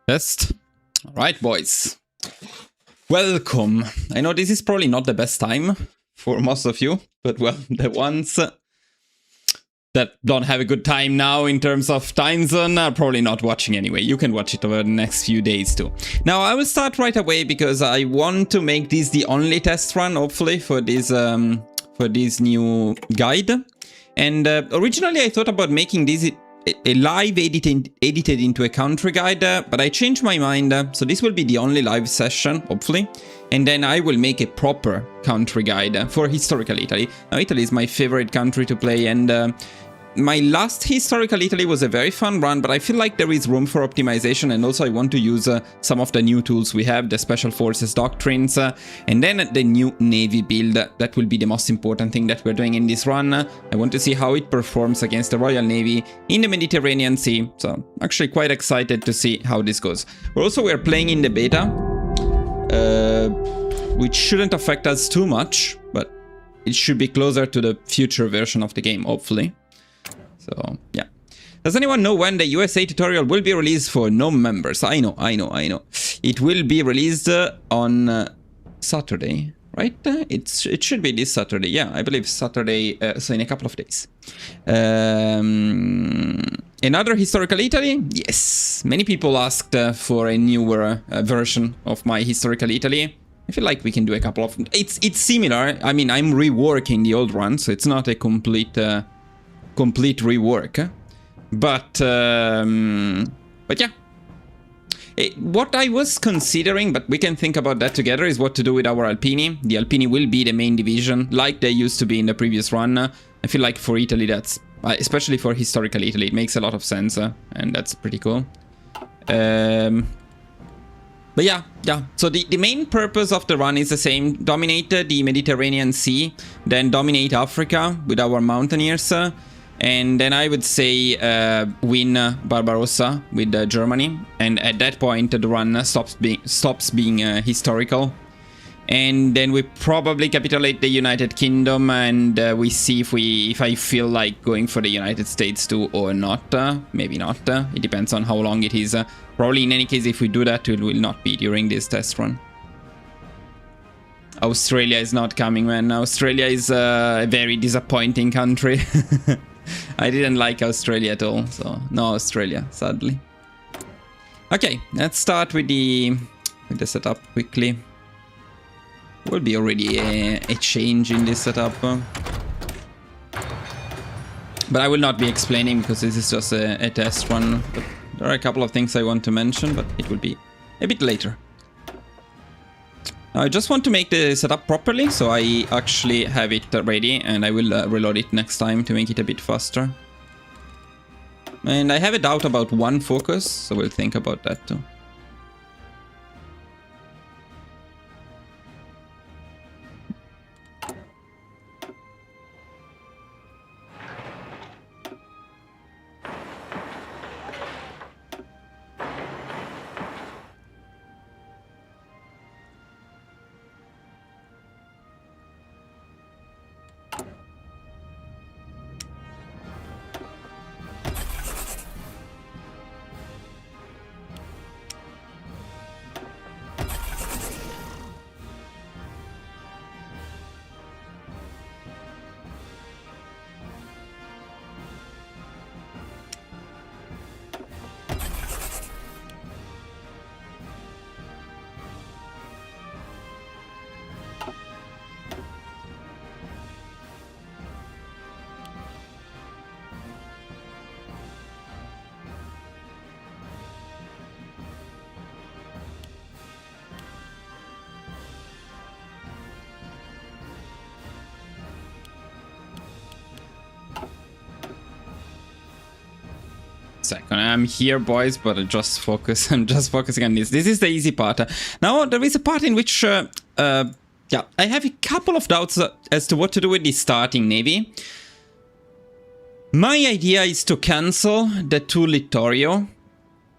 Test. Alright, boys. Welcome. I know this is probably not the best time for most of you, but well, the ones that don't have a good time now in terms of time zone are probably not watching anyway. You can watch it over the next few days too. Now, I will start right away because I want to make this the only test run, hopefully, for this new guide. And originally I thought about making this a live edited into a country guide, but I changed my mind, so this will be the only live session, hopefully, and then I will make a proper country guide for historical Italy. Now, Italy is my favorite country to play, and my last historical Italy was a very fun run, but I feel like there is room for optimization, and also I want to use some of the new tools we have, the Special Forces doctrines, and then the new Navy build. That will be the most important thing that we're doing in this run. I want to see how it performs against the Royal Navy in the Mediterranean Sea, so I'm actually quite excited to see how this goes. We're playing in the beta, which shouldn't affect us too much, but it should be closer to the future version of the game, hopefully. So, yeah. Does anyone know when the USA tutorial will be released for non-members? I know. It will be released on Saturday, right? It should be this Saturday. Yeah, I believe Saturday, so in a couple of days. Another historical Italy? Yes. Many people asked for a newer version of my historical Italy. I feel like we can do a couple of... It's similar. I mean, I'm reworking the old one, so it's not a complete rework, but yeah, what I was considering, but we can think about that together, is what to do with our Alpini. The Alpini will be the main division like they used to be in the previous run. I feel like for Italy, that's especially for historical Italy, it makes a lot of sense, and that's pretty cool. But yeah, so the main purpose of the run is the same: dominate the Mediterranean Sea, then dominate Africa with our mountaineers, and then I would say win Barbarossa with Germany, and at that point the run stops being historical, and then we probably capitulate the United Kingdom, and we see if I feel like going for the United States too or not. Maybe not. It depends on how long it is. Probably in any case, if we do that, it will not be during this test run. Australia is not coming, man. Australia is a very disappointing country. I didn't like Australia at all, so no Australia, sadly. Okay, let's start with the setup quickly. Will be already a change in this setup, but I will not be explaining because this is just a test run. But there are a couple of things I want to mention, but it will be a bit later. I just want to make the setup properly, so I actually have it ready, and I will reload it next time to make it a bit faster. And I have a doubt about one focus, so we'll think about that too. Second, I'm here, boys, but I'm just focusing on this. This is the easy part. Now, there is a part in which, yeah, I have a couple of doubts as to what to do with the starting navy. My idea is to cancel the two Littorio,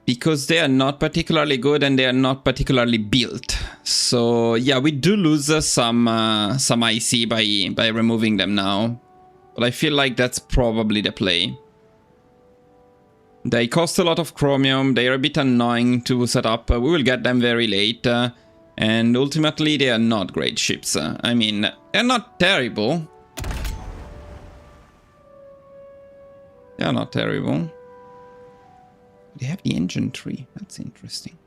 because they are not particularly good and they are not particularly built. So, yeah, we do lose some IC by removing them now. But I feel like that's probably the play. They cost a lot of chromium, they are a bit annoying to set up, we will get them very late, and ultimately they are not great ships. I mean, they're not terrible. They are not terrible. They have the engine tree, that's interesting.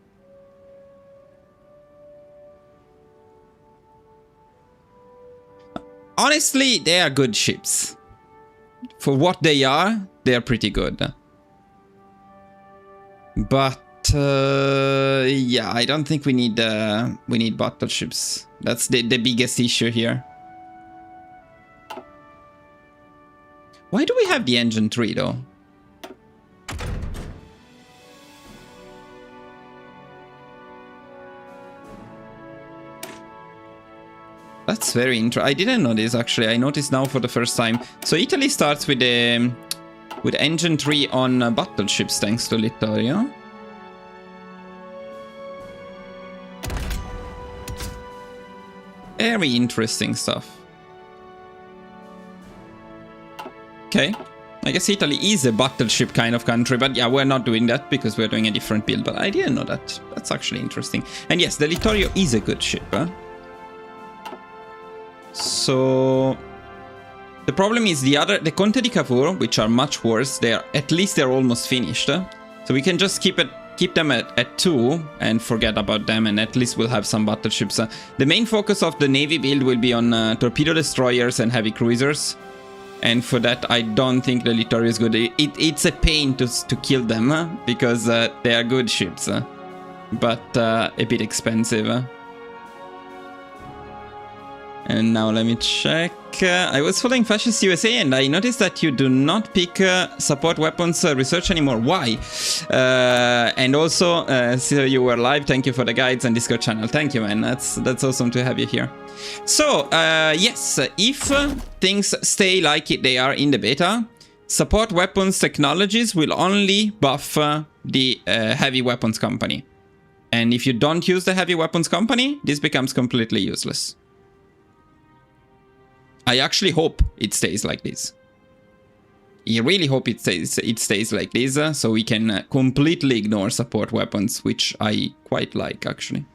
Honestly, they are good ships. For what they are pretty good. But yeah, I don't think we need battleships. That's the biggest issue here. Why do we have the engine tree though? That's very interesting. I didn't know this actually. I noticed now for the first time. So Italy starts with the engine tree on battleships thanks to Littorio. Very interesting stuff. Okay. I guess Italy is a battleship kind of country, but yeah, we're not doing that because we're doing a different build. But I didn't know that. That's actually interesting. And yes, the Littorio is a good ship. Huh? So the problem is the Conte di Cavour, which are much worse. At least they're almost finished. So we can just keep them at 2 and forget about them, and at least we'll have some battleships. The main focus of the navy build will be on torpedo destroyers and heavy cruisers. And for that, I don't think the Littorio is good. It's a pain to kill them because they are good ships, but a bit expensive. And now let me check. I was following Fascist USA and I noticed that you do not pick support weapons research anymore. Why? And also, so you were live. Thank you for the guides and Discord channel. Thank you, man. That's awesome to have you here. So, yes, if things stay like they are in the beta, support weapons technologies will only buff the heavy weapons company. And if you don't use the heavy weapons company, this becomes completely useless. I actually hope it stays like this. I really hope it stays like this, so we can completely ignore support weapons, which I quite like, actually.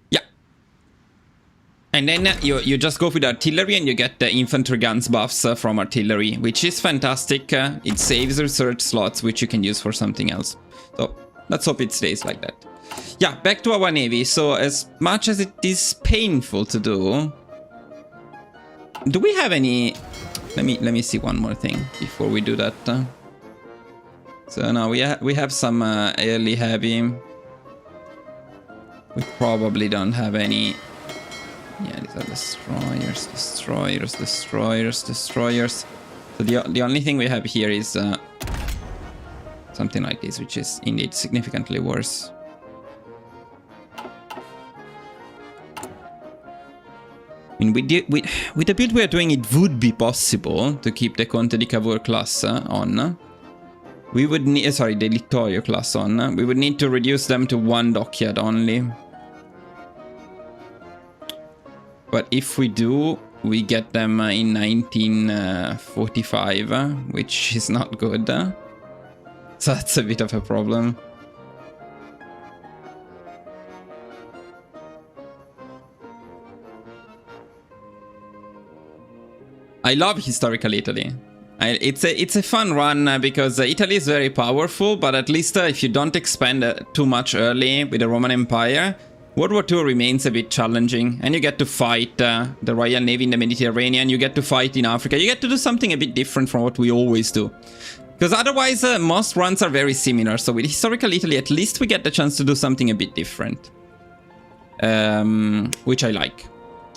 Yeah. And then you just go with artillery and you get the infantry guns buffs from artillery, which is fantastic. It saves research slots, which you can use for something else. So let's hope it stays like that. Yeah, back to our navy. So as much as it is painful to do we have any... Let me see one more thing before we do that. So now we have some early heavy. We probably don't have any... Yeah, these are destroyers, destroyers, destroyers, destroyers. So the only thing we have here is something like this, which is indeed significantly worse. I mean, with the build we are doing, it would be possible to keep the Conte di Cavour class on. We would need, sorry, the Littorio class on. We would need to reduce them to 1 dockyard only. But if we do, we get them in 1945, which is not good. So that's a bit of a problem. I love historical Italy. It's a fun run because Italy is very powerful, but at least if you don't expand too much early with the Roman Empire, World War II remains a bit challenging, and you get to fight the Royal Navy in the Mediterranean, you get to fight in Africa, you get to do something a bit different from what we always do. Because otherwise, most runs are very similar, so with historical Italy, at least we get the chance to do something a bit different. Which I like.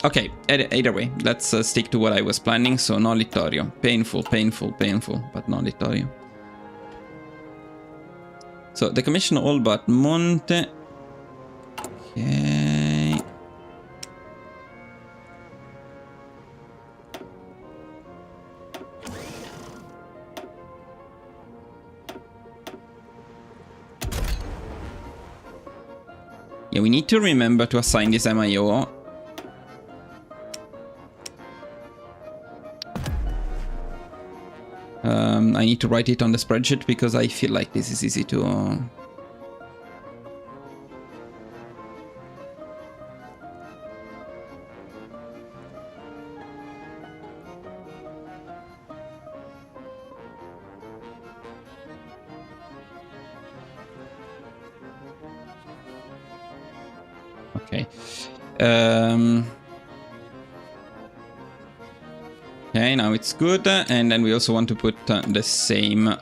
Okay, either way, let's stick to what I was planning, so no Littorio. Painful, painful, painful, but no Littorio. So, decommission all but Monte. Okay. Yeah, we need to remember to assign this MIO. I need to write it on the spreadsheet because I feel like this is easy to... Okay. Okay, now it's good. And then we also want to put the same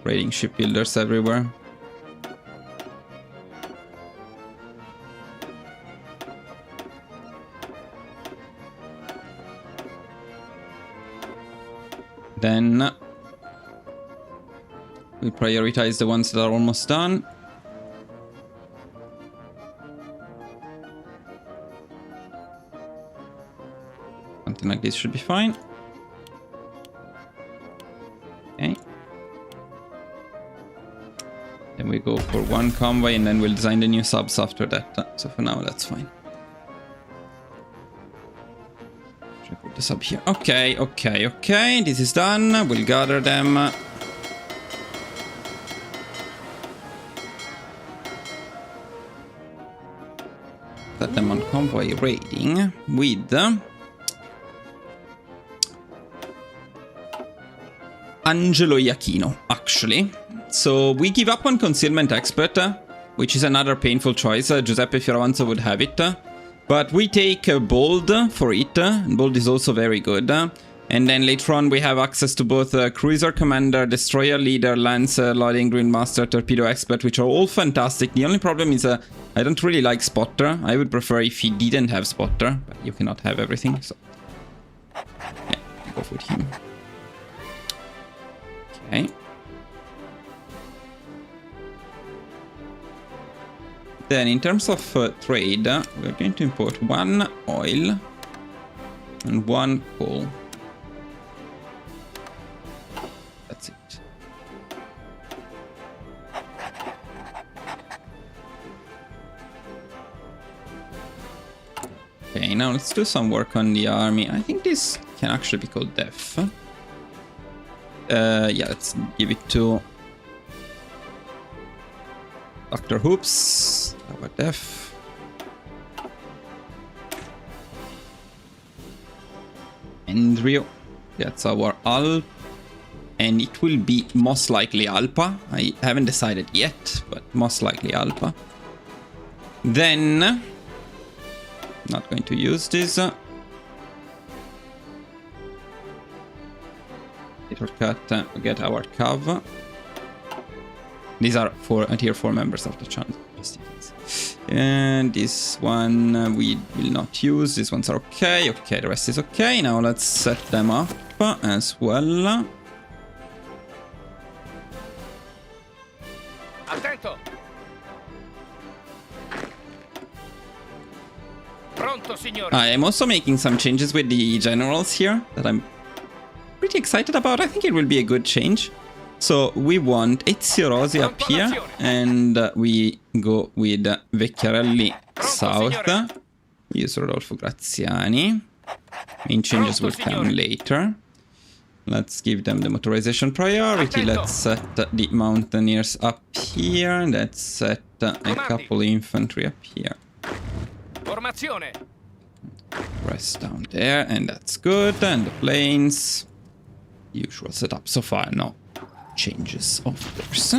raiding shipbuilders everywhere. Then we prioritize the ones that are almost done. Something like this should be fine. Okay. Then we go for one convoy and then we'll design the new subs after that. So for now, that's fine. Should I put the sub here? Okay, okay, okay. This is done. We'll gather them. Set them on convoy raiding with Angelo Iachino, actually. So we give up on Concealment Expert, which is another painful choice. Giuseppe Fioravanza would have it. But we take Bold for it. Bold is also very good. And then later on we have access to both Cruiser Commander, Destroyer Leader, Lancer, Loading Green Master, Torpedo Expert, which are all fantastic. The only problem is I don't really like Spotter. I would prefer if he didn't have Spotter, but you cannot have everything. So yeah, go with him. Okay. Then in terms of trade, we're going to import 1 oil and 1 coal. That's it. Okay, now let's do some work on the army. I think this can actually be called Def. Yeah, let's give it to Dr. Hoops, our Def. Andrew, that's our Alp. And it will be most likely Alpa. I haven't decided yet, but most likely Alpa. Then, not going to use this. Cut, we get our Cav. These are tier 4 members of the channel. And this one we will not use. These ones are okay. Okay, the rest is okay. Now let's set them up as well. Attento. Pronto, signore. I am also making some changes with the generals here that I'm pretty excited about. I think it will be a good change. So we want Ezio Rosi up here, and we go with Vecchiarelli south. We use Rodolfo Graziani. Main changes will come later. Let's give them the motorization priority. Let's set the mountaineers up here. Let's set a couple infantry up here. Rest down there, and that's good. And the planes. Usual setup so far, no changes, of course.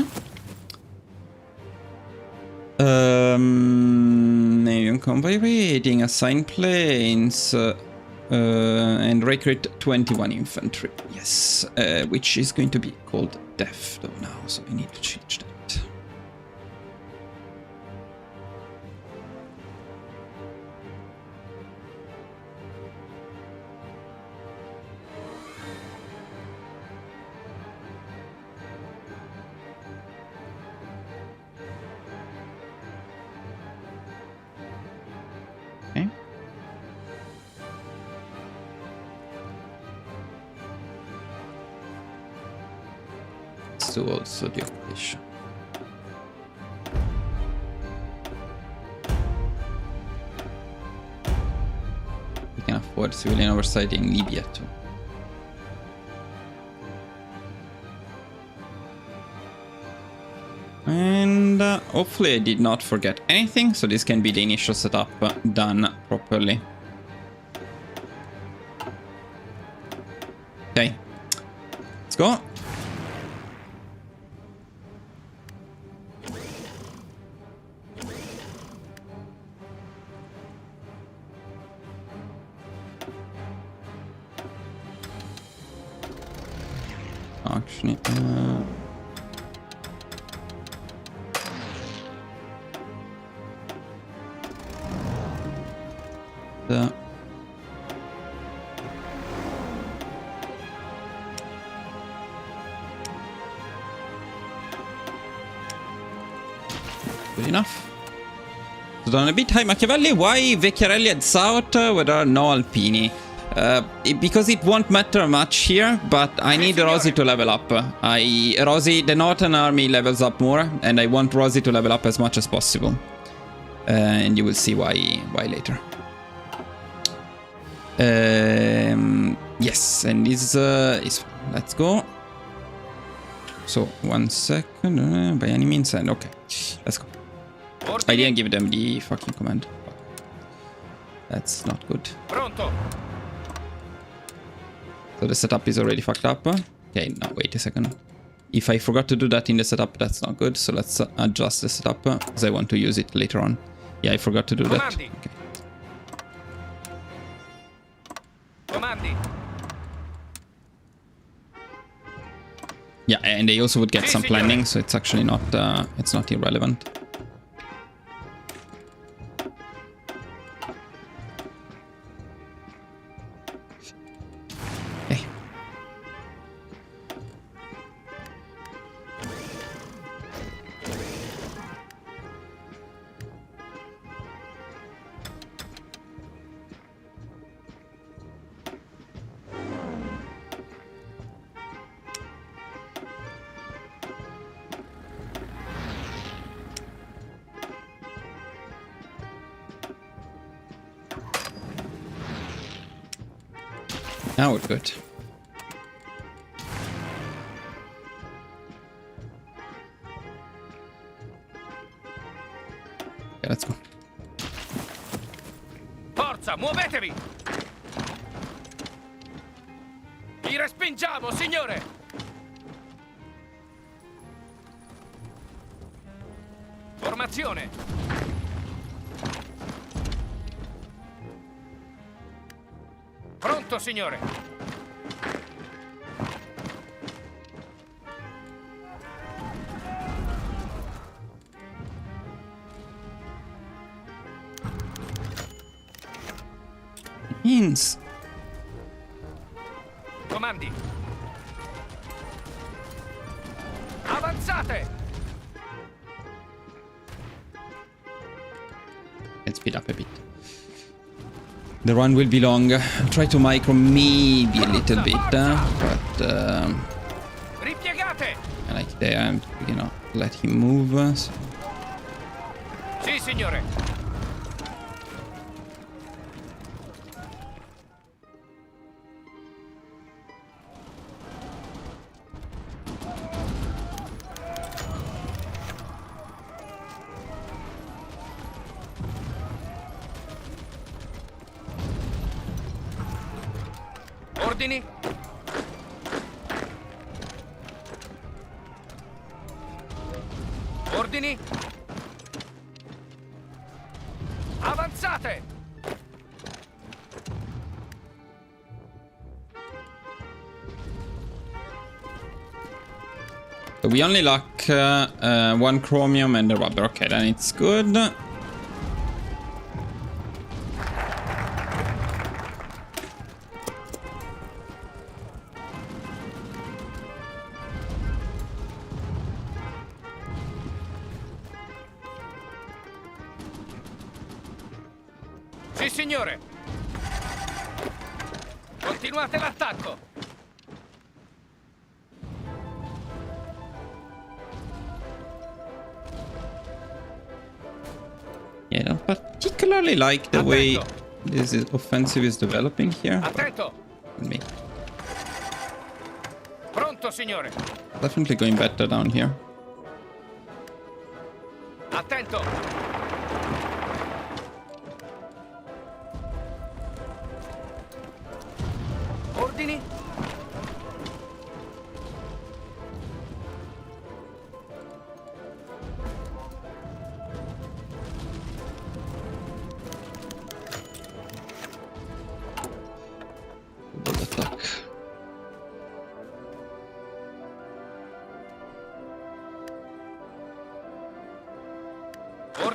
Navion convoy raiding, assign planes, and recruit 21 infantry. Yes, which is going to be called Def though now, so we need to change that. To also the occupation. We can afford civilian oversight in Libya too. And hopefully I did not forget anything, so this can be the initial setup done properly. Okay, let's go. Actually, good enough. So done a bit. Hi Machiavelli, why Vecchiarelli at South where there are no Alpini? Because it won't matter much here, but I need Rosie to level up. Rosie, the Northern Army levels up more, and I want Rosie to level up as much as possible. And you will see why later. Yes, and this is... Let's go. So, 1 second. By any means, and okay. Let's go. I didn't give them the fucking command. That's not good. Pronto. So the setup is already fucked up. Okay, now wait a second. If I forgot to do that in the setup, that's not good. So let's adjust the setup because I want to use it later on. Yeah, I forgot to do that. Okay. Comandi. Yeah, and they also would get some planning, so it's actually not it's not irrelevant. Now we're good. Okay, let's go. Forza, muovetevi! Vi respingiamo, signore! Formazione! Pronto, signore! Means. Comandi! Avanzate! Let's speed up a bit. The run will be long. I'll try to micro maybe a little bit, but Ripiegate! I like there, you know, let him move. So. Sì, signore! Ordini? Ordini? Avanzate! So we only lack one chromium and a rubber. Okay, then it's good. Sì, signore! Continuate l'attacco! Yeah, I don't particularly like the way this offensive is developing here. Attento! Me. Pronto, signore! Definitely going better down here. Attento! Ordini? Good attack.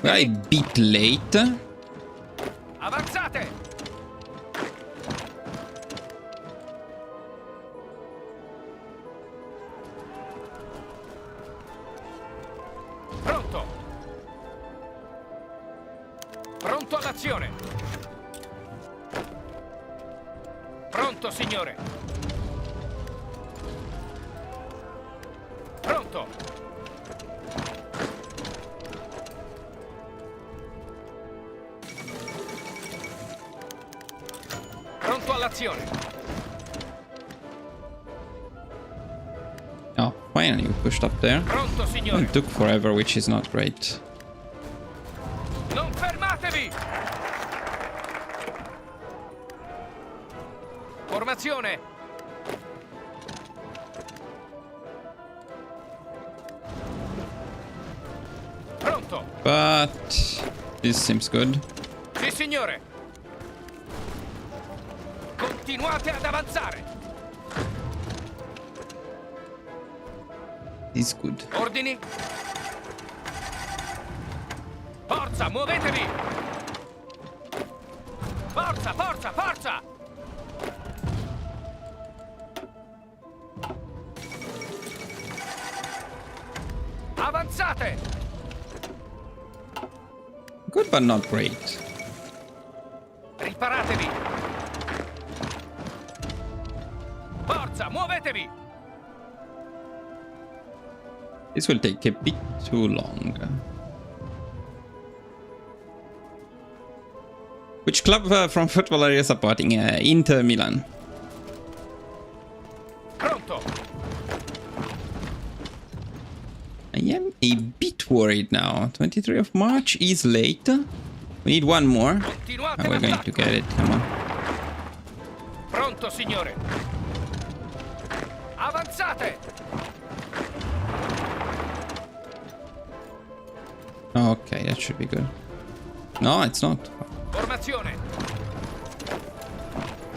We're a bit late. Avanzate! Pronto! Pronto all'azione! Pronto, signore! Pronto! Pronto all'azione! Oh, finally we pushed up there. Pronto, signore! It took forever, which is not great. Non fermatevi! Formazione! Pronto! But this seems good. Sì, signore! Continuate ad avanzare! It's good. Ordini? Forza, muovetevi! Forza, forza, forza! Avanzate! Good, but not great. Riparatevi! Forza, muovetevi! This will take a bit too long. Which club from football are you supporting? Inter Milan. Pronto! I am a bit worried now. 23 of March is late. We need one more. Continuate And we're going to get it. Come on. Pronto, signore! Avanzate! Okay, that should be good. No, it's not. Formazione!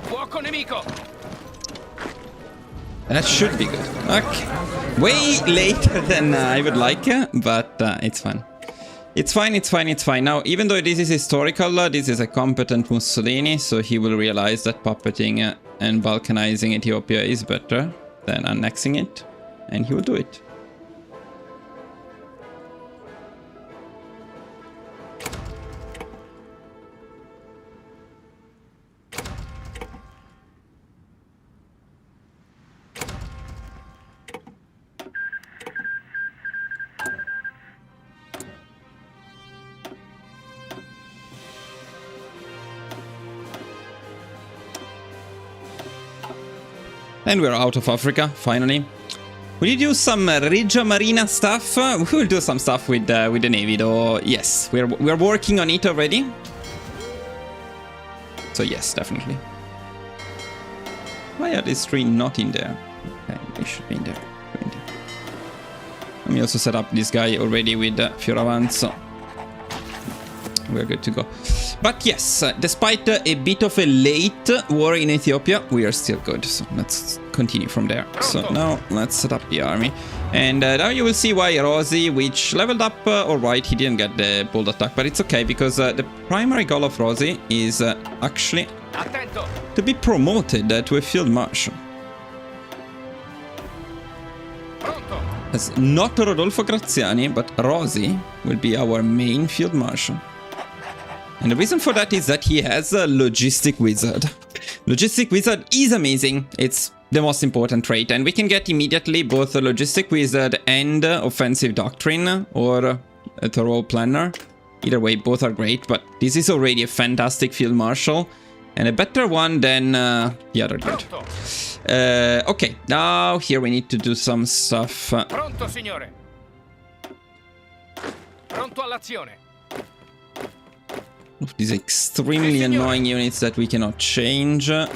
Fuoco nemico! That should be good. Okay. Way later than I would like, but it's fine. It's fine, it's fine, it's fine. Now, even though this is historical, this is a competent Mussolini, so he will realize that puppeting and balkanizing Ethiopia is better than annexing it, and he will do it. And we're out of Africa, finally. Will you do some Regia Marina stuff? We will do some stuff with the Navy, though. Yes, we're working on it already. So yes, definitely. Why are these three not in there? Okay, they should be in there. Let me also set up this guy already with Fioravanzo. We're good to go. But yes, despite a bit of a late war in Ethiopia, we are still good. So let's continue from there. So now let's set up the army. And now you will see why Rosy, which leveled up alright, he didn't get the bold attack, but it's okay because the primary goal of Rosy is actually to be promoted to a field marshal. As not Rodolfo Graziani, but Rosy will be our main field marshal. And the reason for that is that he has a Logistic Wizard. Logistic Wizard is amazing. It's the most important trait. And we can get immediately both a Logistic Wizard and Offensive Doctrine or a Thorough Planner. Either way, both are great. But this is already a fantastic Field Marshal. And a better one than the other dude. Okay, now here we need to do some stuff. Pronto, signore. Pronto all'azione. Of these extremely annoying units that we cannot change. There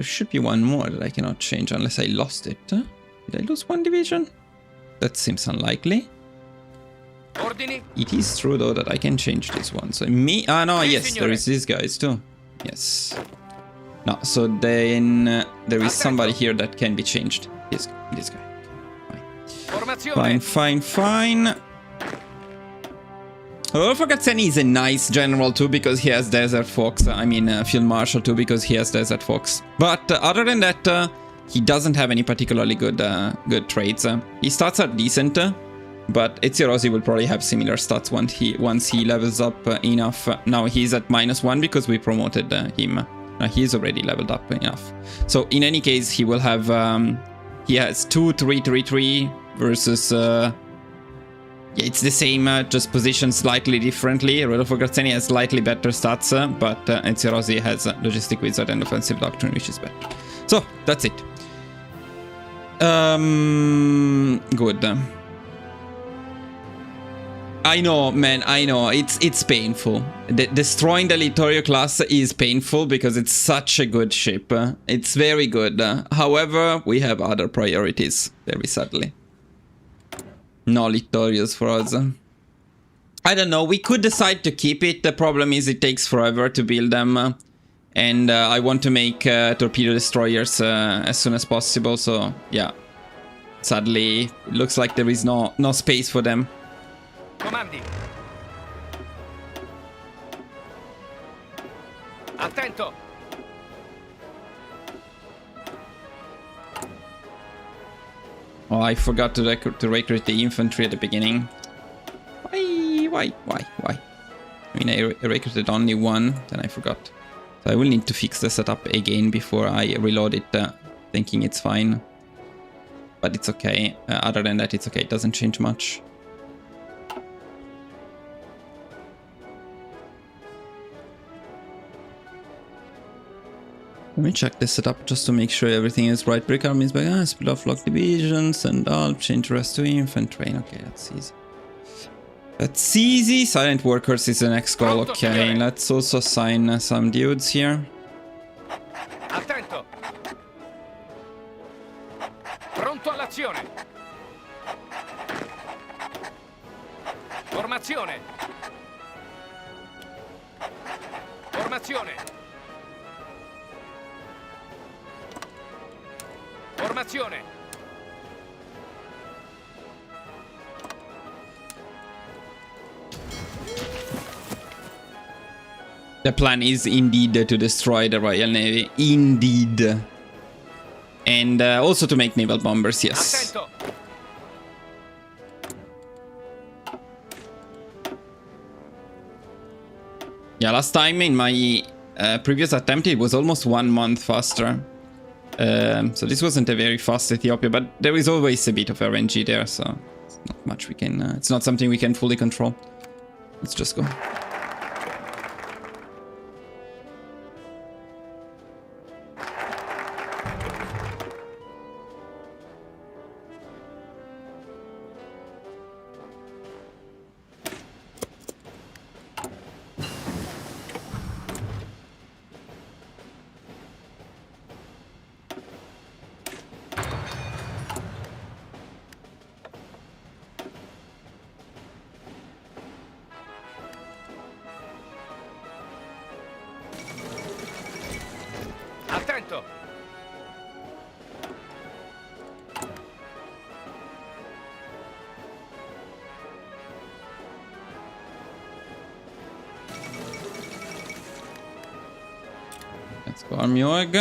should be one more that I cannot change unless I lost it. Did I lose one division? That seems unlikely. Ordini. It is true though that I can change this one. So me, no, Sì, yes, signore. there is these guys too. Yes. No, so then there is somebody here that can be changed. This guy. Formazione. Fine. Gazzani is a nice general too because he has Desert Fox. I mean, Field Marshal too because he has Desert Fox. But other than that, he doesn't have any particularly good traits. His stats are decent, but Ezio Rossi will probably have similar stats once he levels up enough. Now he's at -1 because we promoted him. He's already leveled up enough. So in any case, he will have he has 2, 3, 3, 3 versus yeah, it's the same, just positioned slightly differently. Rodolfo Graziani has slightly better stats, but Ezio Rossi has Logistic Wizard and Offensive Doctrine, which is better. So that's it. Good. I know, man, I know. It's painful. Destroying the Littorio class is painful because it's such a good ship. It's very good. However, we have other priorities, very sadly. No Littorios for us. I don't know, we could decide to keep it. The problem is it takes forever to build them. And I want to make torpedo destroyers as soon as possible, so yeah. Sadly, it looks like there is no space for them. Comandi. Attento. Oh, I forgot to recruit the infantry at the beginning. Why? I mean, I recruited only one, then I forgot. So I will need to fix the setup again before I reload it, thinking it's fine. But it's okay. Other than that, it's okay. It doesn't change much. Let me check this setup just to make sure everything is right. Brick armies back. Split off lock divisions and all. Change rest to infantry. Okay, that's easy. That's easy. Silent workers is the next goal. Okay, let's also assign some dudes here. Attento. Pronto all'azione. Formazione. Formazione. Formazione. The plan is indeed to destroy the Royal Navy. Indeed. And also to make naval bombers, yes. Attento. Yeah, last time in my previous attempt it was almost 1 month faster. So this wasn't a very fast Ethiopia, but there is always a bit of RNG there, so it's not much we can... it's not something we can fully control. Let's just go. Attento. Let's go Army Org.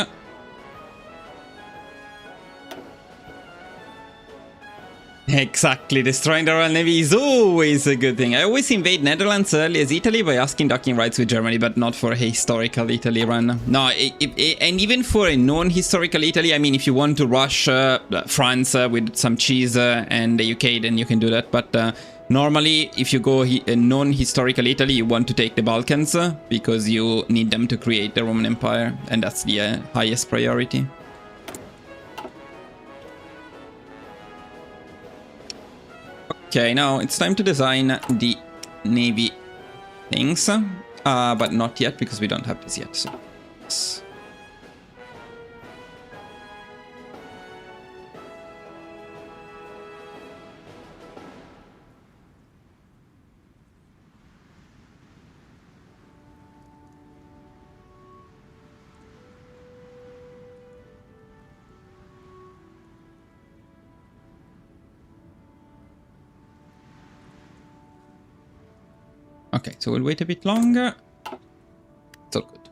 Exactly, destroying the Royal Navy is always a good thing. I always invade Netherlands early as Italy by asking docking rights with Germany, but not for a historical Italy run. No, and even for a non-historical Italy, I mean, if you want to rush France with some cheese and the UK, then you can do that. But normally, if you go non-historical Italy, you want to take the Balkans because you need them to create the Roman Empire, and that's the highest priority. Okay, now it's time to design the navy things. But not yet, because we don't have this yet, so... Yes. Okay, so we'll wait a bit longer. It's all good.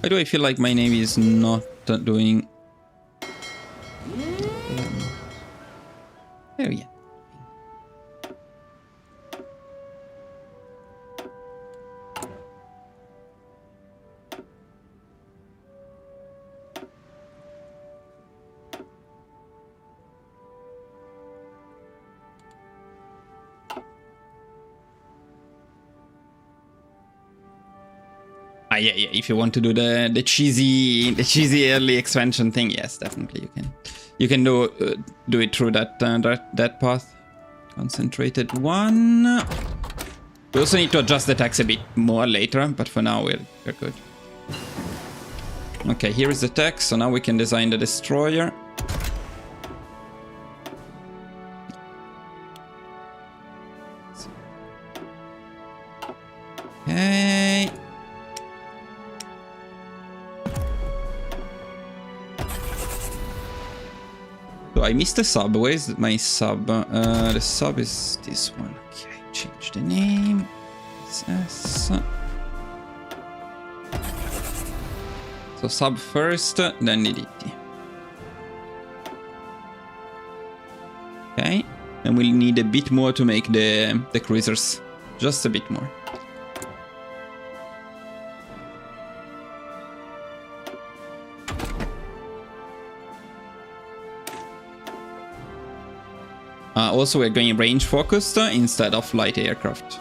Why do I feel like my navy is not doing... There we go. Yeah, if you want to do the cheesy early expansion thing, yes, definitely you can do it through that path. Concentrated one. We also need to adjust the tax a bit more later, but for now we're good. Okay, here is the tax, so now we can design the destroyer. Okay. So I missed the sub. Where is my sub? The sub is this one. Okay, change the name. SS. So sub first, then DDT. Okay, and we'll need a bit more to make the cruisers. Just a bit more. Also, we're going range focused instead of light aircraft.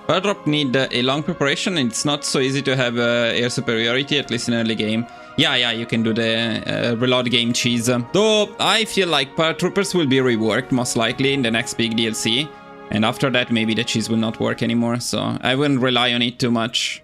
Airdrop need a long preparation, and it's not so easy to have air superiority, at least in early game. Yeah, you can do the reload game cheese. Though I feel like paratroopers will be reworked most likely in the next big DLC. And after that, maybe the cheese will not work anymore, so I wouldn't rely on it too much.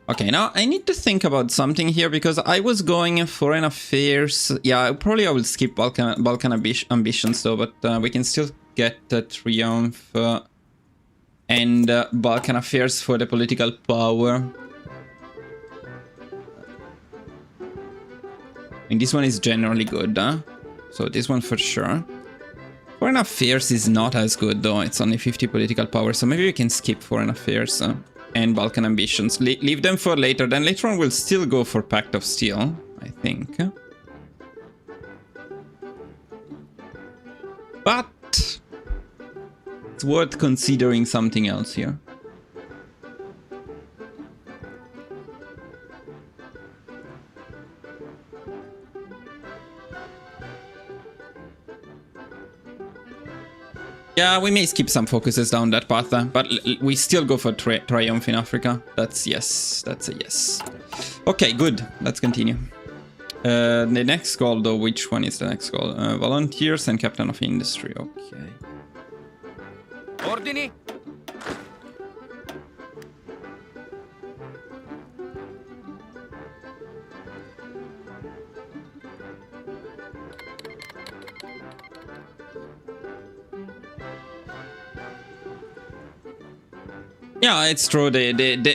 Okay, now I need to think about something here, because I was going foreign affairs. Yeah, probably I will skip Balkan ambitions though, but we can still get Triumph and Balkan affairs for the political power. And this one is generally good, huh? So this one for sure. Foreign affairs is not as good though, it's only 50 political power, so maybe we can skip foreign affairs and Balkan ambitions. Leave them for later, then later on we'll still go for Pact of Steel, I think. But it's worth considering something else here. Yeah, we may skip some focuses down that path, but we still go for Triumph in Africa. That's yes, that's a yes. Okay, good. Let's continue. The next goal, though, which one is the next goal? Volunteers and Captain of Industry. Okay. Ordini? Yeah, it's true.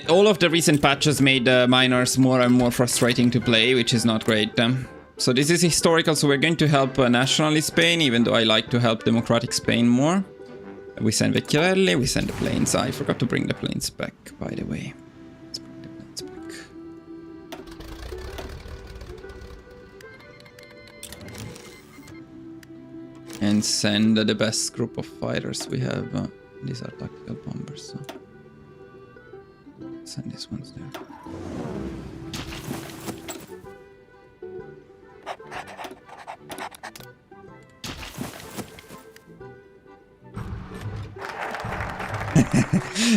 All of the recent patches made miners more and more frustrating to play, which is not great. So this is historical, so we're going to help nationalist Spain, even though I like to help democratic Spain more. We send Machiavelli, we send the planes. I forgot to bring the planes back, by the way. Let's bring the planes back. and send the best group of fighters we have. These are tactical bombers, so send these ones there.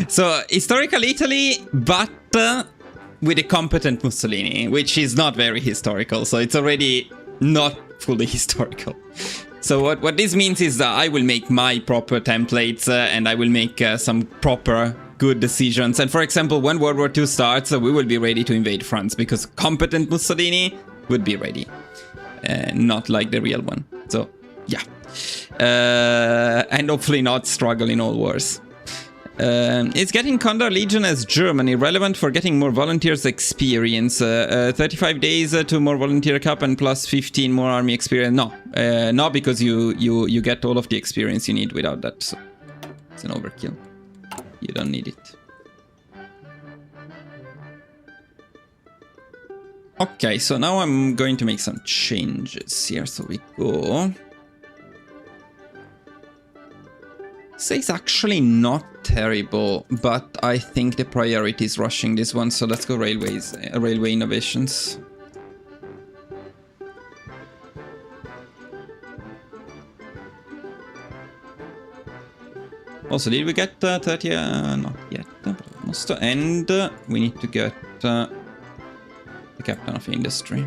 So, historical Italy, but with a competent Mussolini, which is not very historical, so it's already not fully historical. So what this means is that I will make my proper templates and I will make some proper good decisions. And for example, when World War II starts, we will be ready to invade France because competent Mussolini would be ready. Not like the real one. So, yeah. And hopefully not struggle in all wars. Is getting Condor Legion as Germany relevant for getting more volunteers experience? 35 days to more volunteer cup and plus 15 more army experience. No, not because you get all of the experience you need without that. So it's an overkill. You don't need it. Okay, so now I'm going to make some changes here. So we go. So it's actually not terrible, but I think the priority is rushing this one, so let's go railways, railway innovations. Also, did we get 30? Not yet, but almost. And we need to get the captain of industry.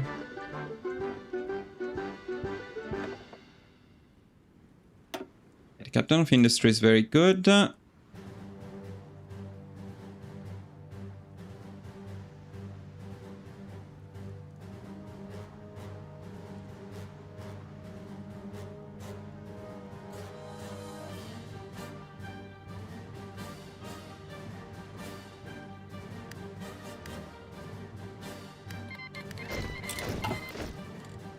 The captain of industry is very good.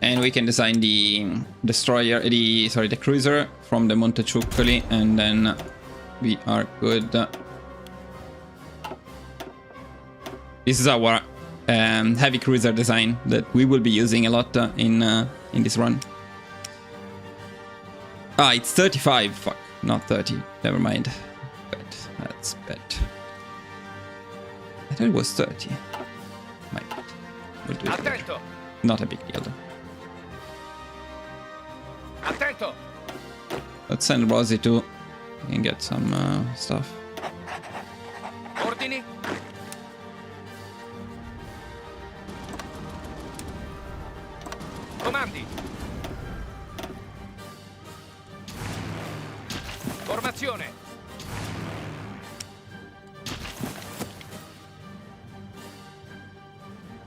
And we can design the destroyer, the cruiser from the Montecuccoli, and then we are good. This is our heavy cruiser design that we will be using a lot in this run. Ah, it's 35. Fuck, not 30. Never mind. Bad. That's bad. I thought it was 30. My bad. We'll do it later. Not a big deal though. Attento. Let's send Rosie to and get some stuff. Ordini. Comandi. Formazione.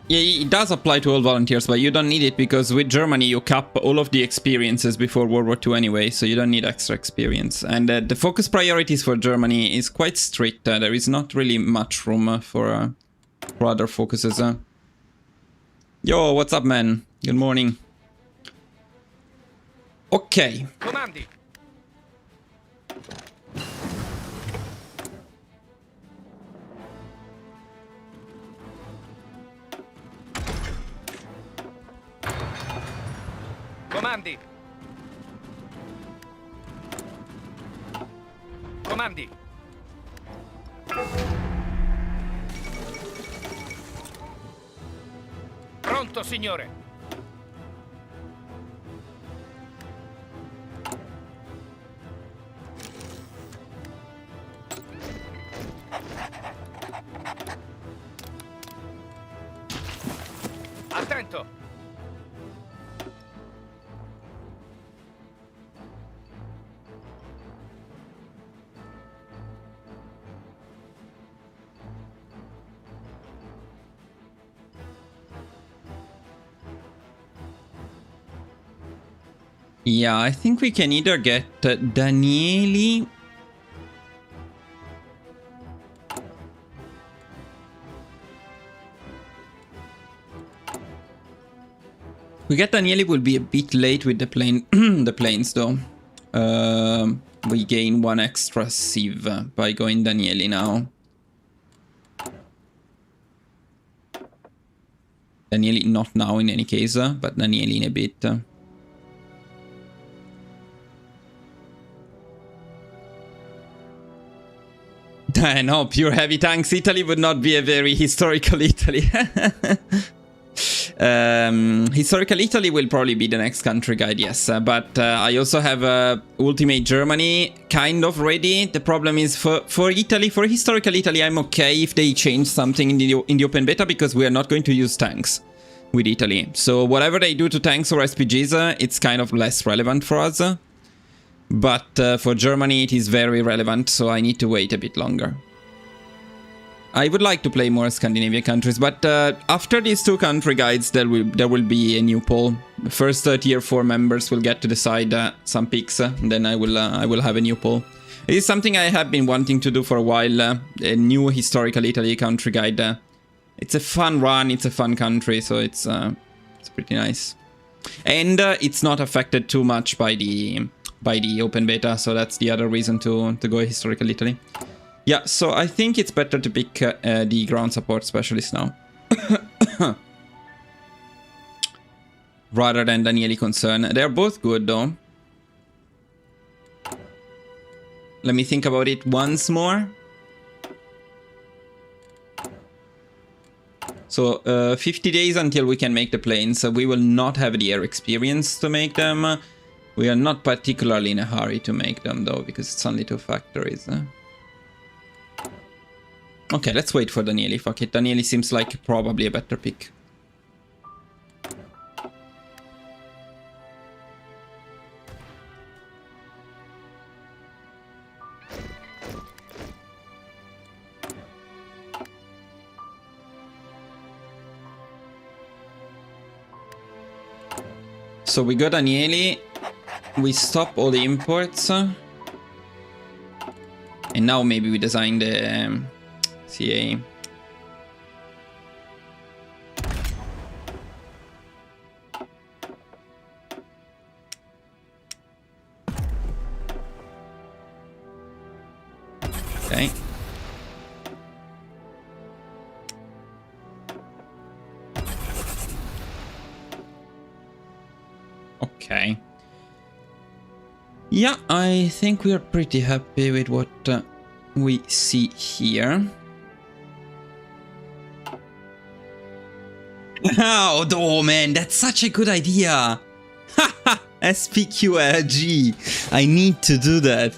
Yeah, it does apply to all volunteers, but you don't need it because with Germany you cap all of the experiences before World War II anyway, so you don't need extra experience. And the focus priorities for Germany is quite strict. There is not really much room for other focuses. Yo, what's up, man? Good morning. Okay. Comandi. Comandi. Comandi. Pronto, signore. Attento. Yeah, I think we can either get Danieli. We get Danieli will be a bit late with the plane, the planes though. We gain one extra sieve by going Danieli now. Danieli not now in any case, but Danieli in a bit. No, pure heavy tanks Italy would not be a very historical Italy. Historical Italy will probably be the next country guide, yes. But I also have Ultimate Germany kind of ready. The problem is for Italy, for historical Italy, I'm okay if they change something in the open beta, because we are not going to use tanks with Italy. So whatever they do to tanks or SPGs, it's kind of less relevant for us. But for Germany, it is very relevant, so I need to wait a bit longer. I would like to play more Scandinavian countries, but after these 2 country guides, there will be a new poll. First tier 4 members will get to decide some picks, then I will have a new poll. It is something I have been wanting to do for a while, a new historical Italy country guide. It's a fun run, it's a fun country, so it's pretty nice. And it's not affected too much by the open beta, so that's the other reason to go historical Italy. Yeah, so I think it's better to pick the ground support specialist now. Rather than Danieli Concern. They're both good though. Let me think about it once more. So 50 days until we can make the planes. So we will not have the air experience to make them. We are not particularly in a hurry to make them though, because it's only 2 factories. Okay, let's wait for Danieli. Fuck it. Danieli seems like probably a better pick. So we got Danieli. We stop all the imports. And now maybe we design the CA. Okay. Okay. Yeah, I think we are pretty happy with what we see here. Oh man, that's such a good idea. Haha, SPQRG. I need to do that.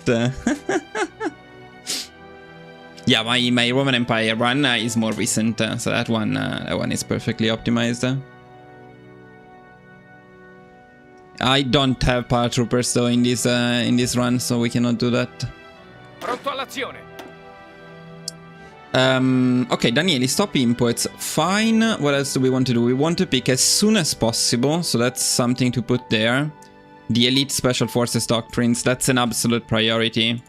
Yeah, my Roman Empire run is more recent, so that one is perfectly optimized. I don't have paratroopers though in this run, so we cannot do that. Pronto all'azione. Okay, Danieli, stop imports. Fine. What else do we want to do? We want to pick as soon as possible, so that's something to put there. The Elite Special Forces Doctrines, that's an absolute priority.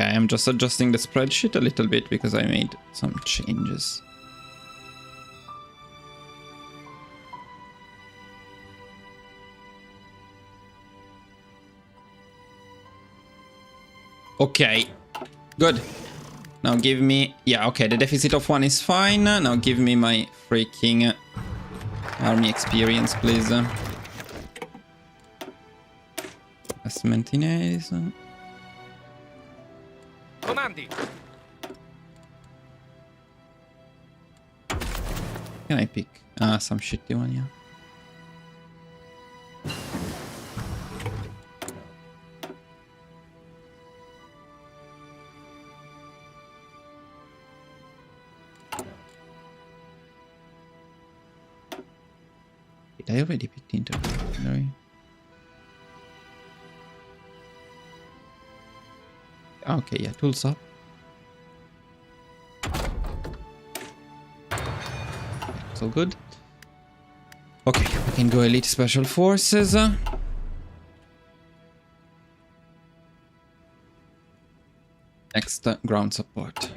Okay, I'm just adjusting the spreadsheet a little bit because I made some changes. Okay, good. Now give me... Yeah, okay, the deficit of 1 is fine. Now give me my freaking army experience, please. Investment in ace. Comandi. Can I pick? Some shitty one, yeah. Did I already picked into secondary? Okay, yeah, tools up. It's all good. Okay, we can go Elite Special Forces. Next, ground support.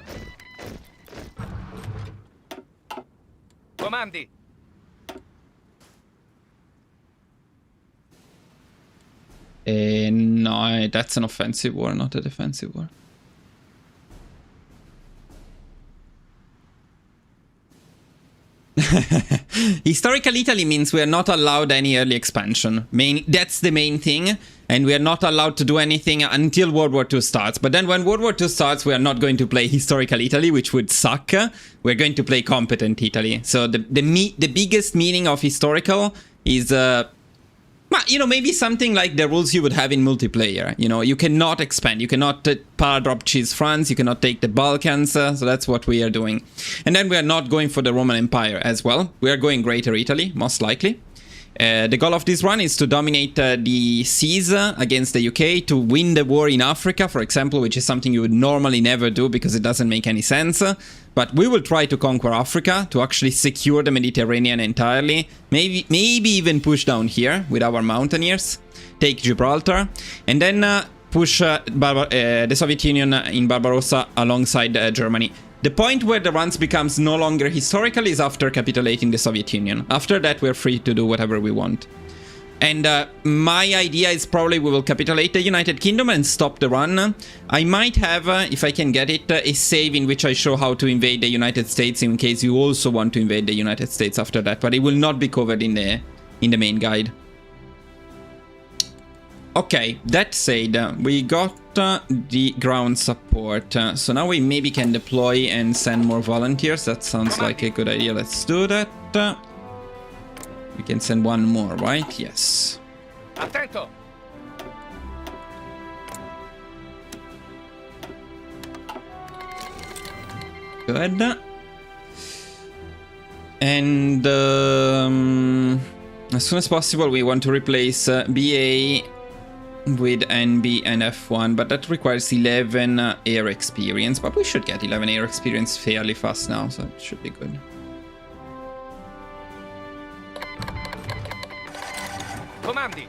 Comandi. No, that's an offensive war, not a defensive war. Historical Italy means we are not allowed any early expansion. That's the main thing. And we are not allowed to do anything until World War II starts. But then when World War II starts, we are not going to play Historical Italy, which would suck. We're going to play Competent Italy. So the biggest meaning of historical is, you know, maybe something like the rules you would have in multiplayer. You know, you cannot expand. You cannot paradrop cheese France. You cannot take the Balkans. So that's what we are doing. And then we are not going for the Roman Empire as well. We are going Greater Italy, most likely. The goal of this run is to dominate the seas against the UK, to win the war in Africa, for example, which is something you would normally never do because it doesn't make any sense. But we will try to conquer Africa, to actually secure the Mediterranean entirely, maybe even push down here with our mountaineers, take Gibraltar, and then push the Soviet Union in Barbarossa alongside Germany. The point where the runs becomes no longer historical is after capitulating the Soviet Union. After that, we're free to do whatever we want. And my idea is probably we will capitulate the United Kingdom and stop the run. I might have, if I can get it, a save in which I show how to invade the United States in case you also want to invade the United States after that. But it will not be covered in the main guide. Okay, that said, we got the ground support. So now we maybe can deploy and send more volunteers. That sounds like a good idea. Let's do that. We can send one more, right? Yes. Attento. Good. And as soon as possible, we want to replace BA with NB and F1, but that requires 11 air experience. But we should get 11 air experience fairly fast now, so it should be good. Comandi.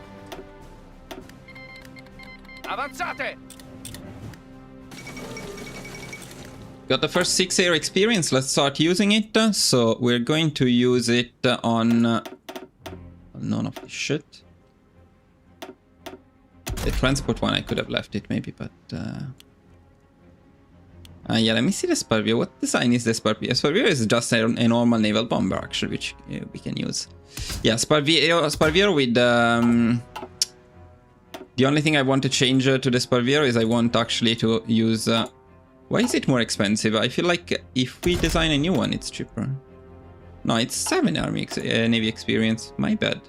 Avanzate. Got the first 6 air experience. Let's start using it. So we're going to use it on none of this shit. The transport one, I could have left it maybe, but... yeah, let me see the Sparvier. What design is the Sparvier? Sparvier is just a normal naval bomber, actually, which we can use. Yeah, Sparvier with... the only thing I want to change to the Sparvier is I want actually to use... why is it more expensive? I feel like if we design a new one, it's cheaper. No, it's 7 Navy experience. My bad.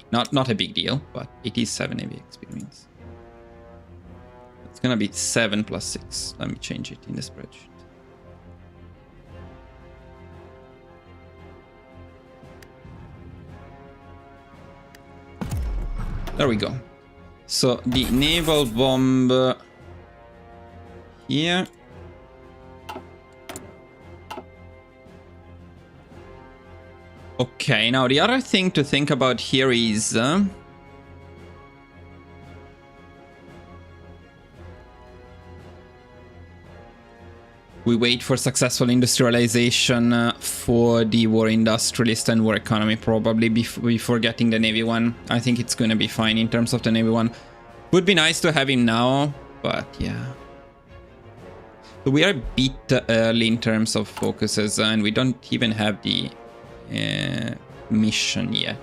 Not a big deal, but it is 7 Navy experience. It's gonna be 7 plus 6. Let me change it in the spreadsheet. There we go. So the naval bomb here. Okay, now the other thing to think about here is... we wait for successful industrialization for the war industrialist and war economy, probably before getting the Navy one. I think it's going to be fine in terms of the Navy one. Would be nice to have him now, but yeah. So we are a bit early in terms of focuses, and we don't even have the... mission yet.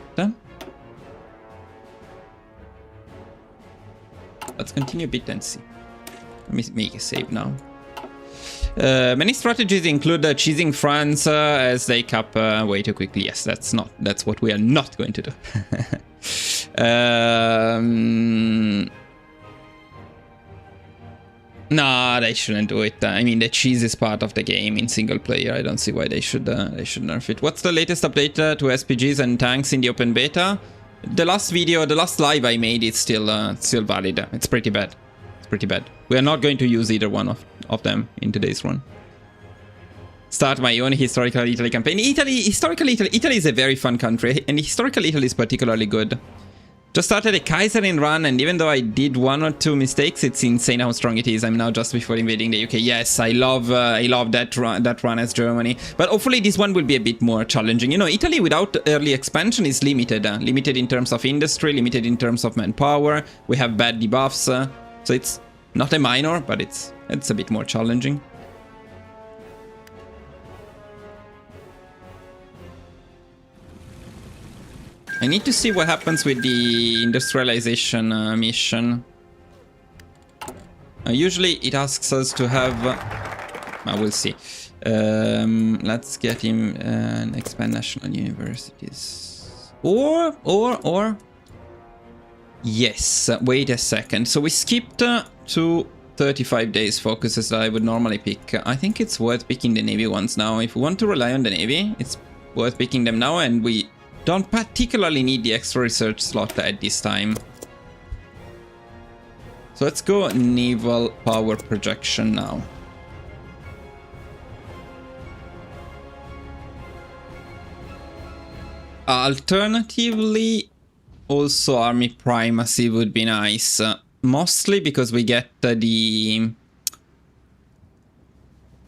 Let's continue a bit and see. Let me make a save now. Many strategies include cheesing France as they cap way too quickly. Yes, that's what we are not going to do. Nah, they shouldn't do it. I mean, the cheese is part of the game in single player. I don't see why they should nerf it. What's the latest update to SPGs and tanks in the open beta? The last video, the last live I made, it's still valid. It's pretty bad. It's pretty bad. We are not going to use either one of them in today's run. Start my own historical Italy campaign. Italy is a very fun country, and historical Italy is particularly good. Just started a Kaiserin run, and even though I did 1 or 2 mistakes, it's insane how strong it is. I'm now just before invading the UK. Yes, I love that run as Germany. But hopefully this one will be a bit more challenging. You know, Italy without early expansion is limited. Limited in terms of industry, limited in terms of manpower. We have bad debuffs. So it's not a minor, but it's a bit more challenging. I need to see what happens with the industrialization mission. Usually it asks us to have... we'll see. Let's get him and expand national universities. Or... Yes, wait a second. So we skipped to 35 days focuses that I would normally pick. I think it's worth picking the Navy ones now. If we want to rely on the Navy, it's worth picking them now, and we don't particularly need the extra research slot at this time. So let's go naval power projection now. Alternatively, also army primacy would be nice. Mostly because we get the...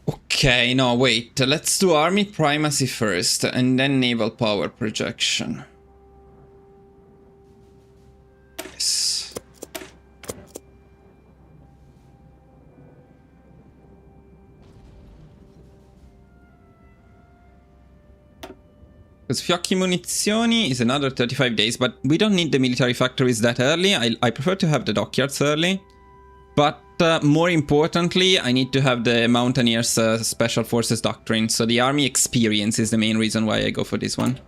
Okay, no, wait. Let's do army primacy first, and then naval power projection. Yes. Because Fiocchi Munizioni is another 35 days, but we don't need the military factories that early. I prefer to have the dockyards early. But more importantly, I need to have the Mountaineers Special Forces Doctrine. So the army experience is the main reason why I go for this one.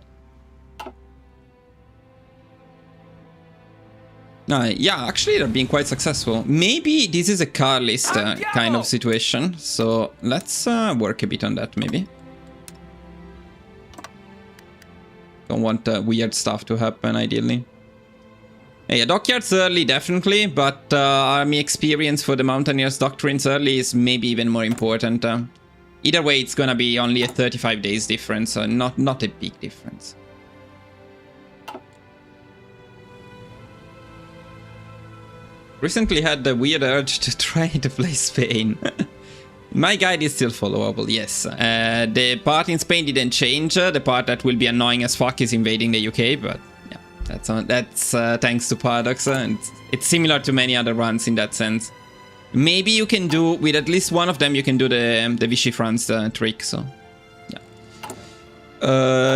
Yeah, actually they're being quite successful. Maybe this is a car list kind of situation. So let's work a bit on that maybe. Don't want weird stuff to happen, ideally. Yeah, dockyards early, definitely, but army experience for the Mountaineers Doctrines early is maybe even more important. Either way, it's gonna be only a 35 days difference, so not a big difference. Recently had the weird urge to try to play Spain. My guide is still followable, yes. The part in Spain didn't change. The part that will be annoying as fuck is invading the UK, but yeah, that's thanks to Paradox, and it's similar to many other runs in that sense. Maybe you can do, with at least one of them, you can do the Vichy France trick, so yeah.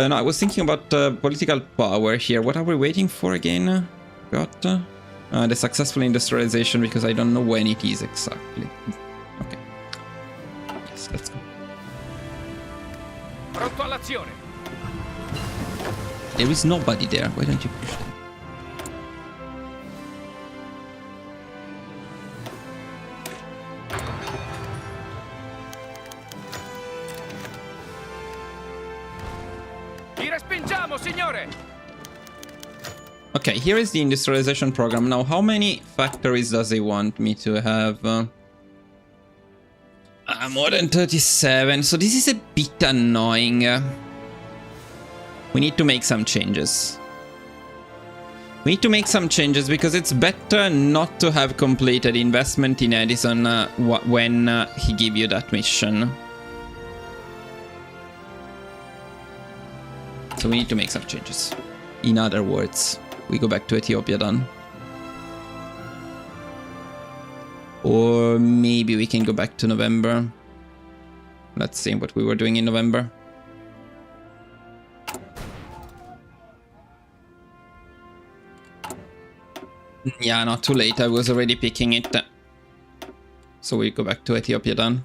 No, I was thinking about political power here. What are we waiting for again? Got the successful industrialization, because I don't know when it is exactly. Okay. Yes, let's go. Pronto all'azione. There is nobody there. Why don't you push them? Li respingiamo, signore! Okay, here is the industrialization program. Now, how many factories does he want me to have? More than 37. So this is a bit annoying. We need to make some changes. We need to make some changes because it's better not to have completed investment in Edison when he give you that mission. So we need to make some changes. In other words, we go back to Ethiopia then. Or maybe we can go back to November. Let's see what we were doing in November. Yeah, not too late. I was already picking it. So we go back to Ethiopia then.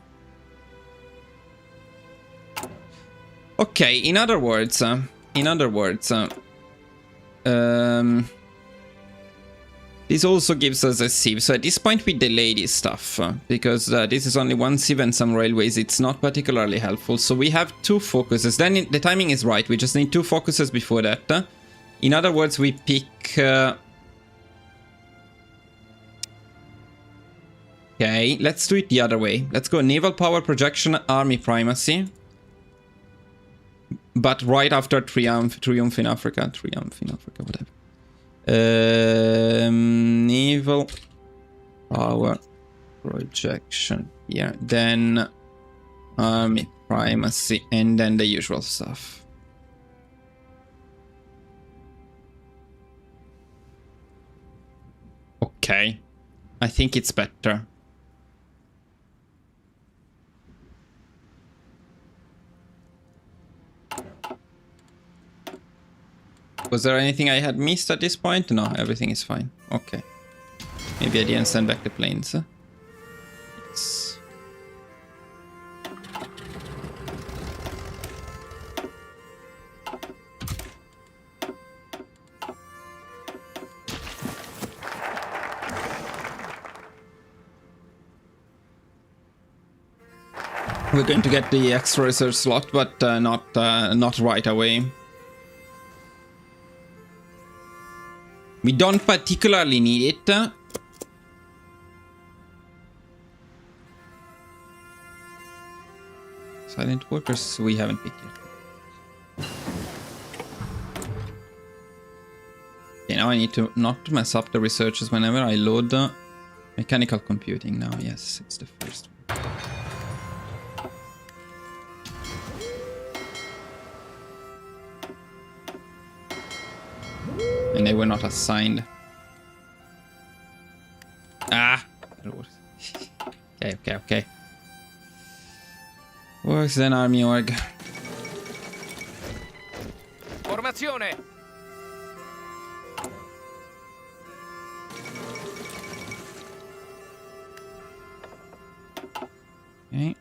Okay, in other words, this also gives us a sieve. So at this point we delay this stuff because this is only one sieve and some railways. It's not particularly helpful. So we have two focuses. Then the timing is right. We just need two focuses before that. In other words, we pick... Okay, let's do it the other way. Let's go naval power projection, army primacy. But right after Triumph in Africa, whatever. Naval power projection. Yeah, then army primacy, and then the usual stuff. Okay, I think it's better. Was there anything I had missed at this point? No, everything is fine. Okay. Maybe I didn't send back the planes. Yes. We're going to get the extra research slot, but not right away. We don't particularly need it. Silent workers we haven't picked yet. Okay, now I need to not mess up the researches whenever I load mechanical computing now. Yes, it's the first one. And they were not assigned. Ah! Okay. Works an army org. Formazione! Okay.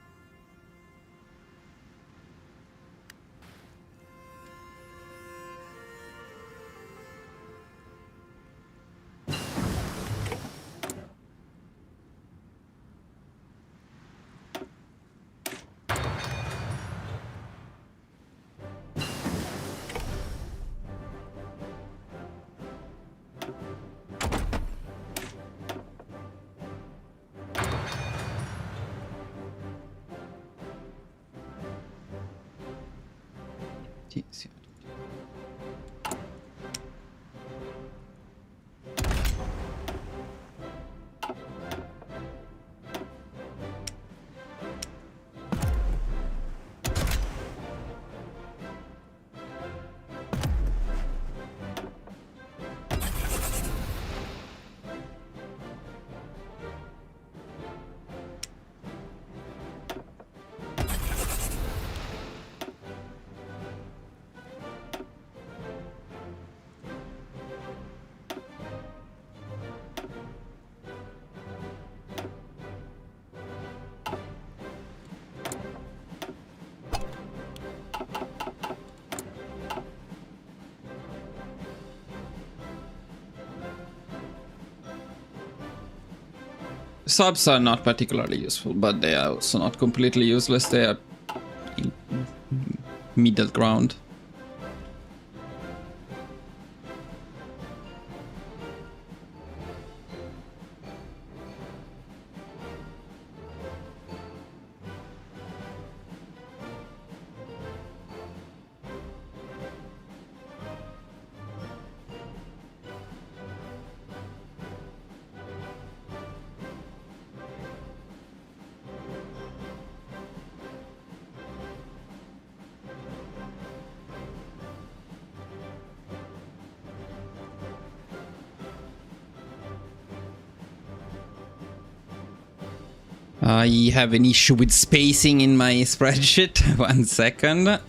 Subs are not particularly useful, but they are also not completely useless. They are in middle ground. I have an issue with spacing in my spreadsheet. 1 second.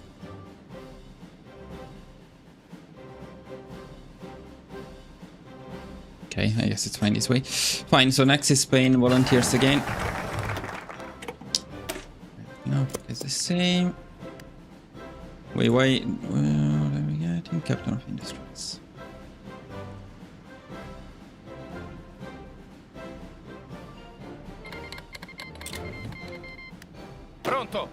Okay, I guess it's fine this way. Fine, so next is Spain volunteers again. No, it's the same. Wait, what are we getting? Captain of Industries. Pronto!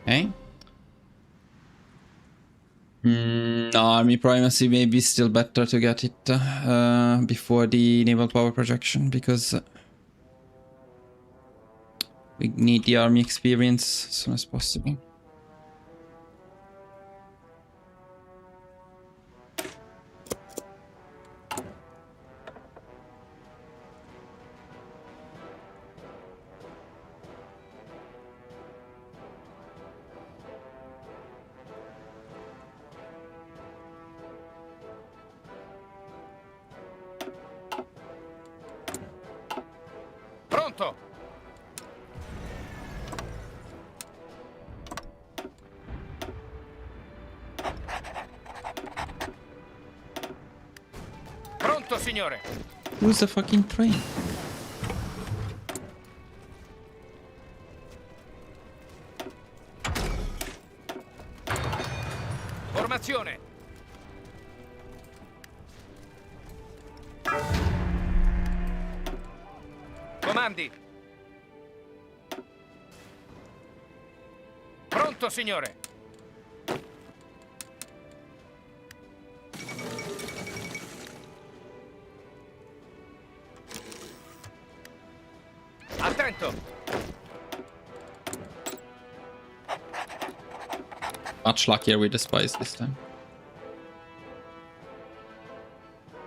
Okay. Army primacy maybe still better to get it before the naval power projection, because we need the army experience as soon as possible. Pronto. Pronto, signore. Who's the fucking train? Formazione. Comandi. Pronto, signore. Attento. Much luckier with the spies this time.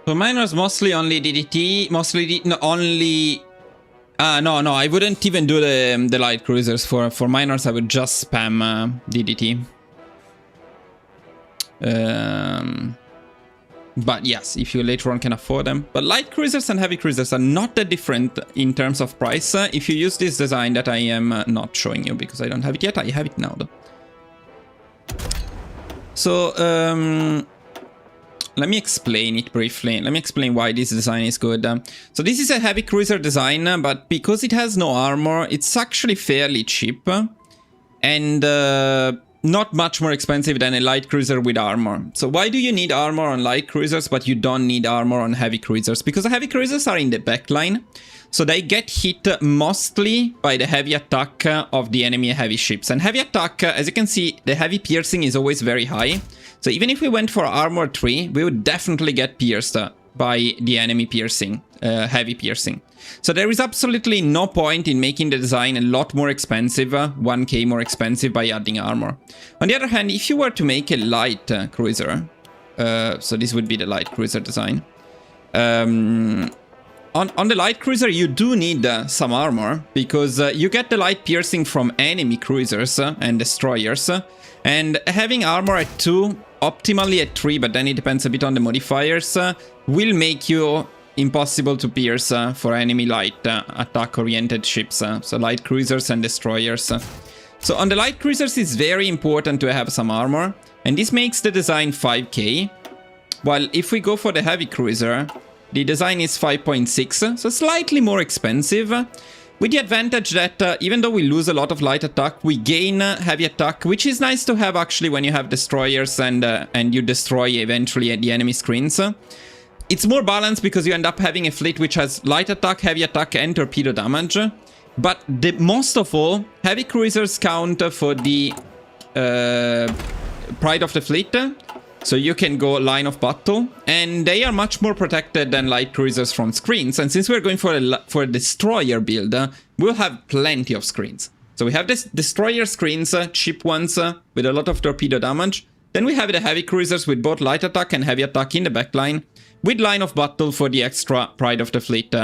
For miners, mostly only DDT, no, I wouldn't even do the light cruisers. For miners, I would just spam DDT. But yes, if you later on can afford them. But light cruisers and heavy cruisers are not that different in terms of price. If you use this design that I am not showing you because I don't have it yet, I have it now though. So, let me explain it briefly. Let me explain why this design is good. So this is a heavy cruiser design, but because it has no armor, it's actually fairly cheap. And not much more expensive than a light cruiser with armor. So why do you need armor on light cruisers, but you don't need armor on heavy cruisers? Because the heavy cruisers are in the backline. So they get hit mostly by the heavy attack of the enemy heavy ships. And heavy attack, as you can see, the heavy piercing is always very high. So even if we went for armor 3, we would definitely get pierced by the enemy piercing, heavy piercing. So there is absolutely no point in making the design a lot more expensive, 1k more expensive by adding armor. On the other hand, if you were to make a light cruiser, so this would be the light cruiser design. On the light cruiser, you do need some armor, because you get the light piercing from enemy cruisers and destroyers, and having armor at 2, optimally at 3, but then it depends a bit on the modifiers, will make you impossible to pierce for enemy light attack-oriented ships, so light cruisers and destroyers. So on the light cruisers, it's very important to have some armor, and this makes the design 5k, while if we go for the heavy cruiser, the design is 5.6, so slightly more expensive, with the advantage that even though we lose a lot of light attack, we gain heavy attack, which is nice to have actually when you have destroyers and you destroy eventually the enemy screens. It's more balanced because you end up having a fleet which has light attack, heavy attack, and torpedo damage. But most of all, heavy cruisers count for the pride of the fleet. So you can go line of battle, and they are much more protected than light cruisers from screens. And since we're going for a destroyer build, we'll have plenty of screens. So we have this destroyer screens, cheap ones with a lot of torpedo damage. Then we have the heavy cruisers with both light attack and heavy attack in the backline, with line of battle for the extra pride of the fleet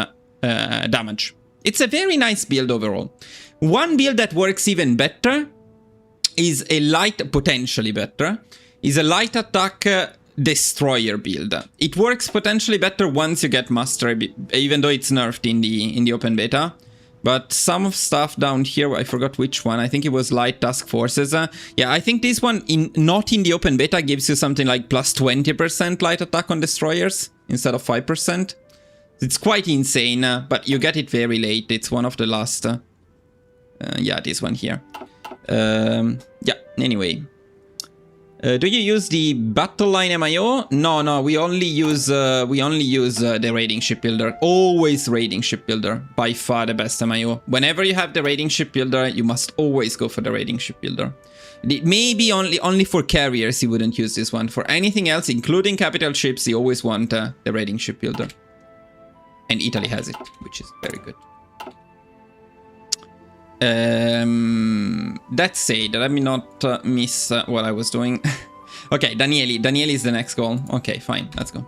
damage. It's a very nice build overall. One build that works even better is a light, potentially better, is a light attack destroyer build. It works potentially better once you get mastery, even though it's nerfed in the open beta. But some of stuff down here, I forgot which one. I think it was light task forces. Yeah, I think this one, not in the open beta, gives you something like plus 20% light attack on destroyers instead of 5%. It's quite insane, but you get it very late. It's one of the last. Yeah, this one here. Yeah. Anyway. Do you use the battle line MIO? No, we only use the raiding shipbuilder. Always raiding shipbuilder, by far the best MIO. Whenever you have the raiding shipbuilder, you must always go for the raiding shipbuilder. Maybe only for carriers you wouldn't use this one. For anything else, including capital ships, you always want the raiding shipbuilder. And Italy has it, which is very good. That said, let me not miss what I was doing. Okay, Danieli is the next goal. Okay, fine, let's go.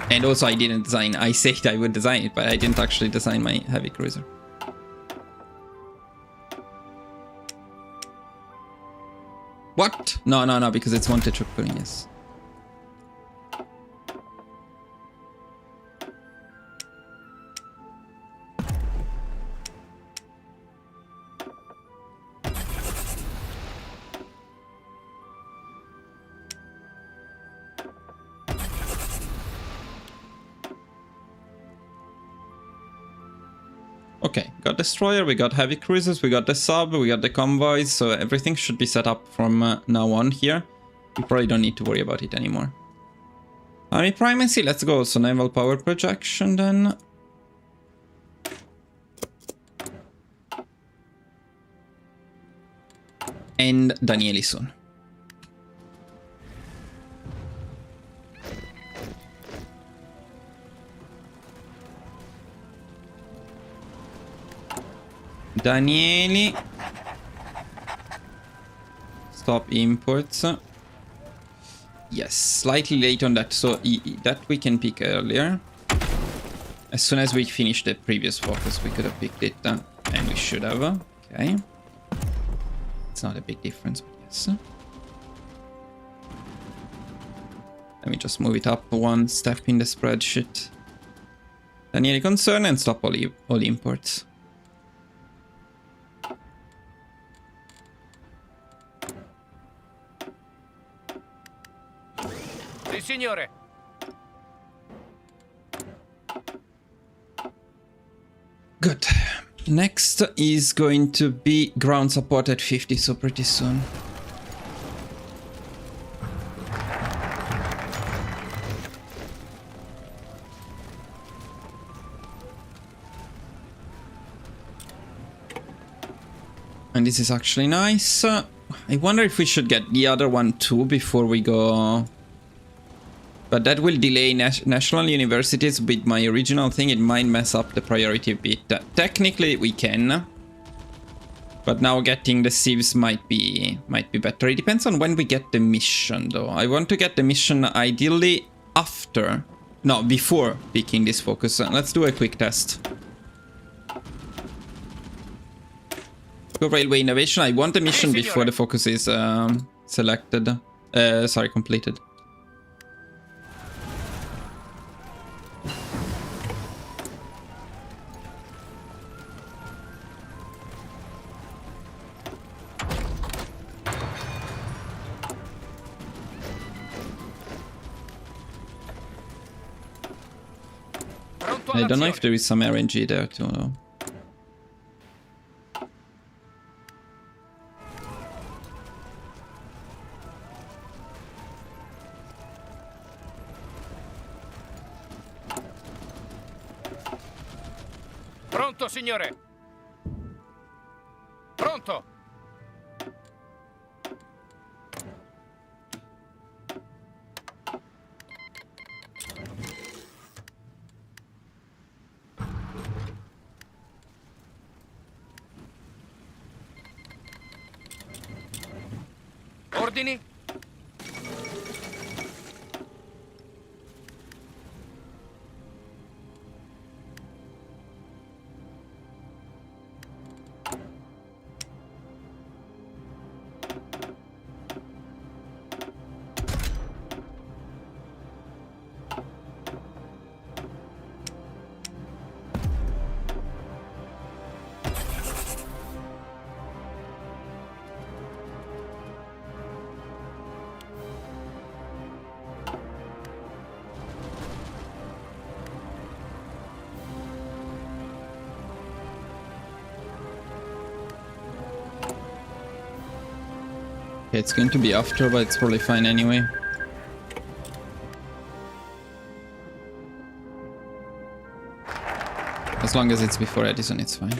And also I didn't design, I said I would design it, but I didn't actually design my heavy cruiser. What? No, because it's wanted troop cooling, yes. Okay, got destroyer, we got heavy cruisers, we got the sub, we got the convoys, so everything should be set up from now on here. We probably don't need to worry about it anymore. Army primacy, let's go. So naval power projection then. And Danieli soon. Danieli. Stop imports. Yes, slightly late on that, so that we can pick earlier. As soon as we finish the previous focus, we could have picked it, and we should have. Okay. It's not a big difference, but yes. Let me just move it up one step in the spreadsheet. Danieli concern and stop all imports. Sì, signore. Good. Next is going to be ground support at 50, so pretty soon. And this is actually nice. I wonder if we should get the other one too before we go. But that will delay national universities with my original thing. It might mess up the priority a bit. Technically we can. But now getting the civs might be better. It depends on when we get the mission though. I want to get the mission ideally after. No, before picking this focus. Let's do a quick test. Go railway innovation. I want the mission before the focus is selected. Sorry, completed. I don't know if there is some RNG there too. No? Pronto, signore. Pronto. Ordini? Okay, it's going to be after, but it's probably fine anyway. As long as it's before Edison, it's fine.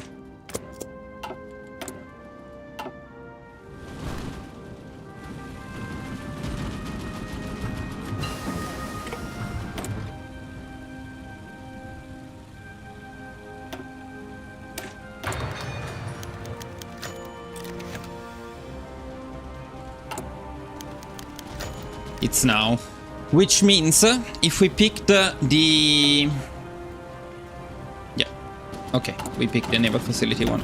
It's now. Which means if we picked the... Yeah. Okay, we picked the naval facility one.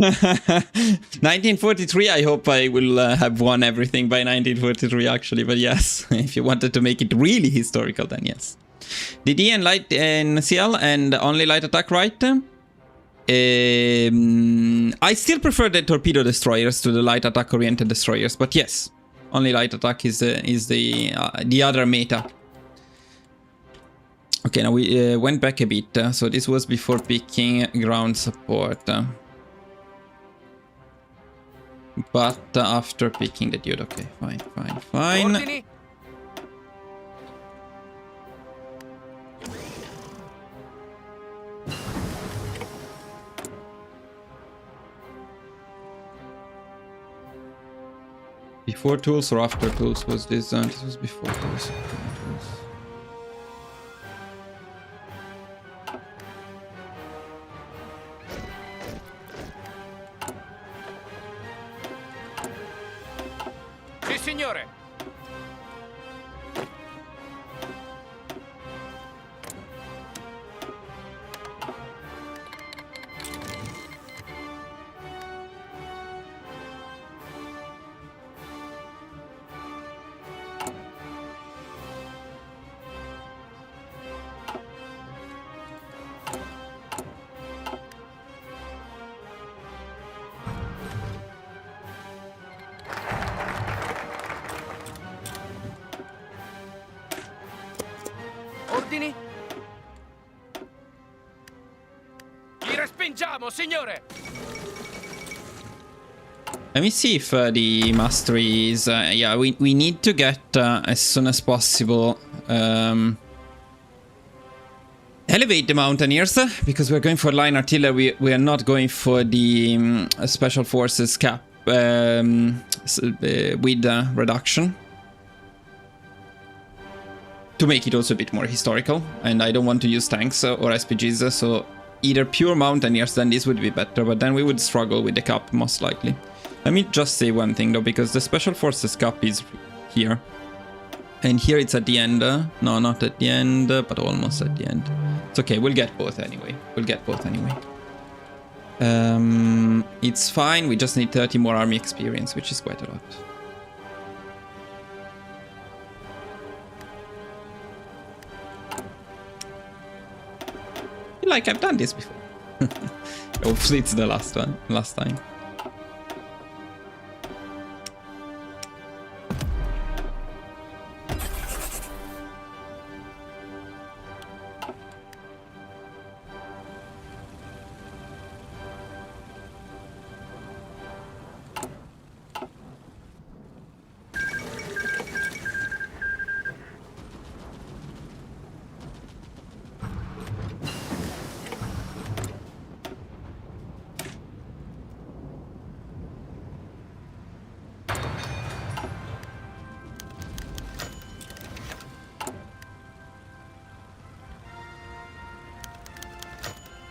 1943, I hope I will have won everything by 1943, actually. But yes, if you wanted to make it really historical, then yes. DD and light and CL and only light attack, right? I still prefer the torpedo destroyers to the light attack oriented destroyers, but yes, only light attack is the other meta. Okay, now we went back a bit, so this was before picking ground support. But after picking the dude, okay, fine. Ordini? Before tools or after tools was this? This was before tools. Sì, signore. Ordini? Li respingiamo, signore! Let me see if the mastery is... yeah, we need to get as soon as possible... elevate the mountaineers, because we're going for line artillery. We are not going for the special forces cap with reduction. To make it also a bit more historical, and I don't want to use tanks or SPGs, so either pure mountaineers, then this would be better, but then we would struggle with the cap most likely. Let me just say one thing though, because the special forces cap is here, and here it's at the end. No, not at the end, but almost at the end. It's okay, we'll get both anyway. It's fine, we just need 30 more army experience, which is quite a lot. Like I've done this before. Hopefully it's the last time.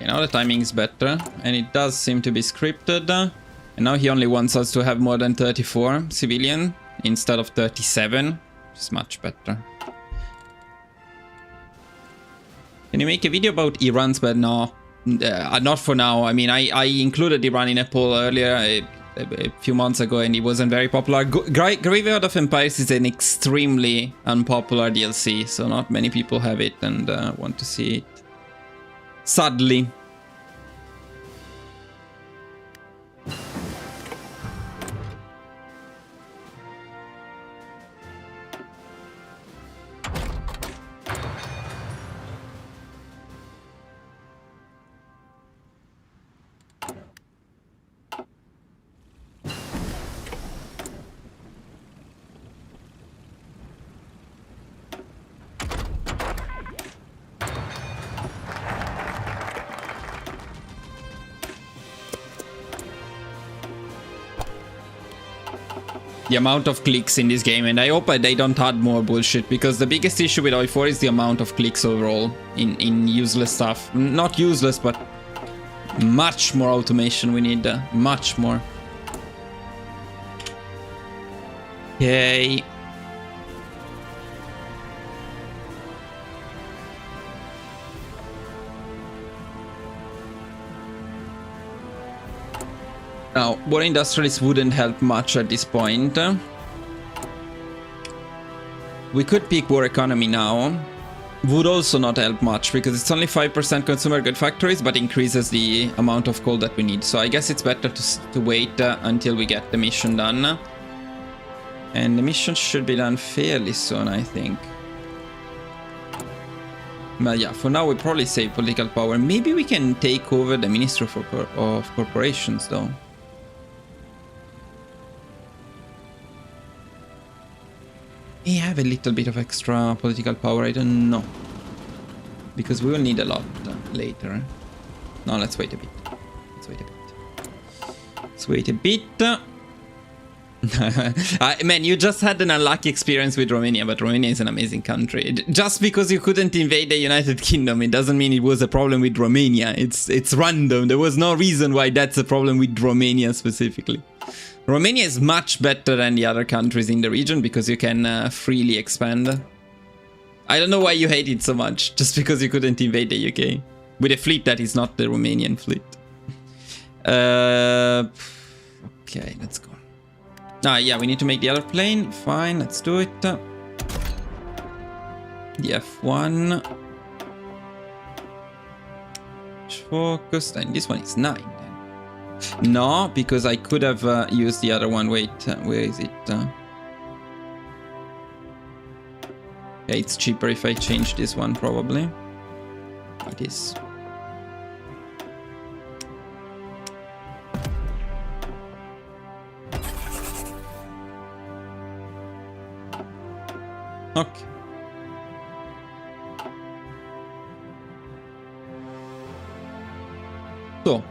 Now the timing is better, and it does seem to be scripted. And now he only wants us to have more than 34 civilian instead of 37, which is much better. Can you make a video about Iran's bed? No, not for now. I mean, I included Iran in a poll earlier a few months ago, and it wasn't very popular. Graveyard of Empires is an extremely unpopular DLC, so not many people have it and want to see it. Sadly. The amount of clicks in this game, and I hope they don't add more bullshit, because the biggest issue with HOI4 is the amount of clicks overall in useless stuff. Not useless, but much more automation we need, much more. Okay. Now, war industrialists wouldn't help much at this point. We could pick war economy now. Would also not help much because it's only 5% consumer good factories, but increases the amount of coal that we need. So I guess it's better to wait until we get the mission done. And the mission should be done fairly soon, I think. But yeah, for now we probably save political power. Maybe we can take over the Ministry of Corporations though. We have a little bit of extra political power, I don't know. Because we will need a lot later. No, let's wait a bit. Let's wait a bit. Man, you just had an unlucky experience with Romania, but Romania is an amazing country. Just because you couldn't invade the United Kingdom, it doesn't mean it was a problem with Romania. It's random. There was no reason why that's a problem with Romania specifically. Romania is much better than the other countries in the region because you can freely expand. I don't know why you hate it so much, just because you couldn't invade the UK. With a fleet that is not the Romanian fleet. Okay, let's go. Yeah, we need to make the other plane. Fine, let's do it. The F1. Focused, and this one is 9 then. No, because I could have used the other one. Wait, where is it? Yeah, it's cheaper if I change this one, probably. It is. Okay. So,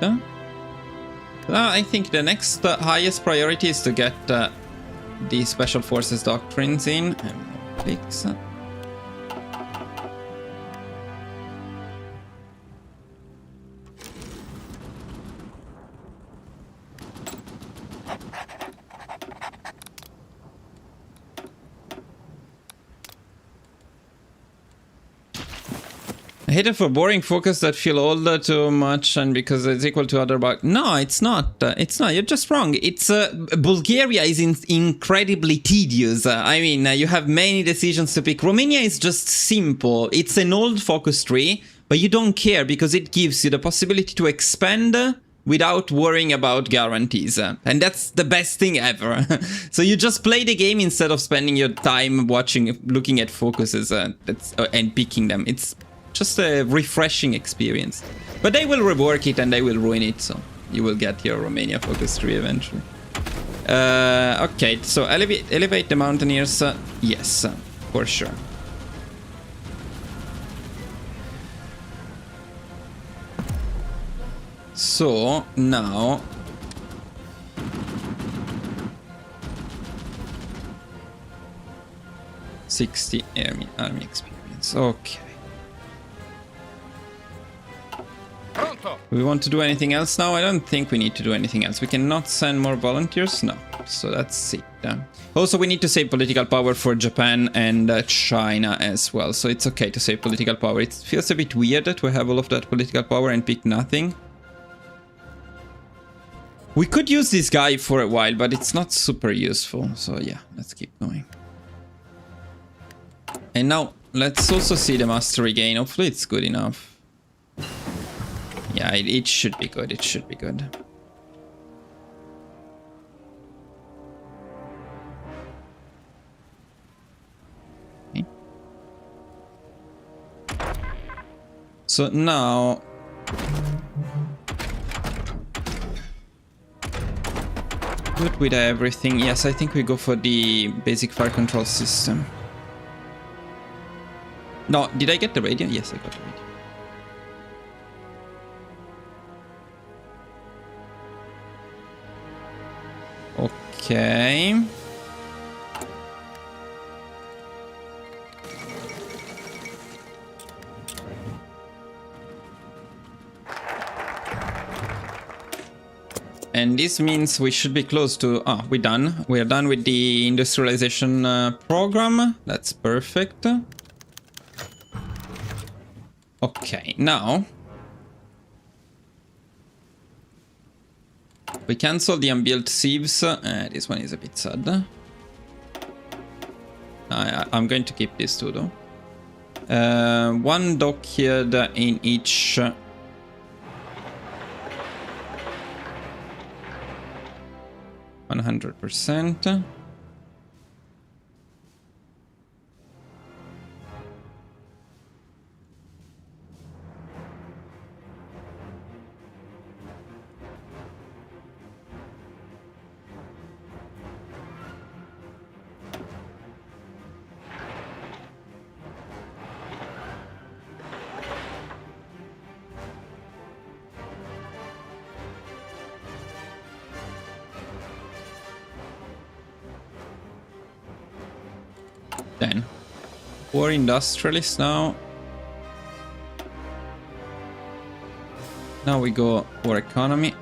yeah. I think the next highest priority is to get the Special Forces doctrines in. Clicks. I hate it for boring focus that feel older too much and because it's equal to other bugs. No, it's not. It's not. You're just wrong. It's Bulgaria is incredibly tedious. I mean, you have many decisions to pick. Romania is just simple. It's an old focus tree, but you don't care because it gives you the possibility to expand without worrying about guarantees. And that's the best thing ever. So you just play the game instead of spending your time looking at focuses and picking them. It's just a refreshing experience. But they will rework it and they will ruin it, so you will get your Romania focus tree eventually. Okay, so elevate the mountaineers. Yes, for sure. So now $60 army experience. Okay. We want to do anything else now? I don't think we need to do anything else. We cannot send more volunteers? No. So that's it. Also, we need to save political power for Japan and China as well. So it's okay to save political power. It feels a bit weird to have all of that political power and pick nothing. We could use this guy for a while, but it's not super useful. So yeah, let's keep going. And now, let's also see the mastery gain. Hopefully it's good enough. Yeah, it should be good. It should be good. Okay. So now... good with everything. Yes, I think we go for the basic fire control system. No, did I get the radio? Yes, I got the radio. Okay. And this means we should be close to... Ah, we're done. We're done with the industrialization program. That's perfect. Okay, now we cancel the unbuilt sieves. This one is a bit sad. I'm going to keep this too, though. One dockyard in each. 100%. Then, war industrialists now. Now we go war economy.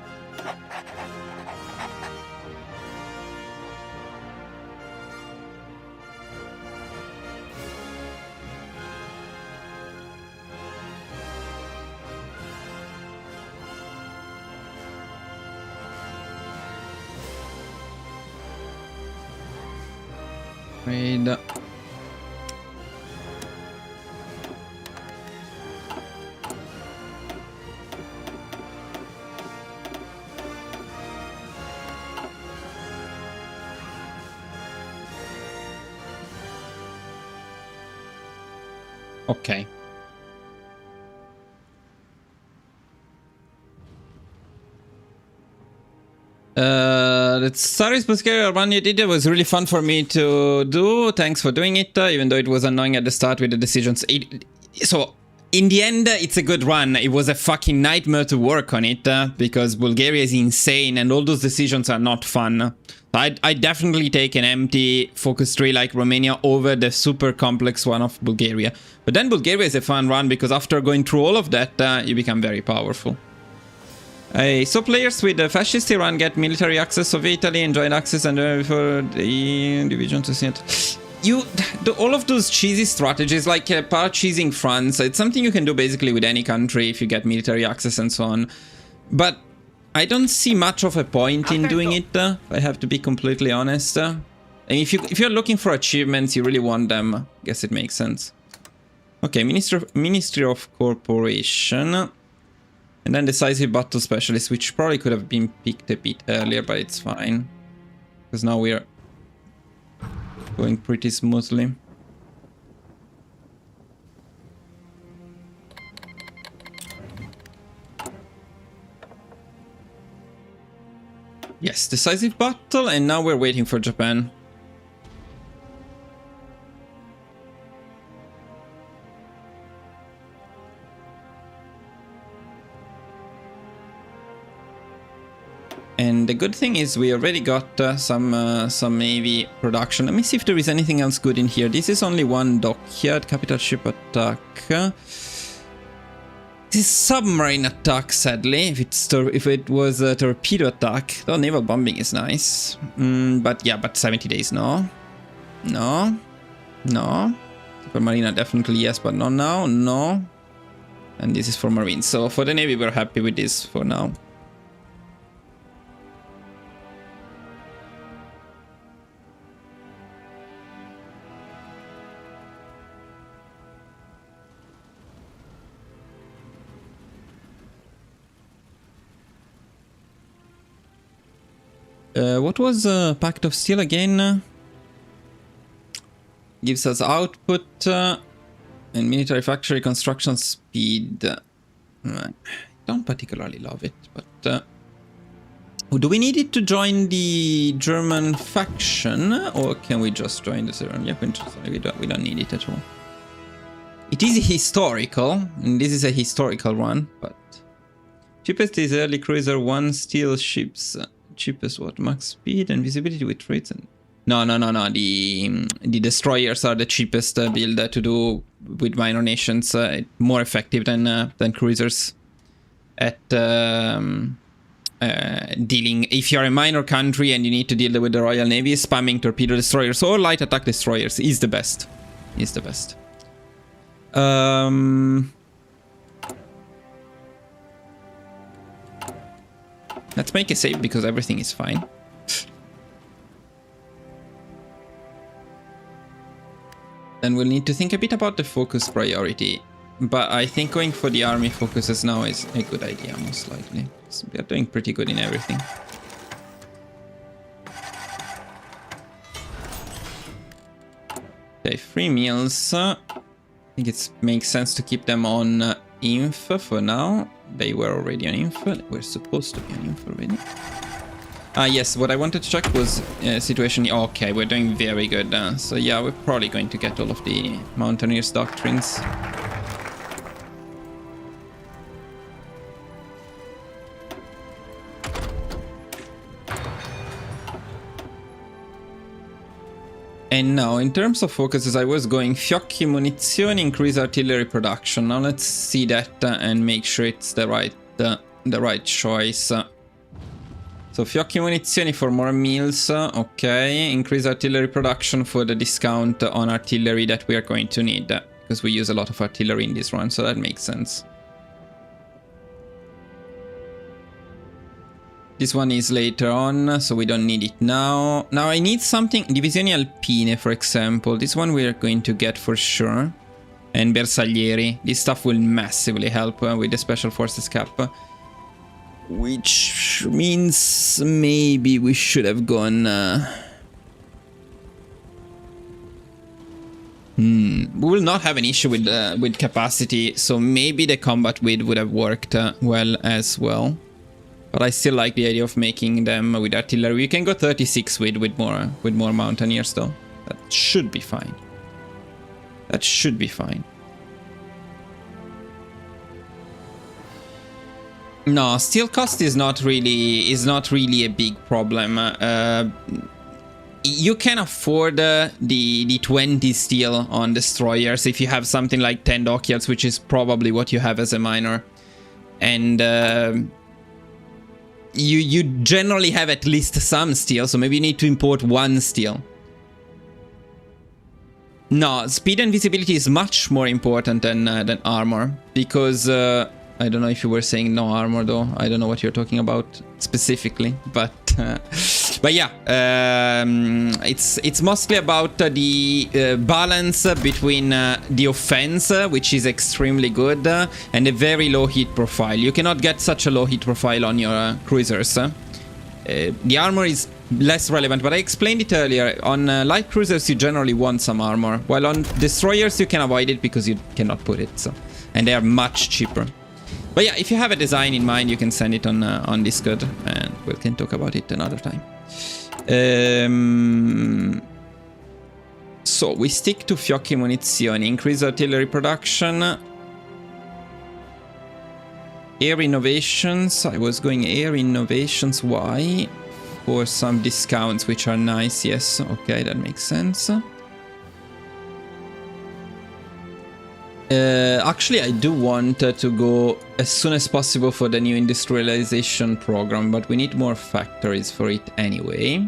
Trade. Okay. The Tsaris Bulgaria run you did was really fun for me to do. Thanks for doing it, even though it was annoying at the start with the decisions. So, in the end, it's a good run. It was a fucking nightmare to work on it, because Bulgaria is insane and all those decisions are not fun. I definitely take an empty focus tree like Romania over the super complex one of Bulgaria. But then Bulgaria is a fun run because after going through all of that, you become very powerful. So players with the fascist Iran get military access of Italy and joint access and for the division to see it. All of those cheesy strategies like para-cheesing France, it's something you can do basically with any country if you get military access and so on. But I don't see much of a point in doing it, I have to be completely honest. And if you're looking for achievements, you really want them, I guess it makes sense. Okay, Ministry of Corporation. And then Decisive Battle Specialist, which probably could have been picked a bit earlier, but it's fine. Because now we're going pretty smoothly. Yes, Decisive Battle, and now we're waiting for Japan. And the good thing is we already got some Navy production. Let me see if there is anything else good in here. This is only one dockyard, capital ship attack. This is submarine attack, sadly. If it was a torpedo attack, though naval bombing is nice. But yeah, but 70 days, no. No. No. Supermarine definitely yes, but not now. No. And this is for Marines. So for the Navy, we're happy with this for now. What was Pact of Steel again? Gives us output and military factory construction speed. I don't particularly love it, but do we need it to join the German faction, or can we just join the Syrian? Yeah, we don't need it at all. It is historical, and this is a historical one, but cheapest is early cruiser, one steel ships. Cheapest what? Max speed and visibility with rates and no. The destroyers are the cheapest build to do with minor nations. More effective than cruisers at dealing. If you're a minor country and you need to deal with the Royal Navy, spamming torpedo destroyers or light attack destroyers is the best. Let's make a save because everything is fine. Then we'll need to think a bit about the focus priority. But I think going for the army focuses now is a good idea, most likely. So we are doing pretty good in everything. Okay, 3 meals. I think it makes sense to keep them on inf for now. They were already on inf. They were supposed to be on inf already. Ah, yes, what I wanted to check was situation. Okay, we're doing very good. So yeah, we're probably going to get all of the Mountaineers doctrines. And now, in terms of focuses, I was going fiocchi munizioni, increase artillery production. Now let's see that and make sure it's the right choice. So fiocchi munizioni for more meals, okay. Increase artillery production for the discount on artillery that we are going to need, because we use a lot of artillery in this run, so that makes sense. This one is later on, so we don't need it now. Now I need something, Divisioni Alpine, for example. This one we are going to get for sure. And Bersaglieri. This stuff will massively help with the Special Forces cap. Which means maybe we should have gone... We will not have an issue with capacity, so maybe the combat width would have worked well as well. But I still like the idea of making them with artillery. We can go 36 with more Mountaineers though. That should be fine. That should be fine. No, steel cost is not really a big problem. You can afford the 20 steel on destroyers if you have something like 10 dockyards, which is probably what you have as a minor. And you generally have at least some steel, so maybe you need to import 1 steel. No, speed and visibility is much more important than armor, because I don't know if you were saying no armor though. I don't know what you're talking about specifically, but yeah, it's mostly about the balance between the offense, which is extremely good, and a very low heat profile. You cannot get such a low heat profile on your cruisers. The armor is less relevant, but I explained it earlier. On light cruisers, you generally want some armor, while on destroyers, you can avoid it because you cannot put it. So, and they are much cheaper. But yeah, if you have a design in mind, you can send it on Discord, and we can talk about it another time. So we stick to fiocchi munizioni, increase artillery production, air innovations. I was going air innovations. Why? For some discounts, which are nice. Yes, okay, that makes sense. Actually, I do want to go as soon as possible for the new industrialization program, but we need more factories for it anyway.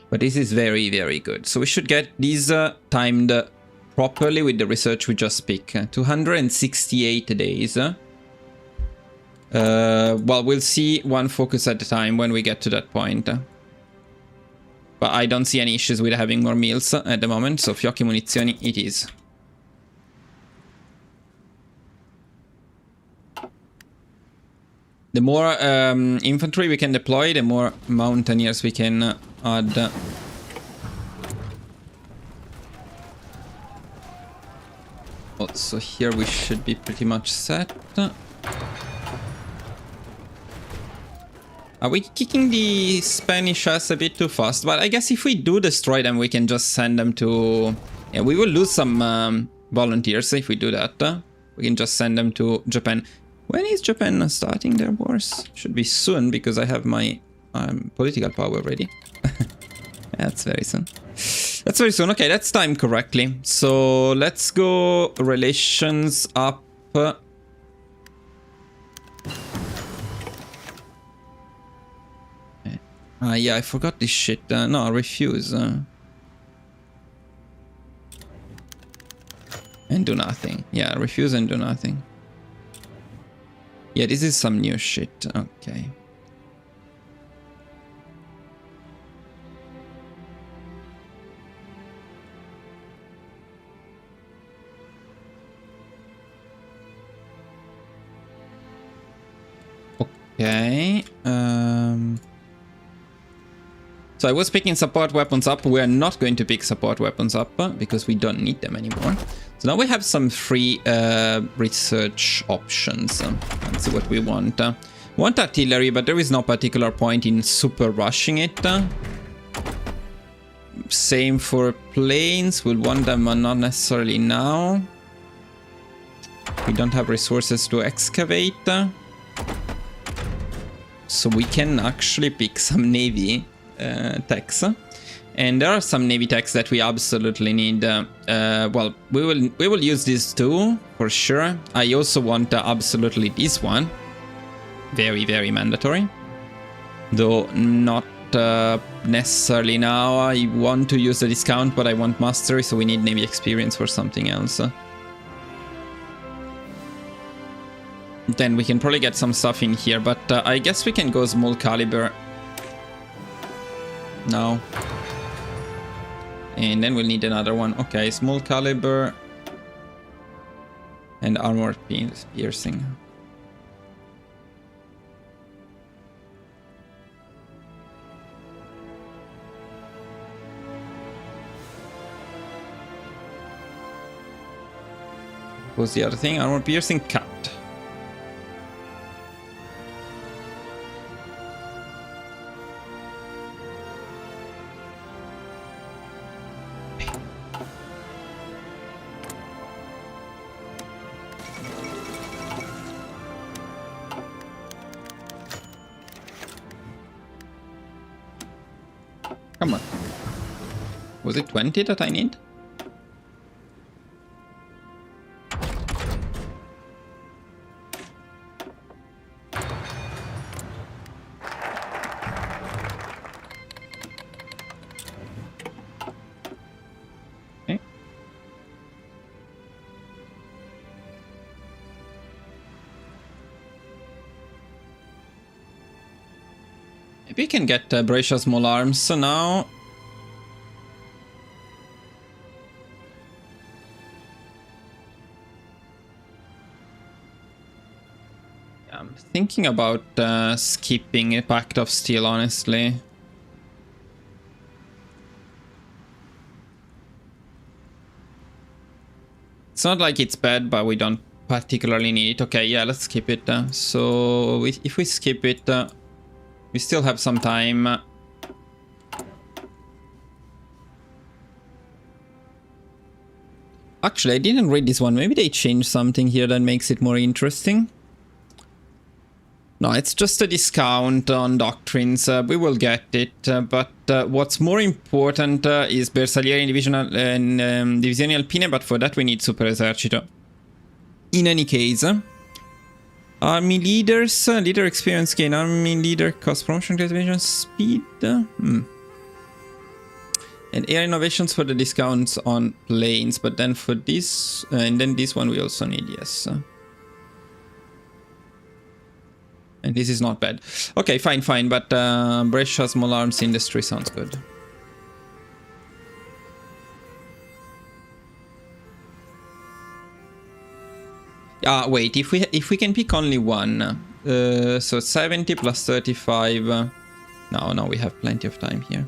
But this is very, very good. So we should get these timed properly with the research we just picked. 268 days. Well, we'll see one focus at a time when we get to that point. But I don't see any issues with having more meals at the moment, so fiocchi munizioni it is. The more infantry we can deploy, the more Mountaineers we can add. Also here we should be pretty much set. Are we kicking the Spanish ass a bit too fast? But I guess if we do destroy them, we can just send them to... Yeah, we will lose some volunteers if we do that. We can just send them to Japan. When is Japan starting their wars? Should be soon, because I have my political power ready. That's very soon. That's very soon. Okay, that's timed correctly. So let's go relations up. Yeah, I forgot this shit. No, refuse. And do nothing. Yeah, refuse and do nothing. Yeah, this is some new shit. Okay. Okay. So I was picking support weapons up. We are not going to pick support weapons up because we don't need them anymore. So now we have some free research options. Let's see what we want. Want artillery, but there is no particular point in super rushing it. Same for planes. We'll want them, but not necessarily now. We don't have resources to excavate. So we can actually pick some navy techs. And there are some navy techs that we absolutely need. Well, we will use these two for sure. I also want absolutely this one. Very, very mandatory. Though not necessarily now. I want to use the discount, but I want mastery, so we need navy experience for something else. Then we can probably get some stuff in here, but I guess we can go small caliber now. And then we'll need another one. Okay, small caliber and armor piercing. What's the other thing? Armor piercing cut. Come on. Was it 20 that I need? Okay. Maybe we can get Brescia small arms now. I'm thinking about skipping a Pact of Steel, honestly. It's not like it's bad, but we don't particularly need it. Okay, yeah, let's skip it. So if we skip it, we still have some time. Actually, I didn't read this one. Maybe they changed something here that makes it more interesting. No, it's just a discount on doctrines. We will get it, but what's more important is Bersaglieri and Divisioni Alpine, but for that we need Super Esercito. In any case, army leaders, leader experience gain, army leader cost promotion, creation speed, and air innovations for the discounts on planes. But then for this, and then this one we also need, yes. And this is not bad. Okay, fine, but Brescia small arms industry sounds good. Wait, if we can pick only one, so 70 plus 35. No, we have plenty of time here.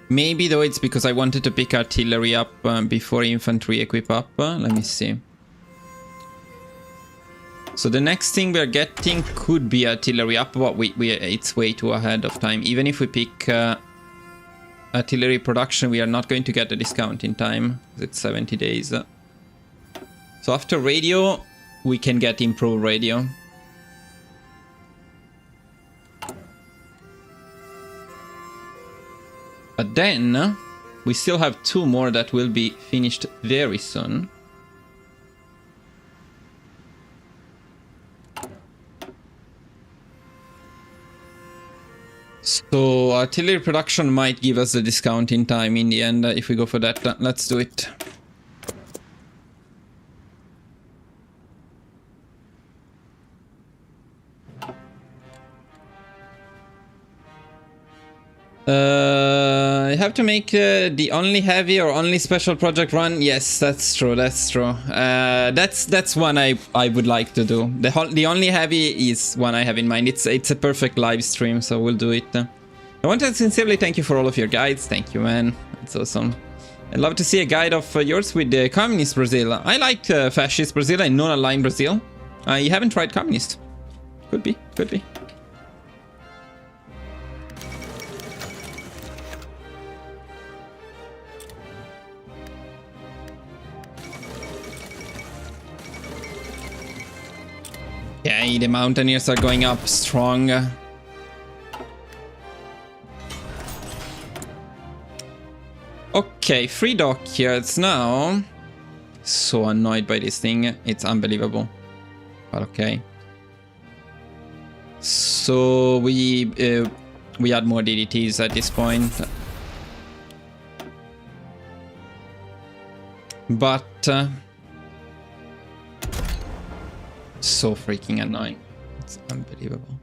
Maybe though it's because I wanted to pick artillery up before infantry equip up. Let me see. So the next thing we're getting could be artillery up, but it's way too ahead of time. Even if we pick artillery production, we are not going to get a discount in time. It's 70 days. So after radio, we can get improved radio. But then, we still have two more that will be finished very soon. So artillery production might give us the discount in time in the end if we go for that. Let's do it. I have to make the only heavy or only special project run. Yes, that's true. That's true. That's one I would like to do. The only heavy is one I have in mind. It's a perfect live stream, so we'll do it. I want to sincerely thank you for all of your guides. Thank you, man. It's awesome. I'd love to see a guide of yours with the communist Brazil. I like fascist Brazil and non-aligned Brazil. I haven't tried communist. Could be. Could be. Okay, the mountaineers are going up strong. Okay, 3 dockyards now. So annoyed by this thing. It's unbelievable. But okay. So we add more DDTs at this point. But so freaking annoying. It's unbelievable.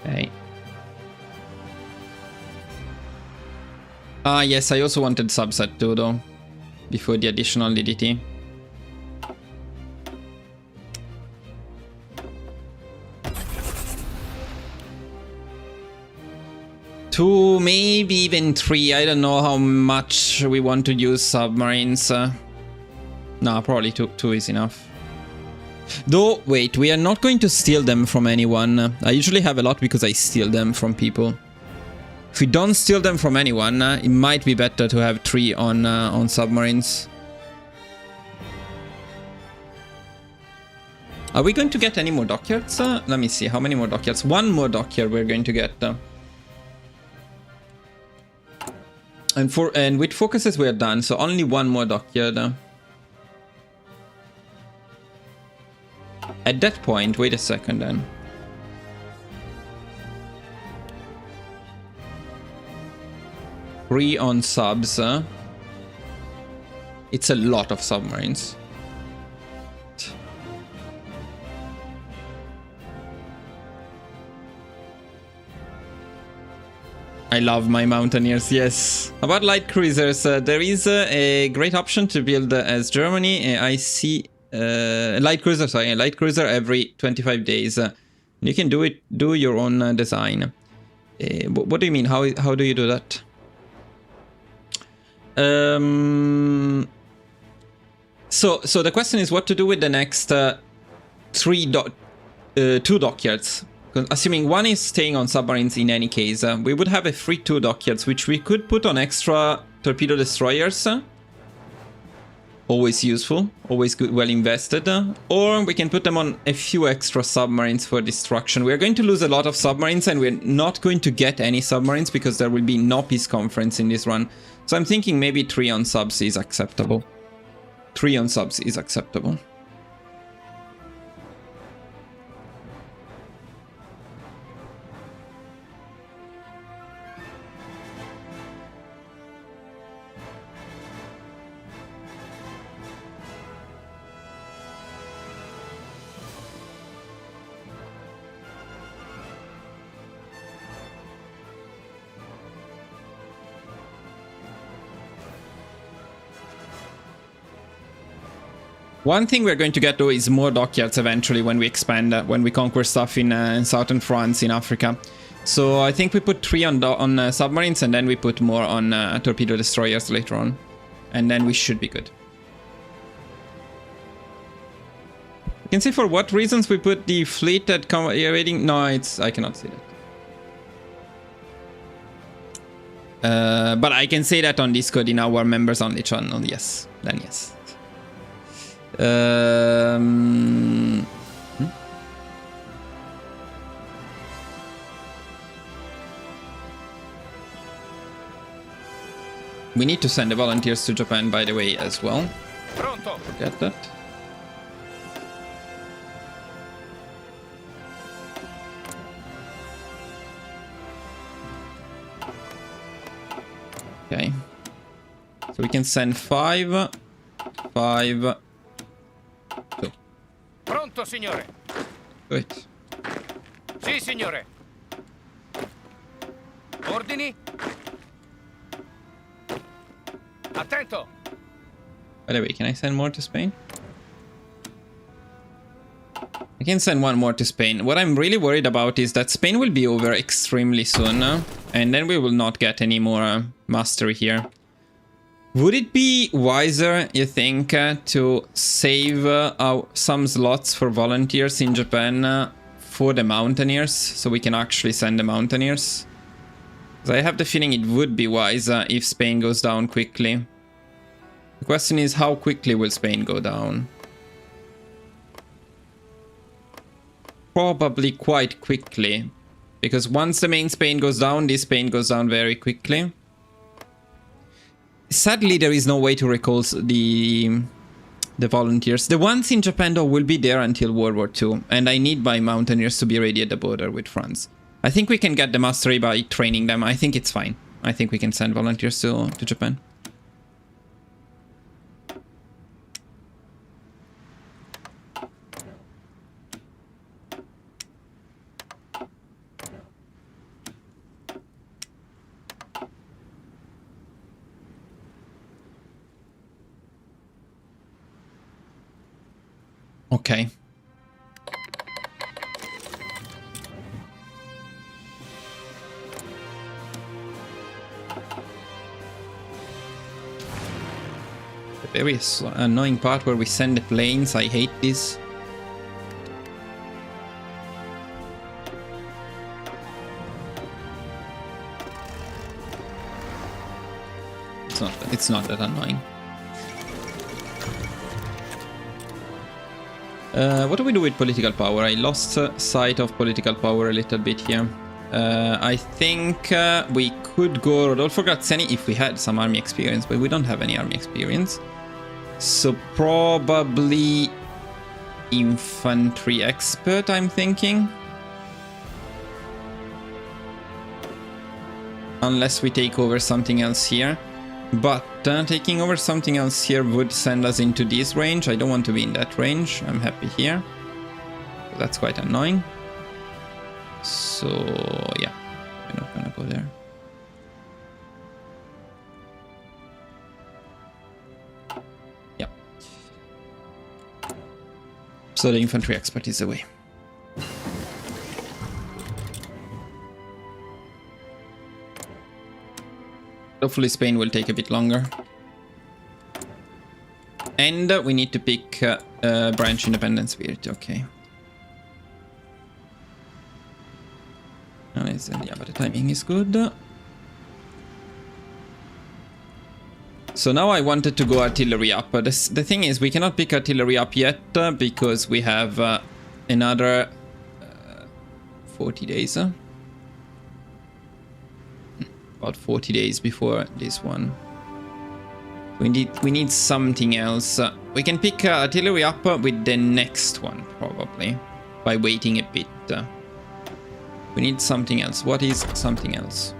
Okay. Ah, yes, I also wanted subset too, though, before the additional DDT. Two, maybe even 3. I don't know how much we want to use submarines. No, probably two is enough. Though, wait, we are not going to steal them from anyone. I usually have a lot because I steal them from people. If we don't steal them from anyone, it might be better to have 3 on submarines. Are we going to get any more dockyards? Let me see, how many more dockyards? 1 more dockyard we're going to get. And with focuses we are done, so only 1 more dockyard. At that point, wait a second then. Three on subs. It's a lot of submarines. I love my mountaineers, yes. About light cruisers, there is a great option to build as Germany. I see light cruiser every 25 days. You can do your own design. What do you mean? How do you do that? So the question is what to do with the next 2 dockyards. Assuming 1 is staying on submarines in any case, we would have a free 2 dockyards, which we could put on extra torpedo destroyers. Always useful, always good, well invested. Or we can put them on a few extra submarines for destruction. We are going to lose a lot of submarines and we're not going to get any submarines because there will be no peace conference in this run. So I'm thinking maybe 3 on subs is acceptable. 3 on subs is acceptable. One thing we're going to get though is more dockyards eventually when we expand, when we conquer stuff in southern France, in Africa. So I think we put 3 on submarines and then we put more on torpedo destroyers later on. And then we should be good. You can see for what reasons we put the fleet at rating. No, I cannot see that. But I can say that on Discord in our members only channel, yes. Then yes. We need to send the volunteers to Japan, by the way, as well. Pronto. Forget that. Okay. So we can send 5, 5, 2. Pronto, signore. Good. Sì, signore. Ordini? Attento. By the way, can I send more to Spain? I can send one more to Spain. What I'm really worried about is that Spain will be over extremely soon, and then we will not get any more mastery here. Would it be wiser, you think, to save some slots for volunteers in Japan for the mountaineers, so we can actually send the mountaineers? Because I have the feeling it would be wiser if Spain goes down quickly. The question is, how quickly will Spain go down? Probably quite quickly, because once the main Spain goes down, this Spain goes down very quickly. Sadly, there is no way to recall the volunteers. The ones in Japan, though, will be there until World War II, and I need my mountaineers to be ready at the border with France. I think we can get the mastery by training them. I think it's fine. I think we can send volunteers to Japan. Okay. The very annoying part where we send the planes, I hate this. It's not that annoying. What do we do with political power? I lost sight of political power a little bit here. I think we could go Rodolfo Graziani if we had some army experience, but we don't have any army experience. So probably infantry expert, I'm thinking. Unless we take over something else here. But taking over something else here would send us into this range. I don't want to be in that range. I'm happy here. That's quite annoying. So, yeah. We're not gonna go there. Yeah. So the infantry expert is the way. Hopefully Spain will take a bit longer. And we need to pick branch independent spirit, okay. Yeah, but the timing is good. So now I wanted to go artillery up. The thing is, we cannot pick artillery up yet because we have another 40 days. About 40 days before this one. We need something else. We can pick artillery up with the next one, probably, by waiting a bit. We need something else. What is something else?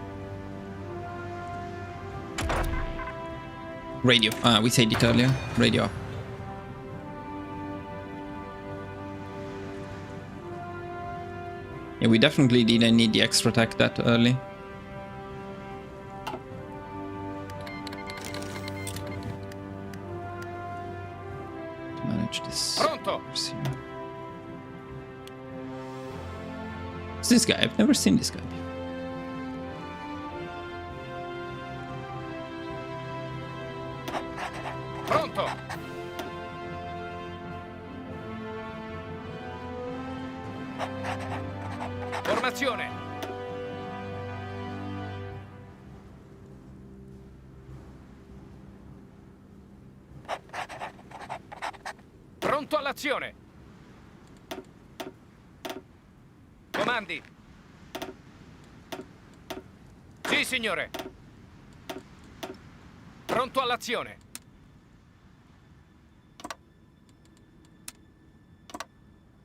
Radio. Ah, we said it earlier. Radio up. Yeah, we definitely didn't need the extra attack that early. To manage this. Pronto. Who's this guy? I've never seen this guy before. Pronto. Formazione. Pronto all'azione. Comandi. Sì, signore. Pronto all'azione.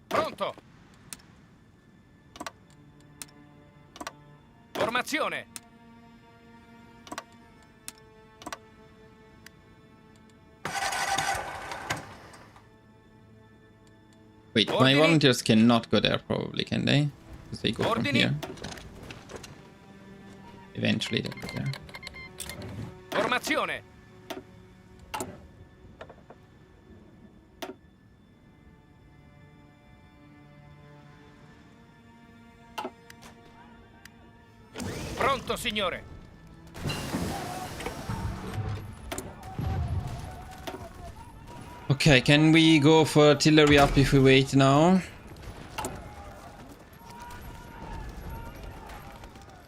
Pronto. Formazione. Wait, my Ordini. volunteers cannot go there probably, can they? Because they go from Ordini. here. Eventually they'll go there. Formazione. Pronto, signore. Okay, can we go for artillery up if we wait now?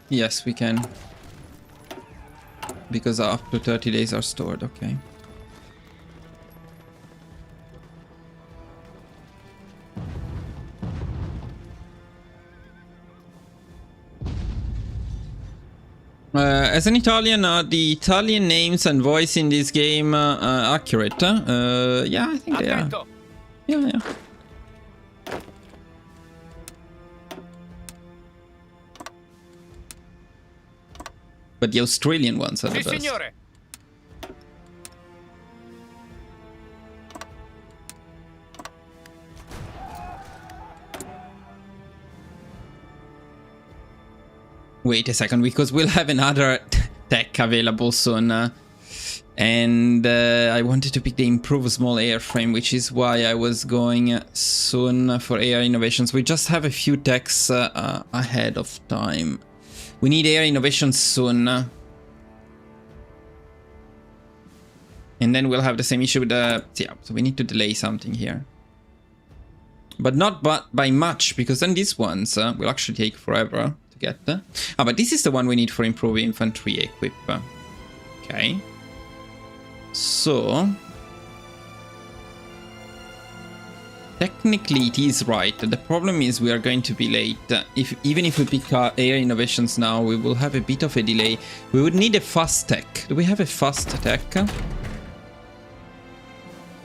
Yes, we can. Because up to 30 days are stored, okay. As an Italian, are the Italian names and voice in this game accurate? Yeah, I think they are. Attento. Yeah, yeah. But the Australian ones are the Sì, best. signore. Wait a second, because we'll have another tech available soon. And I wanted to pick the improved small airframe, which is why I was going soon for air innovations. We just have a few techs ahead of time. We need air innovations soon. And then we'll have the same issue with the... Yeah, so we need to delay something here. But not by much, because then these ones will actually take forever to get. Ah, but this is the one we need for improved infantry equip. Okay. So... technically it is right. The problem is we are going to be late. Even if we pick our air innovations now, we will have a bit of a delay. We would need a fast tech. Do we have a fast tech?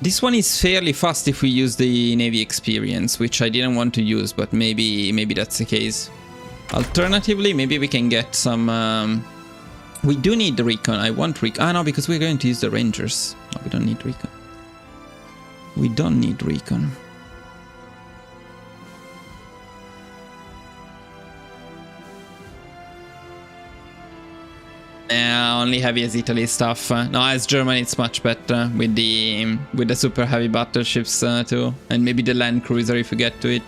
This one is fairly fast if we use the Navy experience, which I didn't want to use, but maybe that's the case. Alternatively, maybe we can get some... we do need the recon. I want recon. Ah, no, because we're going to use the Rangers. No, we don't need recon. We don't need recon. Only heavy as Italy stuff. No, as Germany it's much better with the super heavy battleships too, and maybe the land cruiser if we get to it.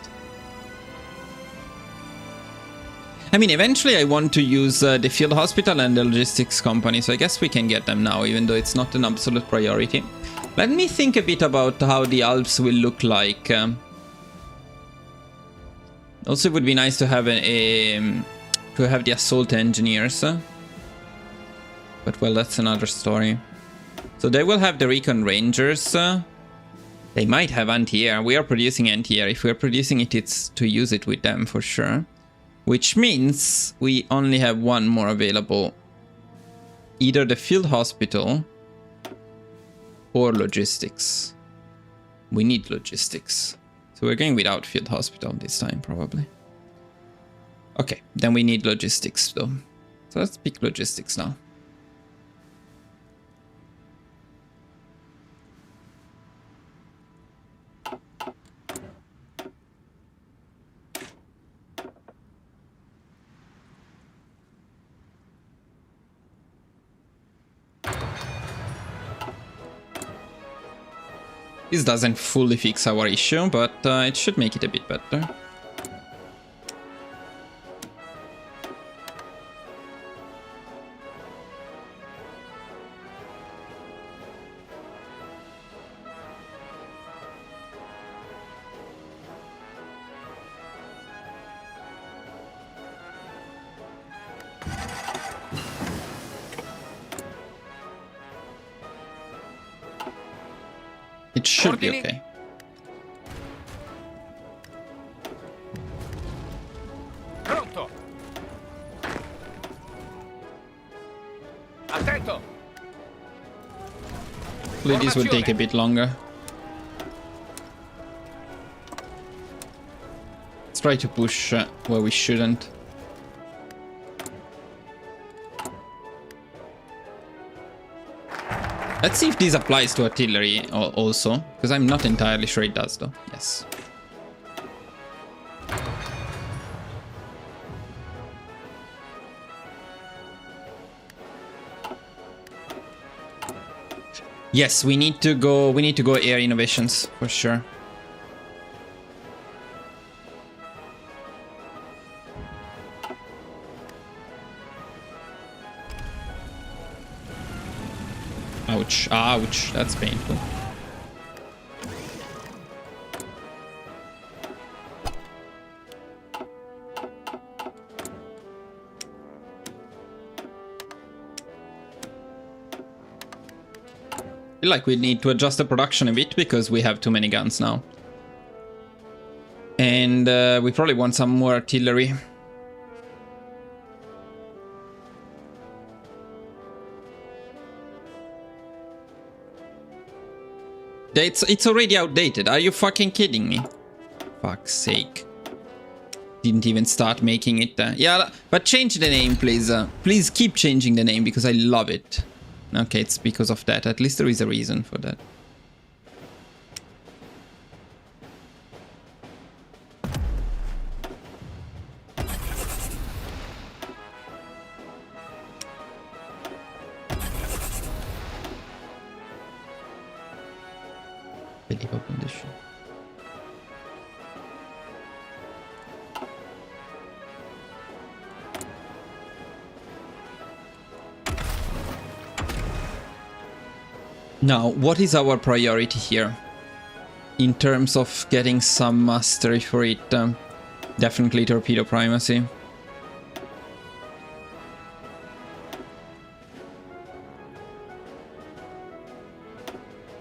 I mean, eventually I want to use the field hospital and the logistics company, so I guess we can get them now, even though it's not an absolute priority. Let me think a bit about how the Alps will look like. Also, it would be nice to have the assault engineers. But well, that's another story. So they will have the recon rangers. They might have anti-air. We are producing anti-air. If we're producing it, it's to use it with them for sure. Which means we only have one more available. Either the field hospital or logistics. We need logistics. So we're going without field hospital this time, probably. Okay, then we need logistics though. So let's pick logistics now. This doesn't fully fix our issue, but it should make it a bit better. It should be okay. Pronto. Attento. Hopefully this will take a bit longer. Let's try to push where we shouldn't. Let's see if this applies to artillery also, because I'm not entirely sure it does though. Yes. Yes, we need to go air innovations for sure. Ouch, ouch, that's painful. I feel like we need to adjust the production a bit because we have too many guns now. And we probably want some more artillery. It's already outdated. Are you fucking kidding me? Fuck's sake. Didn't even start making it. Yeah, but change the name, please. Please keep changing the name because I love it. Okay, it's because of that. At least there is a reason for that. Medical condition. Now, what is our priority here? In terms of getting some mastery for it, definitely torpedo primacy.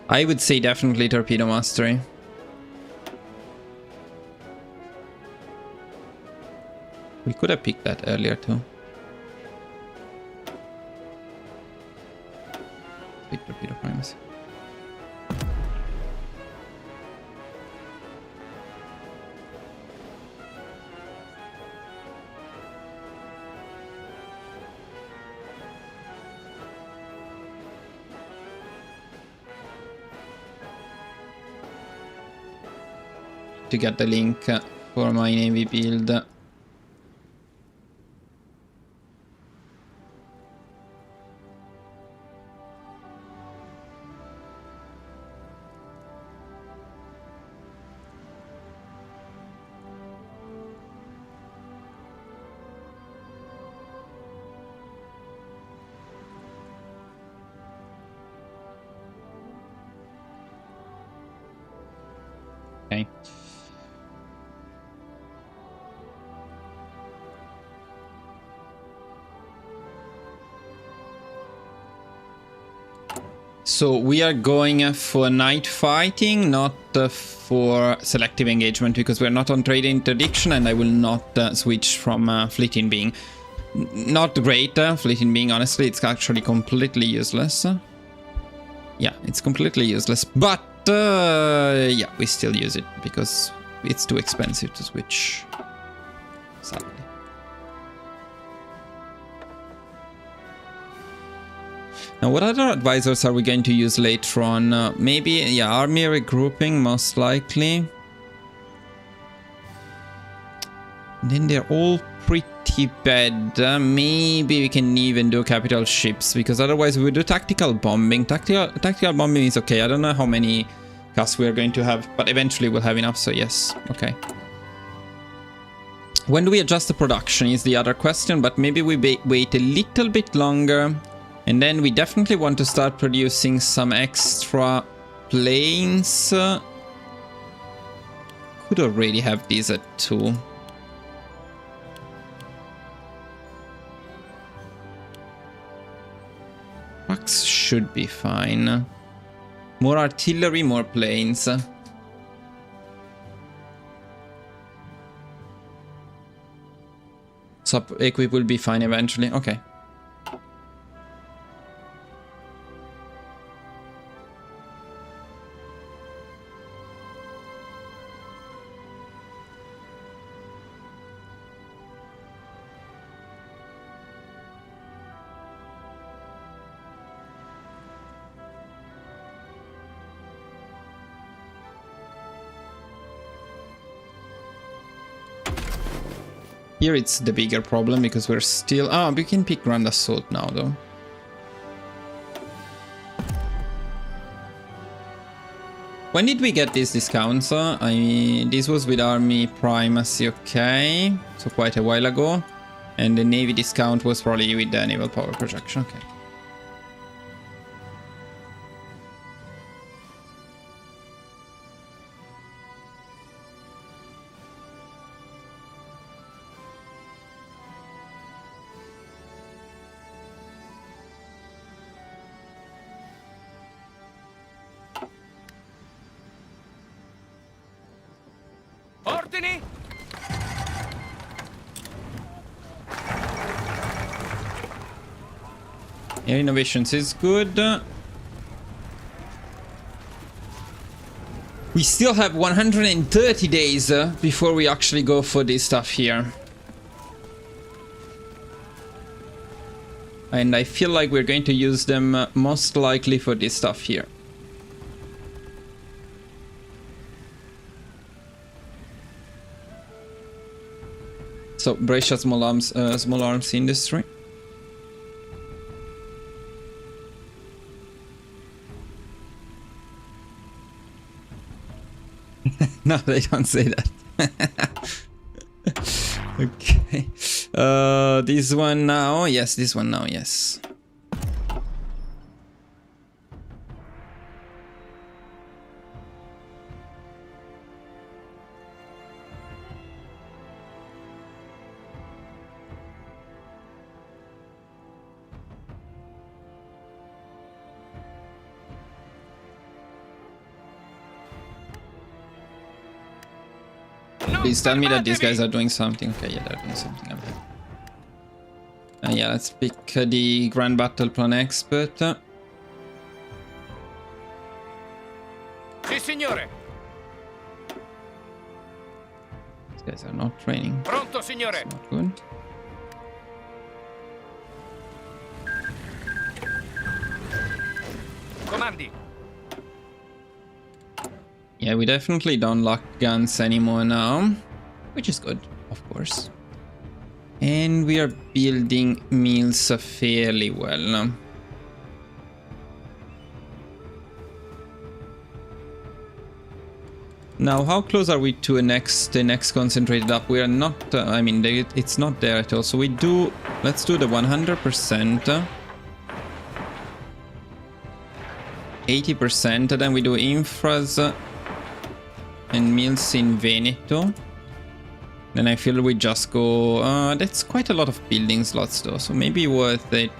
I would say definitely torpedo mastery. We could have picked that earlier too. Pick torpedo primacy. To get the link for my navy build. Okay. So we are going for night fighting, not for selective engagement, because we're not on trade interdiction, and I will not switch from fleeting being. Not great, fleeting being, honestly, it's actually completely useless. Yeah, it's completely useless, but yeah, we still use it because it's too expensive to switch, sadly. Now, what other advisors are we going to use later on? Maybe, yeah, army regrouping, most likely. And then they're all pretty bad. Maybe we can even do capital ships, because otherwise we would do tactical bombing. Tactical bombing is okay. I don't know how many casts we are going to have, but eventually we'll have enough, so yes, okay. When do we adjust the production is the other question, but maybe we wait a little bit longer. And then we definitely want to start producing some extra planes. Could already have these at 2. Trucks should be fine. More artillery, more planes. Sub-equip will be fine eventually. Okay. Here it's the bigger problem because we're still... Oh, we can pick Grand Assault now though. When did we get these discounts? This was with Army Primacy, okay. So quite a while ago. And the Navy discount was probably with the Naval Power Projection, okay. Ordini! Air innovations is good. We still have 130 days before we actually go for this stuff here. And I feel like we're going to use them most likely for this stuff here. So, Brescia small arms industry. No, they don't say that. Okay. This one now. Yes, this one now, yes. Please tell me that these guys are doing something. Okay, yeah, they're doing something. Yeah, let's pick the Grand Battle Plan Expert. Sì, signore. These guys are not training. Pronto, signore. It's not good. Comandi. Yeah, we definitely don't lock guns anymore now, which is good, of course. And we are building mills fairly well. Now, how close are we to the next concentrated up? We are not, I mean, it's not there at all. So we do, let's do the 100%. 80%, then we do infras and mills in Veneto. Then I feel we just go... that's quite a lot of building slots though, so maybe worth it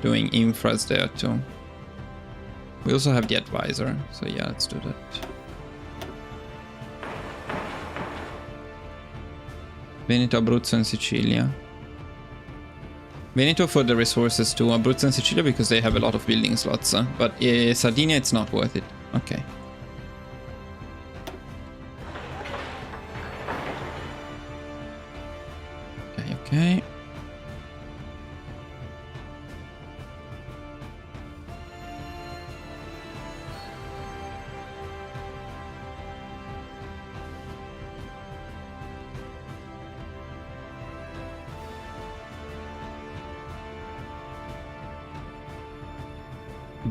doing infras there too. We also have the advisor, so yeah, let's do that. Veneto, Abruzzo and Sicilia. Veneto for the resources too, Abruzzo and Sicilia because they have a lot of building slots, but Sardinia it's not worth it. Okay. Okay.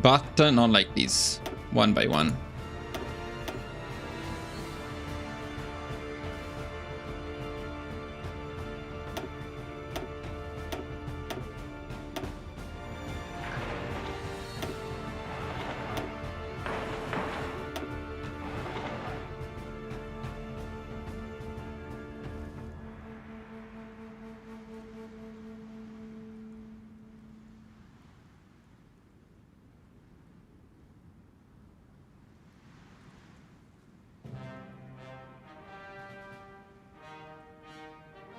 But not like this, one by one.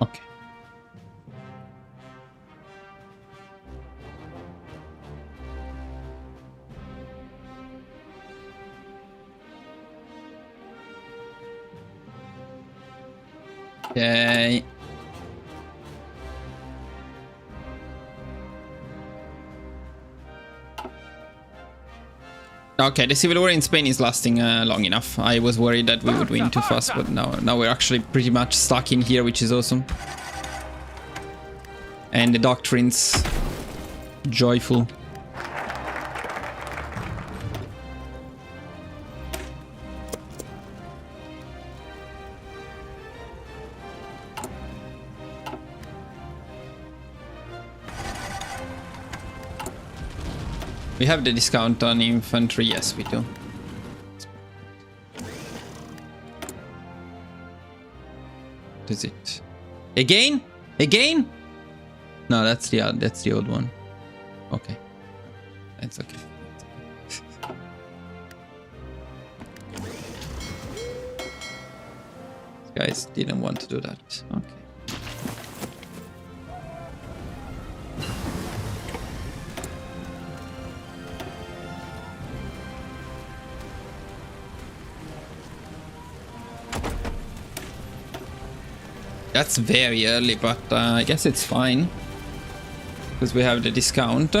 Okay. Okay. Okay, the civil war in Spain is lasting long enough. I was worried that we would win too fast, but now we're actually pretty much stuck in here, which is awesome. And the doctrines. Joyful. We have the discount on infantry, yes we do. What is it? Again? Again? No, that's the old one. Okay. That's okay. These guys didn't want to do that. Okay. That's very early, but I guess it's fine. Because we have the discount.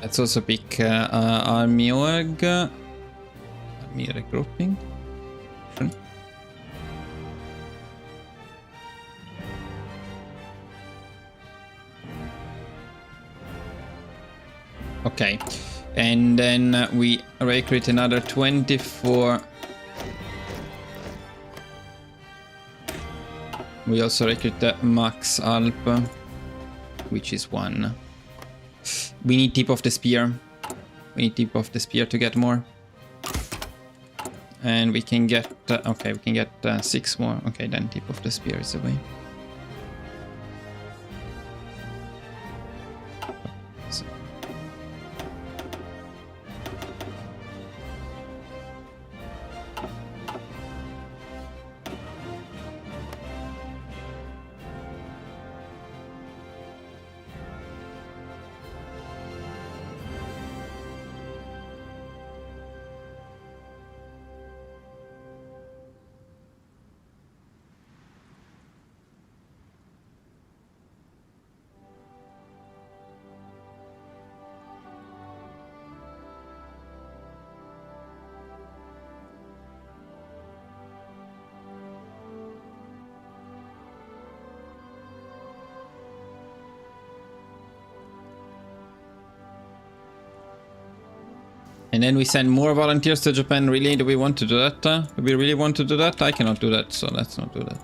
Let's also pick army org. Army regrouping. Sure. Okay, and then we recruit another 24. We also recruit the Max Alp, which is 1. We need tip of the spear. We need tip of the spear to get more. And we can get, okay, we can get 6 more. Okay, then tip of the spear is away. And then we send more volunteers to Japan. Really? Do we want to do that? Do we really want to do that? I cannot do that, so let's not do that.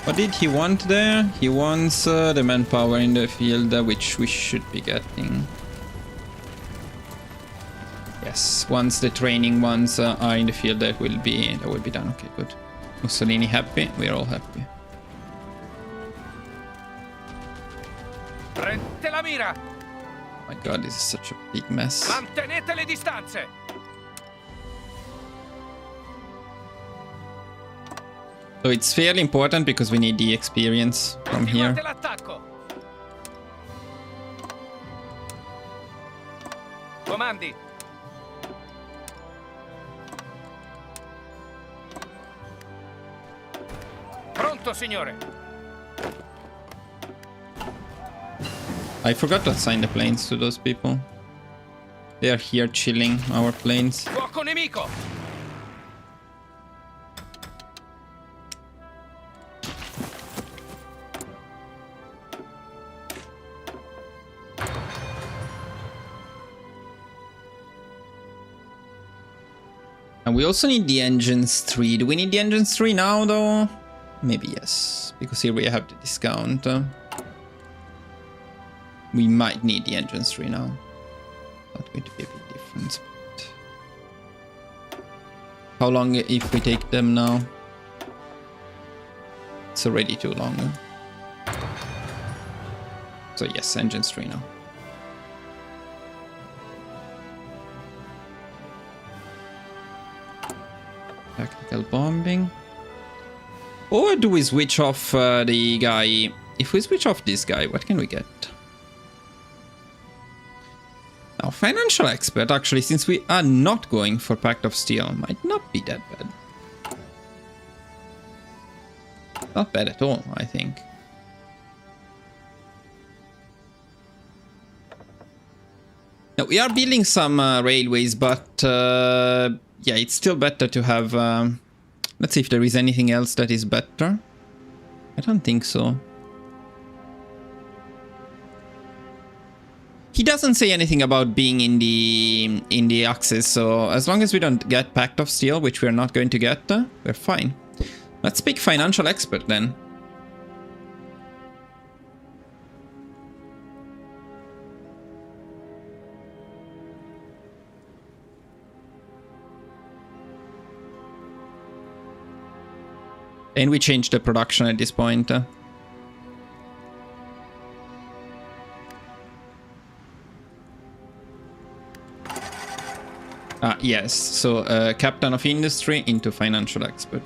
What did he want there? He wants the manpower in the field, which we should be getting. Yes, once the training ones are in the field, that will be done. Okay, good. Mussolini happy. We're all happy. Prendete la mira. Oh my God, this is such a big mess. Mantenete le distanze. So it's fairly important because we need the experience from here. Comandi. Pronto, signore. I forgot to assign the planes to those people. They are here chilling our planes. Fuoco nemico. And we also need the engines 3. Do we need the engines 3 now though? Maybe yes, because here we have the discount. We might need the engines 3 now. Not going to be a big difference. But how long if we take them now? It's already too long. So yes, engines 3 now. Tactical bombing. Or do we switch off the guy? If we switch off this guy, what can we get? Now, financial expert, actually, since we are not going for Pact of Steel, might not be that bad. Not bad at all, I think. Now, we are building some railways, but yeah, it's still better to have... let's see if there is anything else that is better. I don't think so. He doesn't say anything about being in the Axis, so as long as we don't get Pact of Steel, which we're not going to get, we're fine. Let's pick financial expert then. And we change the production at this point. Yes, so Captain of Industry into Financial Expert.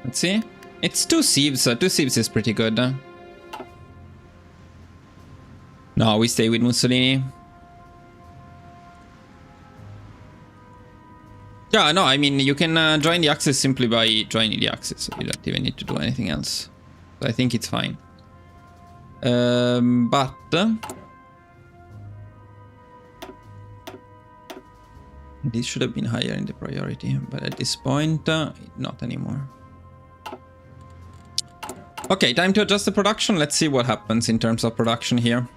Let's see. It's 2 sieves. 2 sieves is pretty good. No, we stay with Mussolini. Yeah, no, I mean, you can join the Axis simply by joining the Axis. So you don't even need to do anything else. So I think it's fine. But... this should have been higher in the priority. But at this point, not anymore. Okay, time to adjust the production. Let's see what happens in terms of production here.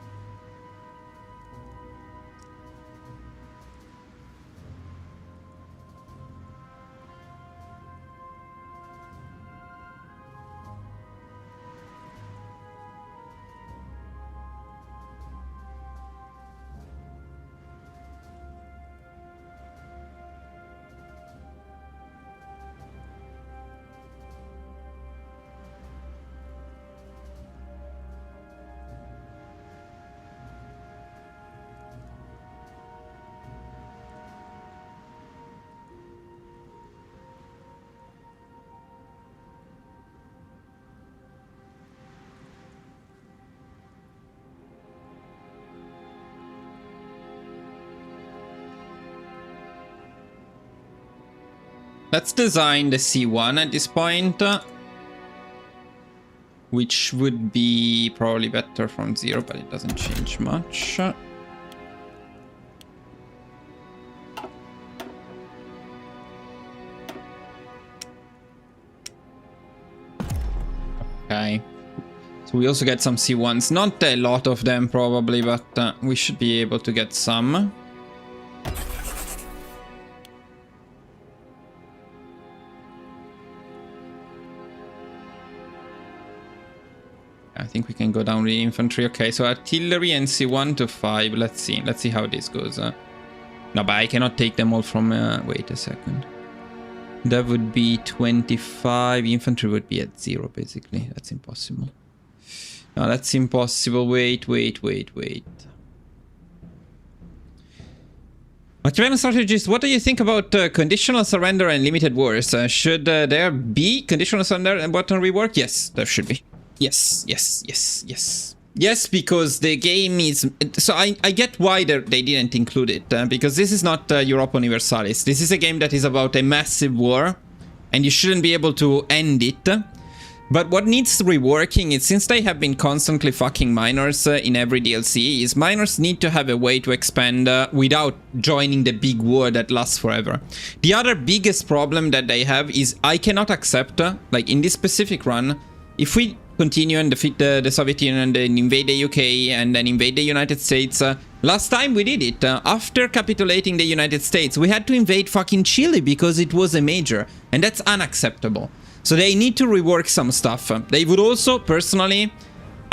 Let's design the C1 at this point, which would be probably better from 0, but it doesn't change much. Okay. So we also get some C1s. Not a lot of them probably, but we should be able to get some. I think we can go down the infantry. Okay, so artillery and C1 to 5. Let's see how this goes. No, but I cannot take them all from... wait a second. That would be 25. Infantry would be at 0, basically. That's impossible. No, that's impossible. Wait. Machiavellian Strategist, what do you think about conditional surrender and limited wars? Should there be conditional surrender and button rework? Yes, there should be. Yes. Yes, because the game is... So I get why they didn't include it, because this is not Europa Universalis. This is a game that is about a massive war, and you shouldn't be able to end it. But what needs reworking is, since they have been constantly fucking minors in every DLC, is minors need to have a way to expand without joining the big war that lasts forever. The other biggest problem that they have is I cannot accept, like in this specific run, if we continue and defeat the Soviet Union and then invade the UK and then invade the United States. Last time we did it, after capitulating the United States, we had to invade fucking Chile because it was a major, and that's unacceptable. So they need to rework some stuff. They would also, personally,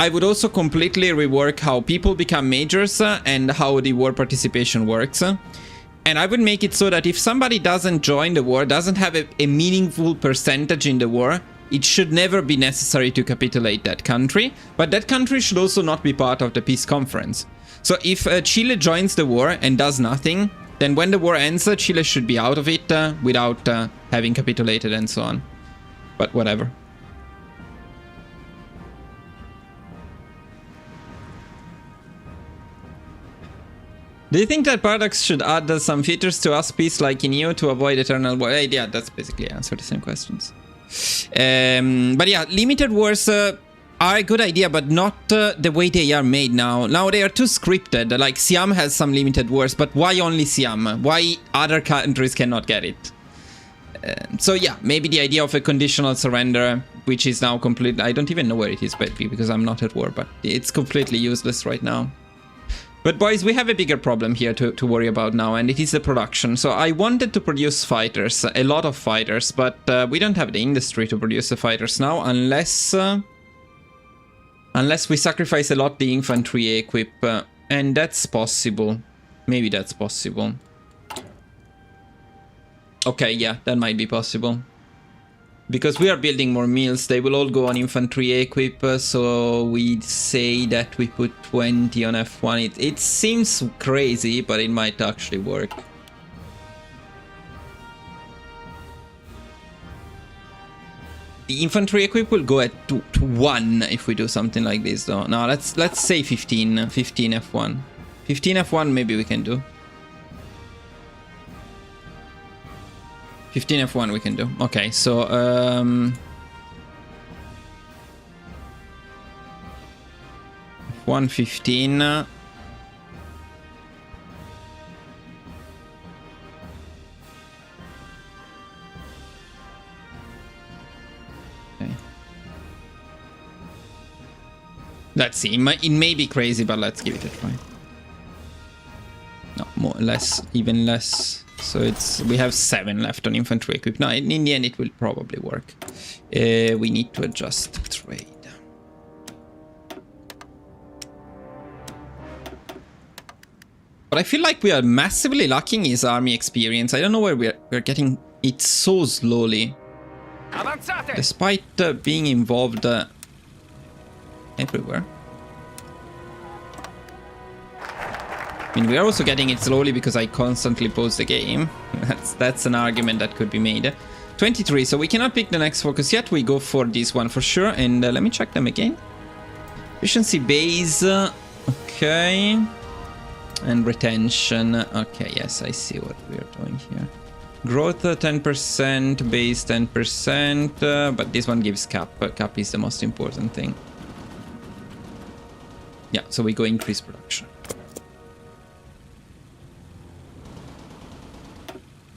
I would also completely rework how people become majors and how the war participation works. And I would make it so that if somebody doesn't join the war, doesn't have a meaningful percentage in the war, it should never be necessary to capitulate that country. But that country should also not be part of the peace conference. So if Chile joins the war and does nothing, then when the war ends, Chile should be out of it without having capitulated and so on. But whatever. Do you think that Paradox should add some features to us peace like in EU to avoid eternal war? Yeah, that's basically answer the same questions. But yeah, limited wars are a good idea, but not the way they are made now. Now they are too scripted. Like Siam has some limited wars, but why only Siam? Why other countries cannot get it? So yeah, maybe the idea of a conditional surrender, which is now completely... I don't even know where it is, because I'm not at war, but it's completely useless right now. But boys, we have a bigger problem here to worry about now, and it is the production. So I wanted to produce fighters, a lot of fighters, but we don't have the industry to produce the fighters now, unless we sacrifice a lot the infantry equip, and that's possible. Maybe that's possible. Okay, yeah, that might be possible. Because we are building more mills, they will all go on infantry equip, so we say that we put 20 on F1. It seems crazy, but it might actually work. The infantry equip will go at 1 if we do something like this, though. No, let's say 15 F1. 15 F1 maybe we can do. 15 F1 we can do. Okay, so F115. Okay. Let's see. It may be crazy, but let's give it a try. No, more, less, even less. So we have 7 left on infantry equip. No, in the end it will probably work. We need to adjust the trade. What I feel like we are massively lacking is army experience. I don't know where we're getting it so slowly. Avanzate! Despite being involved everywhere. I mean, we are also getting it slowly because I constantly pause the game. That's an argument that could be made. 23, so we cannot pick the next focus yet. We go for this one for sure. And let me check them again. Efficiency base. Okay. And retention. Okay, yes, I see what we are doing here. Growth 10%, base 10%. But this one gives cap. Cap is the most important thing. Yeah, so we go increase production.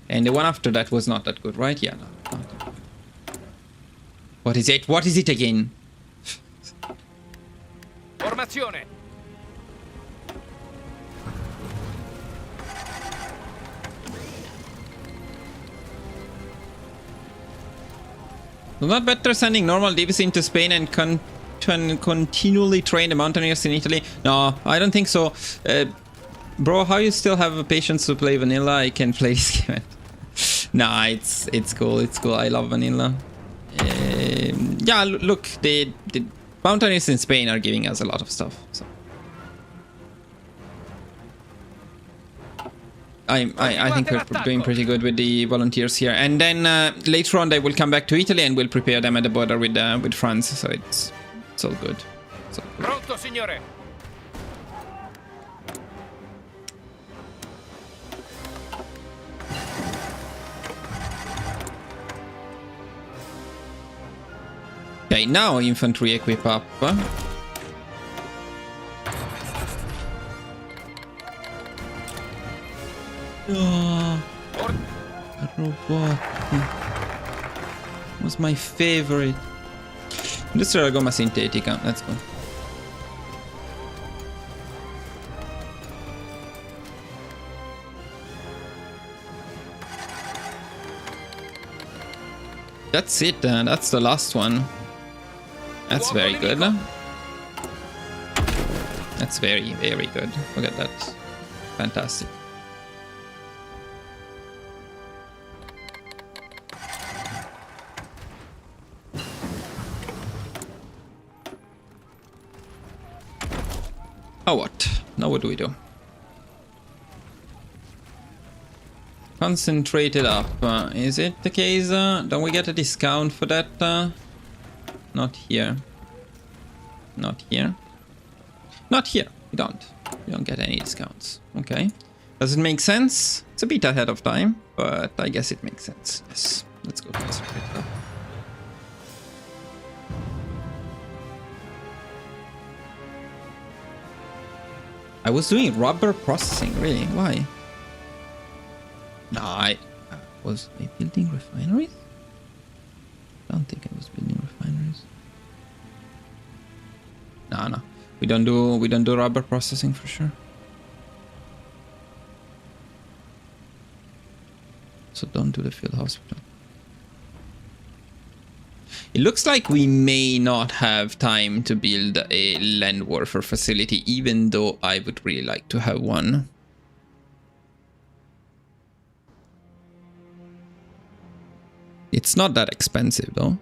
And the one after that was not that good, right? Yeah, no, not that good. What is it? What is it again? Formazione. Not better sending normal divs into Spain and continually train the mountaineers in Italy? No, I don't think so. Bro, how you still have patience to play vanilla? I can play this game. Nah, it's cool. It's cool. I love vanilla. Yeah, look, the mountaineers in Spain are giving us a lot of stuff. So I think we're doing pretty good with the volunteers here. And then later on they will come back to Italy and we'll prepare them at the border with France. So it's all good. It's all good. Pronto, signore. Okay, now infantry equip up. Oh, robot was my favorite. Industrial gomma sintetica. Let's go. That's it. That's the last one. That's very good. That's very, very good. Look at that. Fantastic. Oh, what? Now what do we do? Concentrate it up. Is it the case? Don't we get a discount for that? Not here. Not here. Not here. We don't. We don't get any discounts. Okay. Does it make sense? It's a bit ahead of time, but I guess it makes sense. Yes. Let's go concentrate it up. I was doing rubber processing, really? Why? No, was I building refineries? I don't think I was building refineries. No. We don't do rubber processing for sure. So don't do the field hospital. It looks like we may not have time to build a land warfare facility, even though I would really like to have one. It's not that expensive though.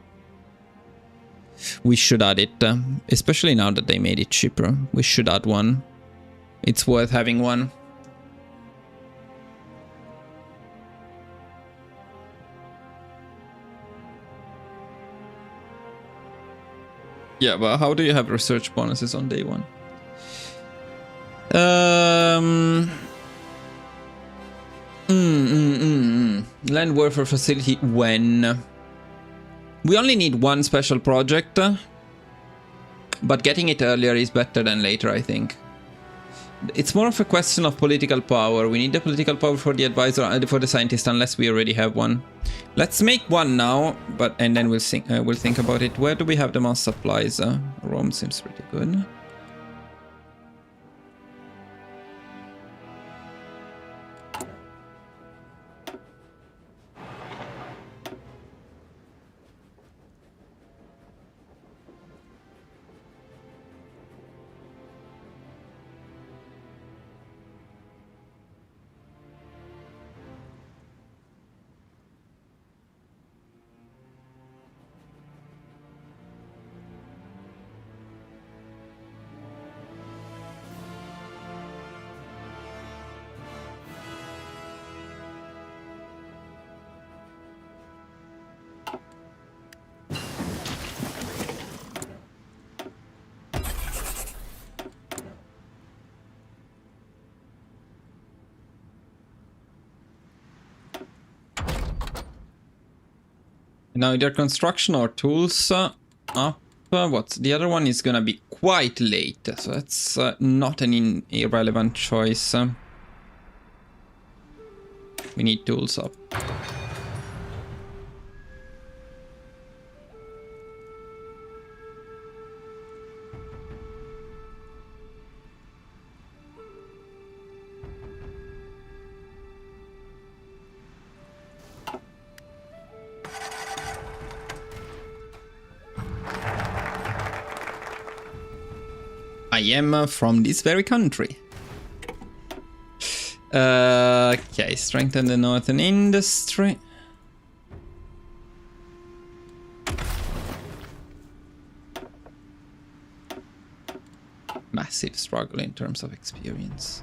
We should add it, especially now that they made it cheaper. We should add one. It's worth having one. Yeah, but how do you have research bonuses on day one? Land warfare facility when? We only need one special project, but getting it earlier is better than later, I think. It's more of a question of political power. We need the political power for the advisor, for the scientist, unless we already have one. Let's make one now, and then we'll think about it. Where do we have the most supplies? Rome seems pretty good. Now either construction or tools up. What's the other one is gonna be quite late, so that's not an irrelevant choice. We need tools up. I am from this very country. Okay, strengthen the northern industry. Massive struggle in terms of experience.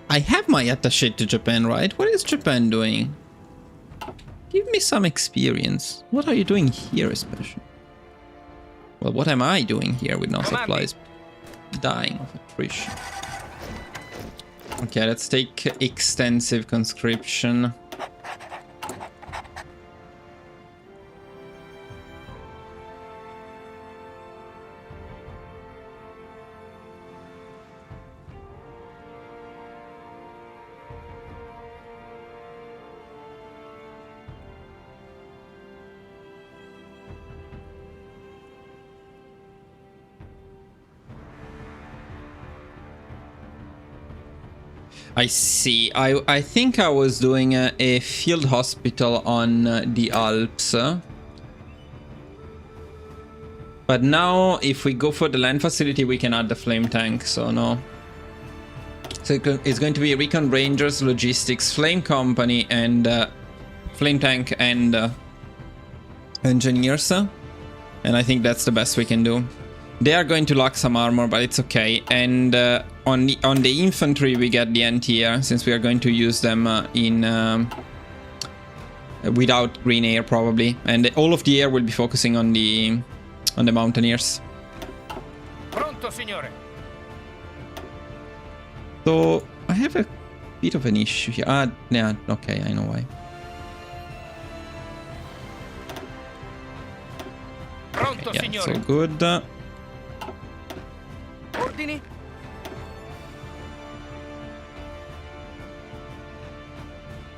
I have my attaché to Japan, right? What is Japan doing? Give me some experience. What are you doing here especially? Well, what am I doing here with no supplies? Dying of attrition. Okay, let's take extensive conscription. I see. I think I was doing a field hospital on the Alps. But now, if we go for the land facility, we can add the flame tank, so no. So it's going to be Recon Rangers, Logistics, Flame Company, and Flame Tank, and Engineers. And I think that's the best we can do. They are going to lack some armor, but it's okay. And on the infantry, we get the anti-air, since we are going to use them without green air, probably. And all of the air will be focusing on the mountaineers. Pronto, signore. So I have a bit of an issue here. Yeah, okay, I know why. Pronto, Okay, yeah, signore. so good. Ordini?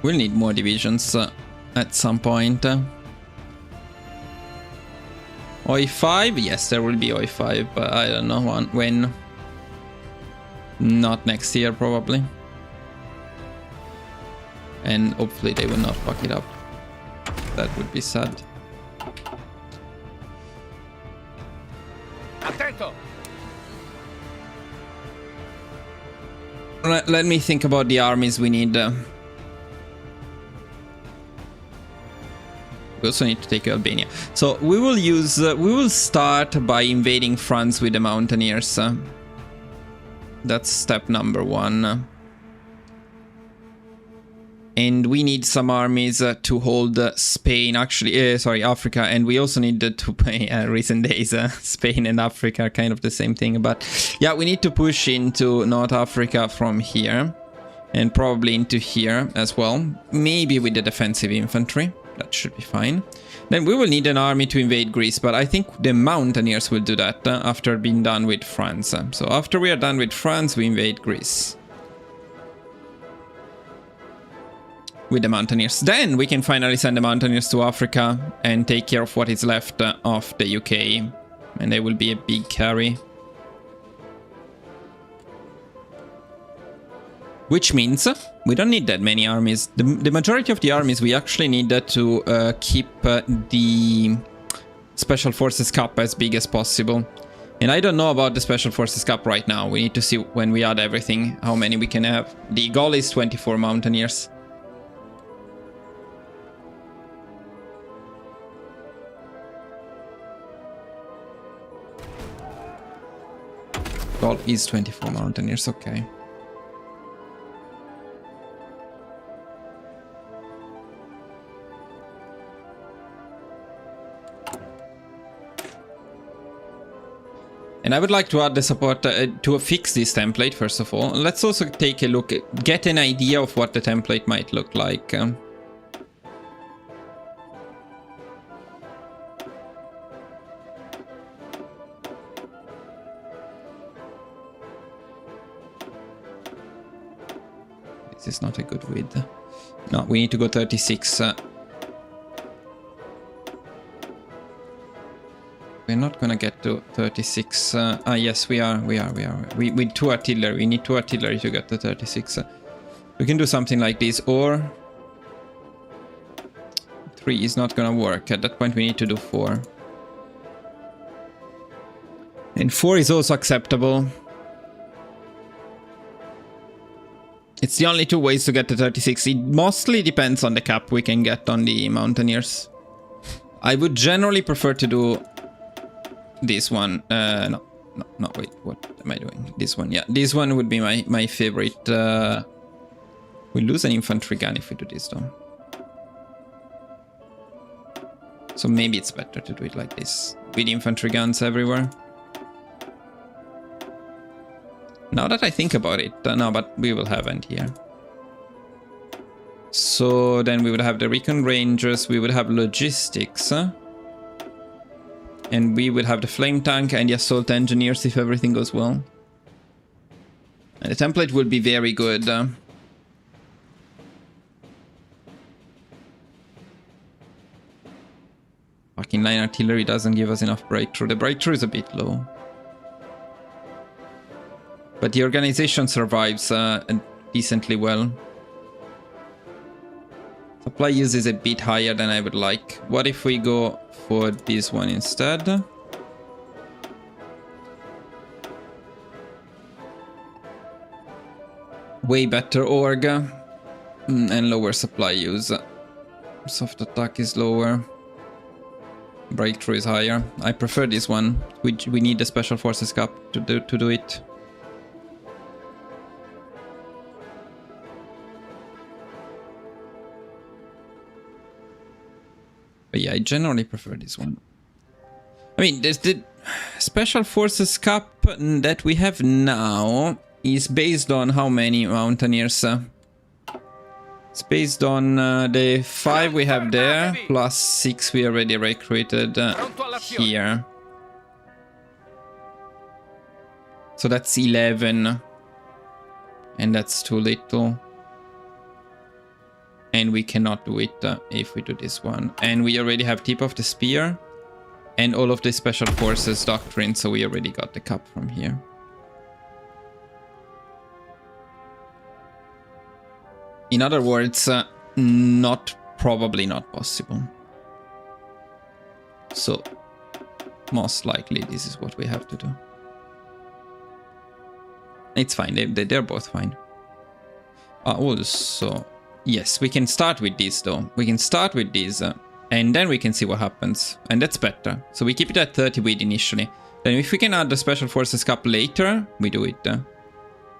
We'll need more divisions at some point. HOI4? Yes, there will be HOI4, but I don't know when. Not next year, probably. And hopefully they will not fuck it up. That would be sad. Attento. Let me think about the armies we need. We also need to take Albania. So we will start by invading France with the mountaineers. That's step number 1. And we need some armies to hold Spain, actually, sorry, Africa. And we also need to pay recent days. Spain and Africa are kind of the same thing. But yeah, we need to push into North Africa from here. And probably into here as well. Maybe with the defensive infantry. That should be fine. Then we will need an army to invade Greece. But I think the mountaineers will do that after being done with France. So after we are done with France, we invade Greece. With the mountaineers. Then we can finally send the mountaineers to Africa and take care of what is left of the UK. And they will be a big carry. Which means we don't need that many armies. The majority of the armies we actually need to keep the Special Forces Cup as big as possible. And I don't know about the Special Forces Cup right now. We need to see when we add everything how many we can have. The goal is 24 mountaineers. Goal is 24 mountaineers, okay. And I would like to add the support to fix this template, first of all. Let's also take a look, get an idea of what the template might look like. This is not a good width. No, we need to go 36. We're not gonna get to 36. Yes, we are. With 2 artillery. We need 2 artillery to get to 36. We can do something like this, or 3 is not gonna work. At that point, we need to do 4. And 4 is also acceptable. It's the only 2 ways to get to 36. It mostly depends on the cap we can get on the mountaineers. I would generally prefer to do this one. No, wait, what am I doing? This one, yeah. This one would be my favorite. We lose an infantry gun if we do this, though. So maybe it's better to do it like this, with infantry guns everywhere. Now that I think about it, no, but we will have end here. So then we would have the Recon Rangers, we would have Logistics. And we will have the Flame Tank and the Assault Engineers if everything goes well. And the template will be very good. Fucking line artillery doesn't give us enough breakthrough. The breakthrough is a bit low. But the organization survives decently well. Supply use is a bit higher than I would like. What if we go for this one instead? Way better org and lower supply use. Soft attack is lower. Breakthrough is higher. I prefer this one. We need the Special Forces Cup to do it. But yeah, I generally prefer this one. I mean, there's the Special Forces Cup that we have now is based on how many Mountaineers? It's based on the 5 we have there, plus 6 we already recruited here. So that's 11. And that's too little. And we cannot do it if we do this one. And we already have Tip of the Spear and all of the Special Forces Doctrine, so we already got the cup from here. In other words, probably not possible. So, most likely this is what we have to do. It's fine, they're both fine. Also, yes, we can start with this though. We can start with this, and then we can see what happens. And that's better. So we keep it at 30 with initially. Then if we can add the Special Forces Cup later, we do it.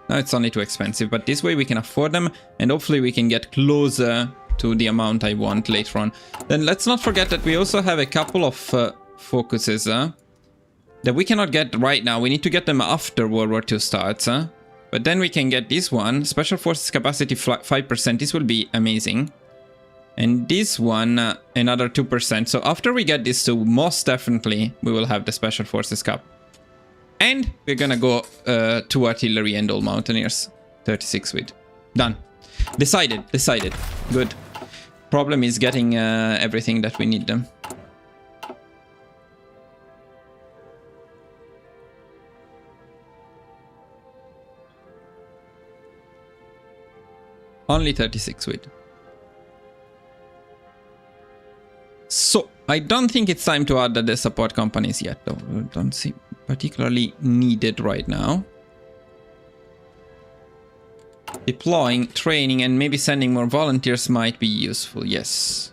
Now it's only too expensive, but this way we can afford them, and hopefully we can get closer to the amount I want later on. Then let's not forget that we also have a couple of focuses that we cannot get right now. We need to get them after World War II starts. But then we can get this one, Special Forces Capacity 5%. This will be amazing. And this one, another 2%. So after we get these two, most definitely we will have the Special Forces Cup. And we're gonna go to Artillery and all Mountaineers. 36 with. Done. Decided. Good. Problem is getting everything that we need them. Only 36 with. So, I don't think it's time to add the support companies yet, though. I don't see particularly needed right now. Deploying, training, and maybe sending more volunteers might be useful, yes.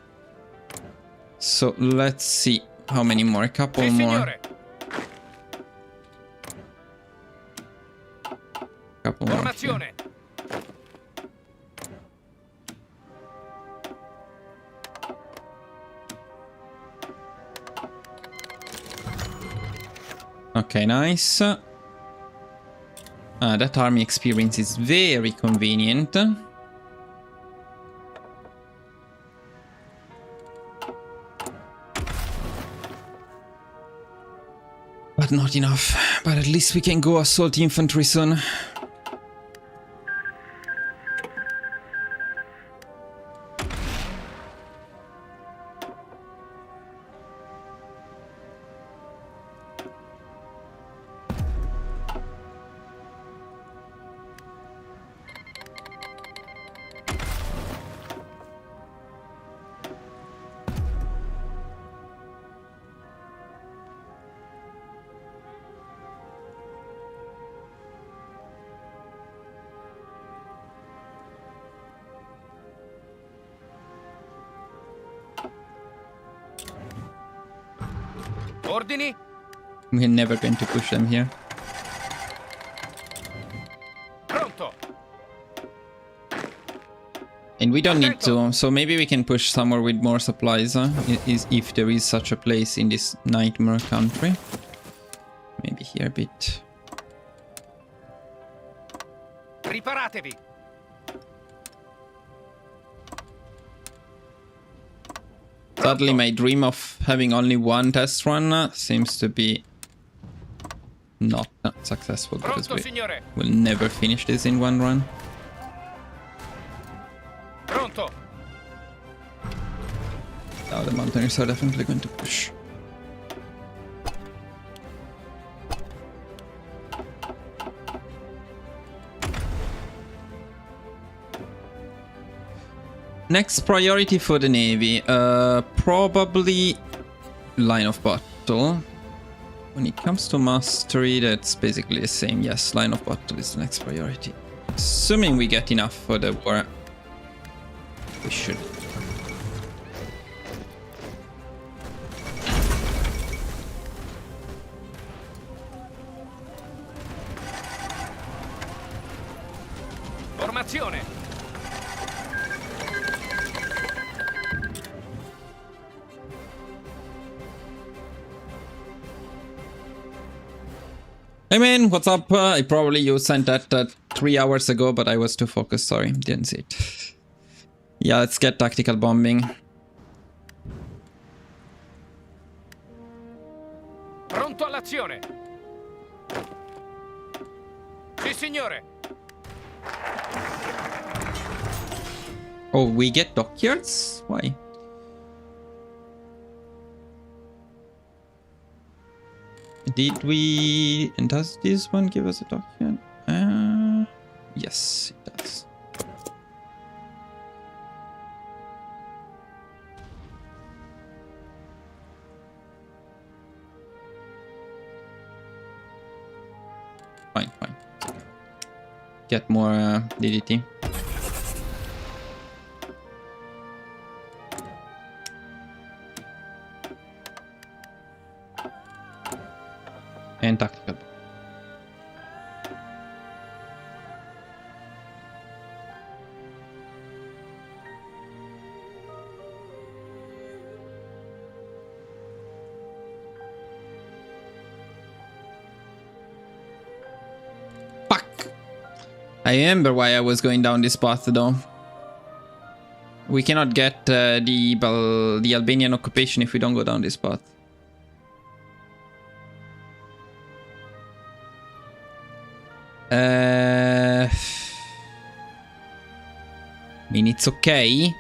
So, let's see how many more. A couple more. Couple more. Here. Okay, nice. That army experience is very convenient. But not enough. But at least we can go assault infantry soon. Ordini? We're never going to push them here. Pronto. And we don't need to, so maybe we can push somewhere with more supplies, if there is such a place in this nightmare country. Maybe here a bit. Preparatevi. Sadly, my dream of having only one test run seems to be not successful, because we will never finish this in one run. Pronto. Now the Mountaineers are definitely going to push. Next priority for the Navy. Probably line of battle. When it comes to mastery, that's basically the same. Yes, line of battle is the next priority. Assuming we get enough for the war. We should. Formazione. Hey man, what's up? You sent that 3 hours ago, but I was too focused. Sorry, didn't see it. Yeah, let's get tactical bombing. Pronto all'azione. Sì, signore. Oh, we get dockyards? Why? Did we... And does this one give us a dockyard? Yes, it does. Fine, fine. Get more DDT. And tactical. Fuck! I remember why I was going down this path though. We cannot get the Albanian occupation if we don't go down this path. I mean, it's okay.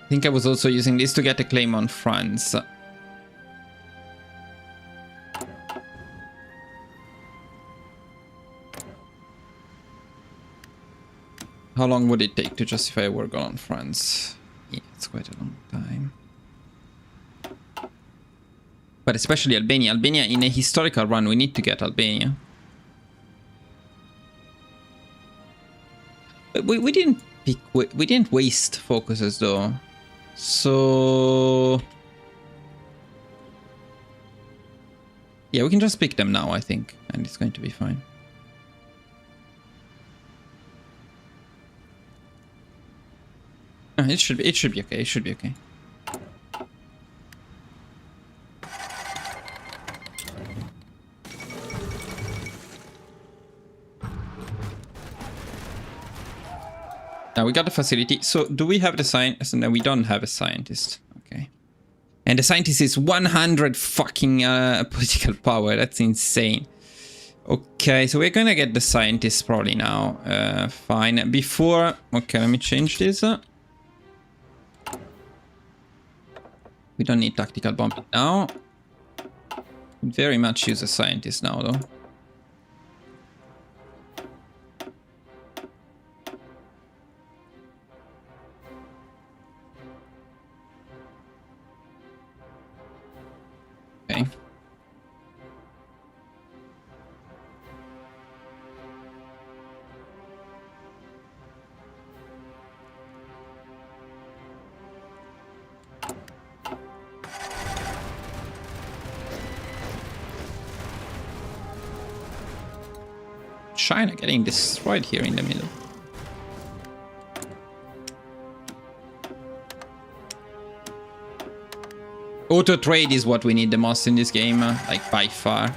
I think I was also using this to get a claim on France. How long would it take to justify a war goal on France? Yeah, it's quite a long time. But especially Albania. Albania, in a historical run, we need to get Albania. We didn't pick... We didn't waste focuses, though. So... yeah, we can just pick them now, I think. And it's going to be fine. It should be okay. It should be okay. Now we got the facility. So do we have the scientist? No, we don't have a scientist. Okay. And the scientist is 100 fucking political power. That's insane. Okay, so we're gonna get the scientist probably now. Fine. Before... okay, let me change this. We don't need tactical bombing now. Very much use a scientist now, though. Okay. China getting destroyed here in the middle. Auto trade is what we need the most in this game, like by far.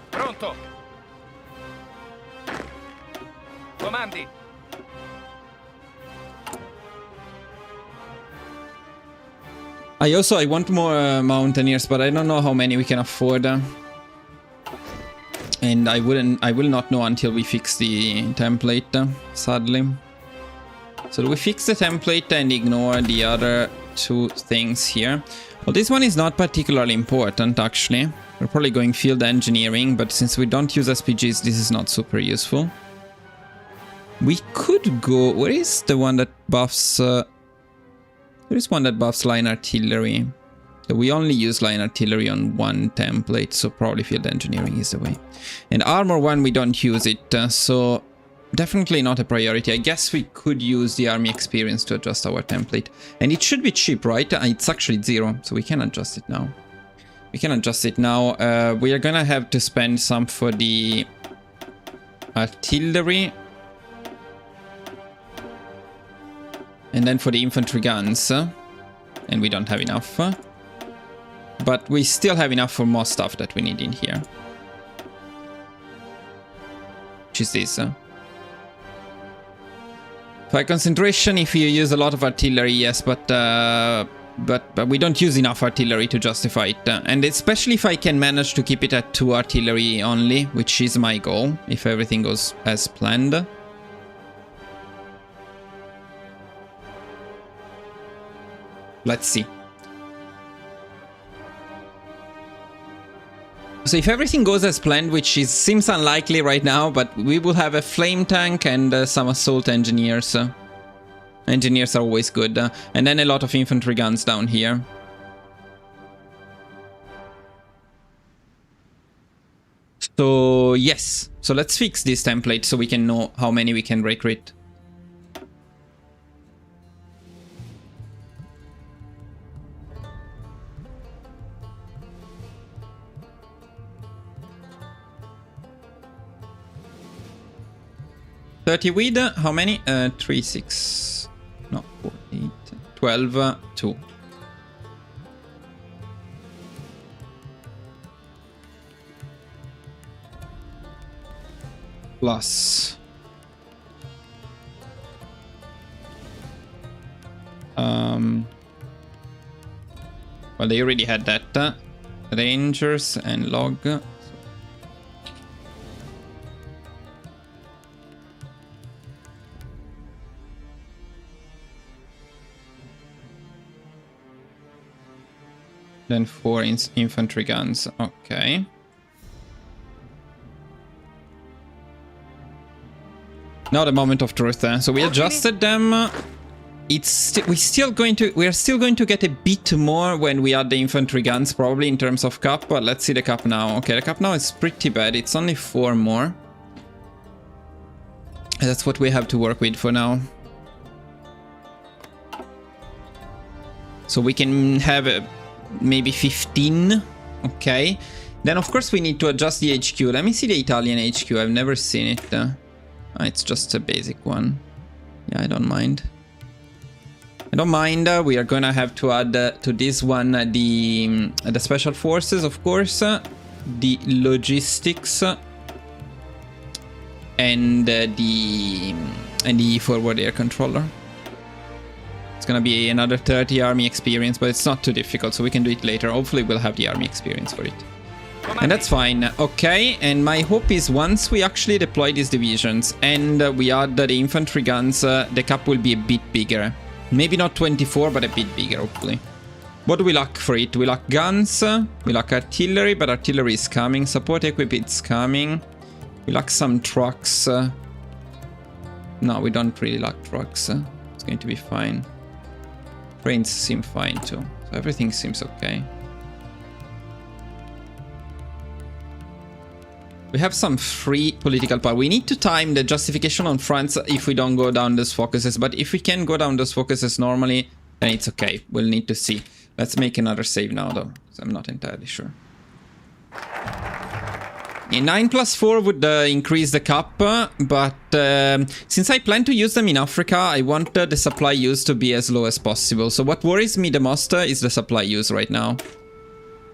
Pronto. Comandi. I want more mountaineers, but I don't know how many we can afford. And I will not know until we fix the template, sadly. So we fix the template and ignore the other two things here. Well, this one is not particularly important, actually. We're probably going field engineering, but since we don't use SPGs, this is not super useful. We could go... Where is the one that buffs... there is one that buffs line artillery. We only use line artillery on one template, so probably field engineering is the way. And armor one, we don't use it, so definitely not a priority. I guess we could use the army experience to adjust our template. And it should be cheap, right? It's actually 0, so we can adjust it now. We can adjust it now. We are gonna have to spend some for the artillery. And then for the infantry guns. And we don't have enough. But we still have enough for more stuff that we need in here. Which is this. Fire concentration, if you use a lot of artillery, yes, but we don't use enough artillery to justify it. And especially if I can manage to keep it at 2 artillery only, which is my goal, if everything goes as planned. Let's see. So if everything goes as planned, which seems unlikely right now, but we will have a flame tank and some assault engineers. Engineers are always good. And then a lot of infantry guns down here. So yes, so let's fix this template so we can know how many we can recruit. With how many? 3, 6, no, 4, 8, 12, 2. Plus. Well, they already had that. Rangers and log. Then 4 infantry guns. Okay. Now the moment of truth. So we adjusted them. We are still going to get a bit more when we add the infantry guns, probably in terms of cap. But let's see the cap now. Okay, the cap now is pretty bad. It's only 4 more. That's what we have to work with for now. So we can have maybe 15. Okay. Then of course we need to adjust the HQ. Let me see the Italian HQ. I've never seen it. It's just a basic one. Yeah, I don't mind. I don't mind. We are gonna have to add to this one the special forces, of course, the logistics, and the forward air controller. It's gonna be another 30 army experience, but it's not too difficult, so we can do it later. Hopefully we'll have the army experience for it. And that's fine. Okay, and my hope is once we actually deploy these divisions and we add the infantry guns, the cap will be a bit bigger. Maybe not 24, but a bit bigger, hopefully. What do we lack for it? We lack guns, we lack artillery, but artillery is coming. Support equipment is coming. We lack some trucks. No, we don't really lack trucks. It's going to be fine. Trains seem fine too, so everything seems okay. We have some free political power. We need to time the justification on France if we don't go down those focuses, but if we can go down those focuses normally, then it's okay. We'll need to see. Let's make another save now though, so I'm not entirely sure. 9+4 would increase the cap, but since I plan to use them in Africa, I want the supply use to be as low as possible. So what worries me the most is the supply use right now.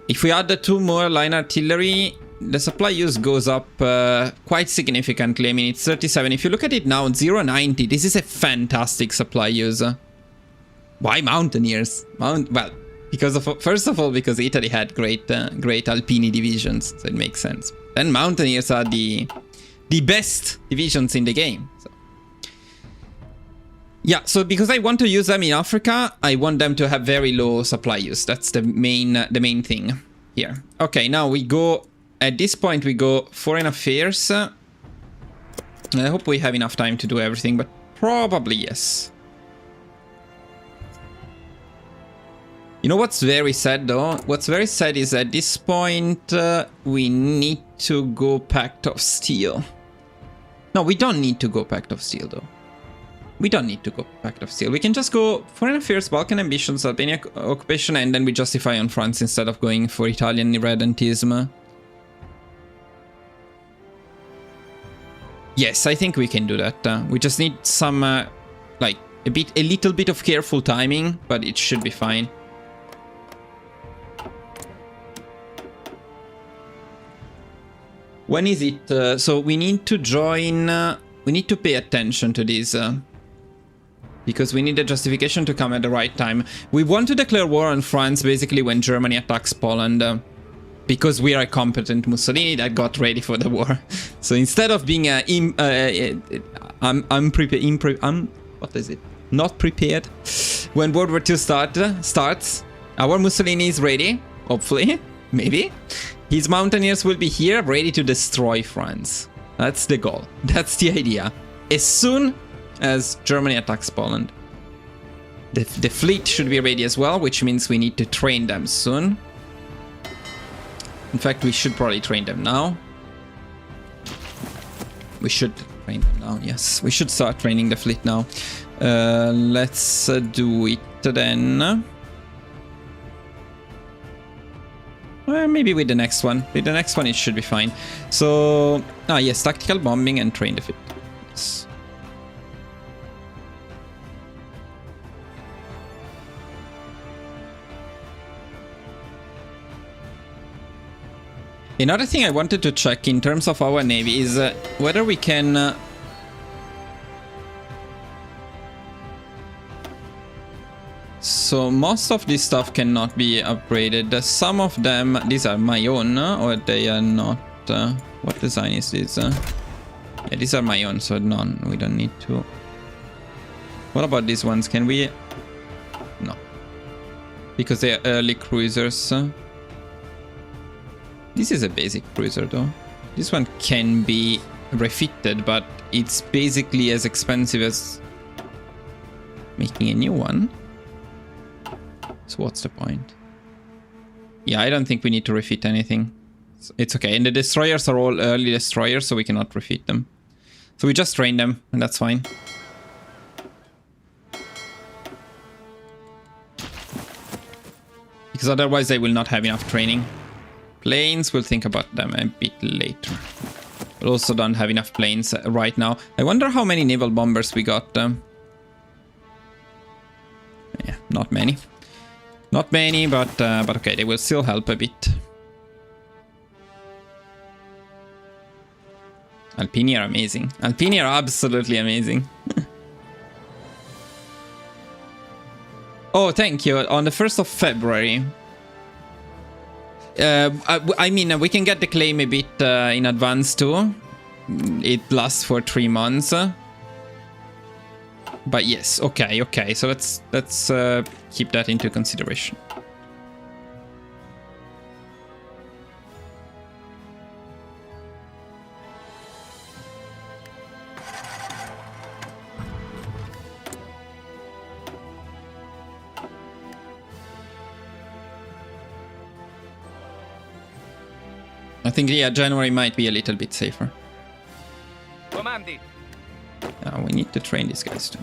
If we add the 2 more line artillery, the supply use goes up quite significantly. I mean, it's 37. If you look at it now, 0.90. This is a fantastic supply use. Why Mountaineers? Well, Because of, first of all, because Italy had great Alpini divisions, so it makes sense. Then Mountaineers are the best divisions in the game. So. Yeah, so because I want to use them in Africa, I want them to have very low supply use. That's the main thing here. Okay, now we go. At this point, we go Foreign Affairs. I hope we have enough time to do everything, but probably yes. You know what's very sad though? What's very sad is at this point we need to go Pact of Steel. No, we don't need to go Pact of Steel though. We don't need to go Pact of Steel. We can just go Foreign Affairs, Balkan Ambitions, Albania Occupation, and then we justify on France instead of going for Italian irredentism. Yes, I think we can do that. We just need some, like, a little bit of careful timing, but it should be fine. When is it? So we need to join... we need to pay attention to this. Because we need a justification to come at the right time. We want to declare war on France basically when Germany attacks Poland. Because we are a competent Mussolini that got ready for the war. So instead of being what is it? Not prepared. When World War II starts, our Mussolini is ready. Hopefully. Maybe. His Mountaineers will be here, ready to destroy France. That's the goal. That's the idea. As soon as Germany attacks Poland. The fleet should be ready as well, which means we need to train them soon. In fact, we should probably train them now. We should train them now, yes. We should start training the fleet now. Let's do it then. Maybe with the next one. With the next one, it should be fine. So, yes, tactical bombing and train the fleet. Yes. Another thing I wanted to check in terms of our navy is whether we can... So most of this stuff cannot be upgraded. Some of them, these are my own, or they are not. What design is this? Yeah, these are my own, so none. We don't need to. What about these ones? Can we? No. Because they are early cruisers. This is a basic cruiser though. This one can be refitted, but it's basically as expensive as making a new one. So what's the point? Yeah, I don't think we need to refit anything. It's okay. And the destroyers are all early destroyers, so we cannot refit them. So we just train them, and that's fine. Because otherwise they will not have enough training. Planes, we'll think about them a bit later. We also don't have enough planes right now. I wonder how many naval bombers we got. Yeah, not many. Not many, but okay, they will still help a bit. Alpini are amazing. Alpini are absolutely amazing. Oh, thank you. On the 1st of February. I mean, we can get the claim a bit in advance too. It lasts for 3 months. But yes, okay. So let's keep that into consideration. I think, yeah, January might be a little bit safer. Comandi. We need to train these guys too.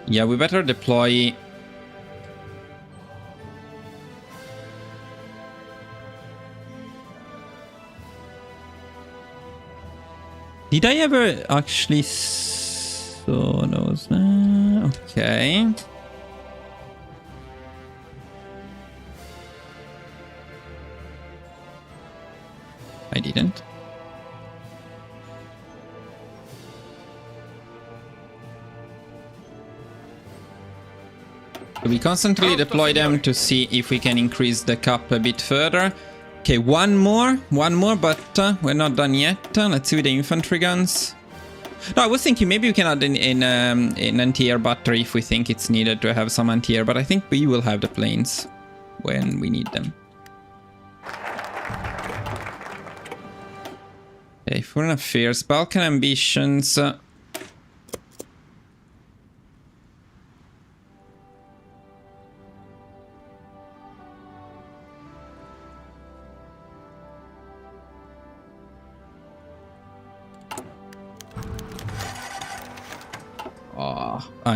Yeah, we better deploy... Did I ever actually... So those... okay. I didn't. we constantly deploy them to see if we can increase the cap a bit further. Okay, one more, but we're not done yet. Let's see with the infantry guns. No, I was thinking maybe we can add in anti-air battery if we think it's needed to have some anti-air, but I think we will have the planes when we need them. Okay, foreign affairs, Balkan ambitions.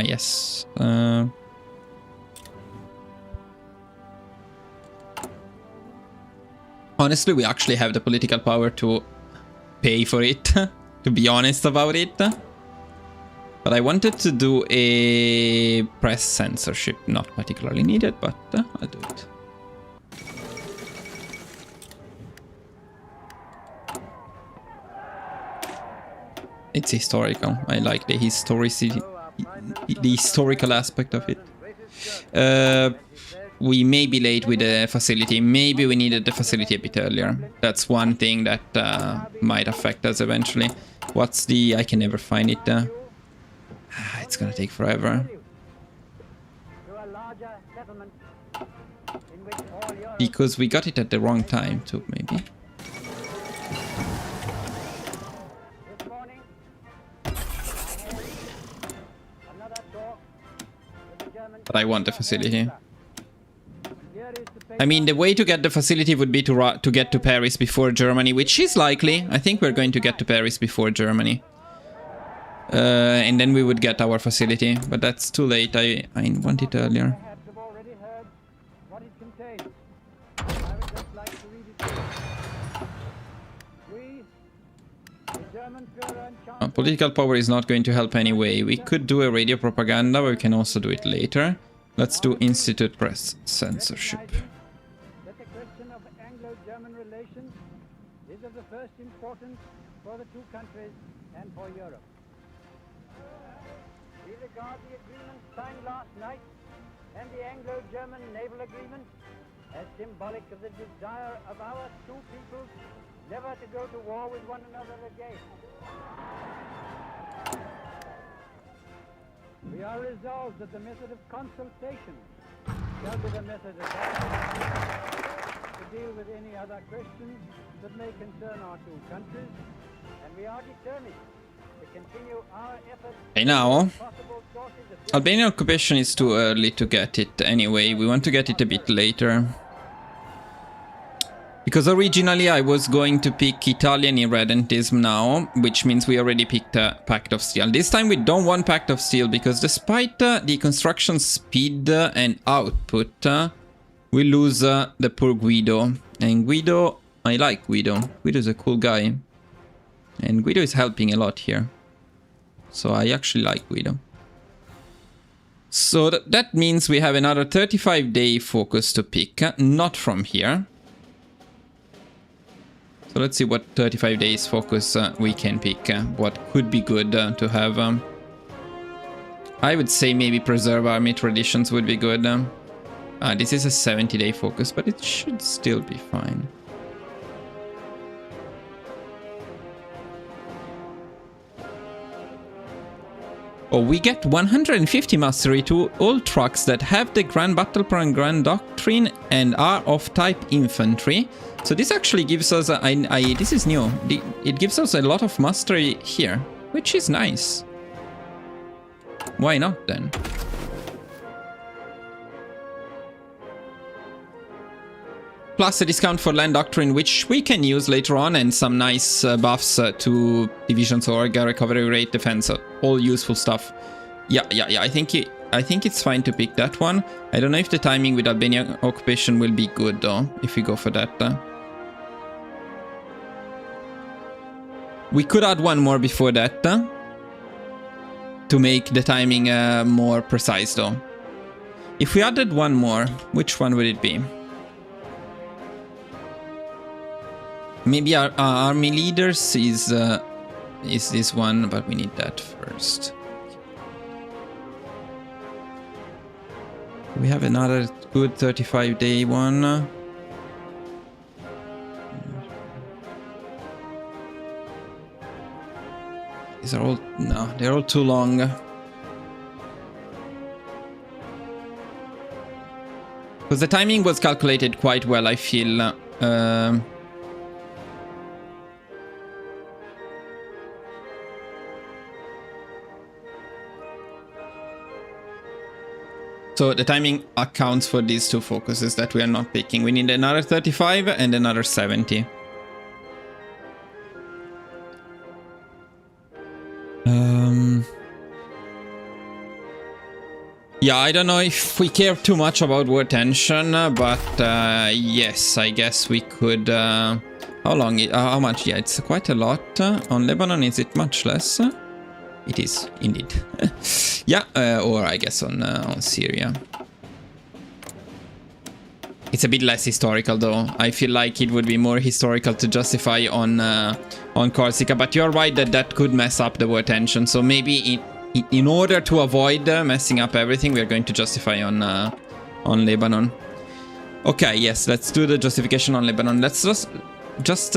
Yes. Honestly, we actually have the political power to pay for it, to be honest about it. But I wanted to do a press censorship, not particularly needed, but I'll do it. It's historical. I like the historical aspect of it. We may be late with the facility. Maybe we needed the facility a bit earlier. That's one thing that might affect us eventually. What's the... I can never find it. It's gonna take forever. Because we got it at the wrong time too, maybe. But I want the facility. I mean, the way to get the facility would be to get to Paris before Germany, which is likely. I think we're going to get to Paris before Germany. And then we would get our facility. But that's too late. I want it earlier. Political power is not going to help anyway. We could do a radio propaganda, but we can also do it later. Let's do Institute Press censorship. That the question of Anglo-German relations is of the first importance for the two countries and for Europe. We regard the agreement signed last night and the Anglo-German naval agreement as symbolic of the desire of our two peoples never to go to war with one another again. We are resolved that the method of consultation shall be the method of to deal with any other questions that may concern our two countries, and we are determined to continue our efforts. Okay, now, Albanian occupation is too early to get it anyway. We want to get it a bit later. Because originally I was going to pick Italian irredentism now, which means we already picked a Pact of Steel. This time we don't want Pact of Steel because despite the construction speed and output, we lose the poor Guido. And Guido, I like Guido. Guido's a cool guy. And Guido is helping a lot here. So I actually like Guido. So that means we have another 35-day focus to pick, not from here. So let's see what 35 days focus we can pick. What could be good to have. I would say maybe preserve army traditions would be good. This is a 70-day focus, but it should still be fine. Oh, we get 150 mastery to all trucks that have the Grand Battle Plan Grand Doctrine and are of type infantry. So this actually gives us, this is new, it gives us a lot of mastery here, which is nice. Why not then? Plus a discount for Land Doctrine, which we can use later on, and some nice buffs to Divisions Org, recovery rate, defense, all useful stuff. Yeah, I think it's fine to pick that one. I don't know if the timing with Albanian occupation will be good though, if we go for that. We could add one more before that, to make the timing more precise though. If we added one more, which one would it be? Maybe our army leaders is this one, but we need that first. We have another good 35-day one. These are all... no, they're all too long. Because the timing was calculated quite well, I feel. So the timing accounts for these two focuses that we are not picking. We need another 35 and another 70. Yeah, I don't know if we care too much about war tension, but yes, I guess we could... how long? How much? Yeah, it's quite a lot. On Lebanon, is it much less? It is, indeed. Yeah, or I guess on Syria. It's a bit less historical, though. I feel like it would be more historical to justify on Corsica, but you're right that that could mess up the war tension. So maybe in order to avoid messing up everything, we're going to justify on Lebanon. Okay, yes, let's do the justification on Lebanon. Let's just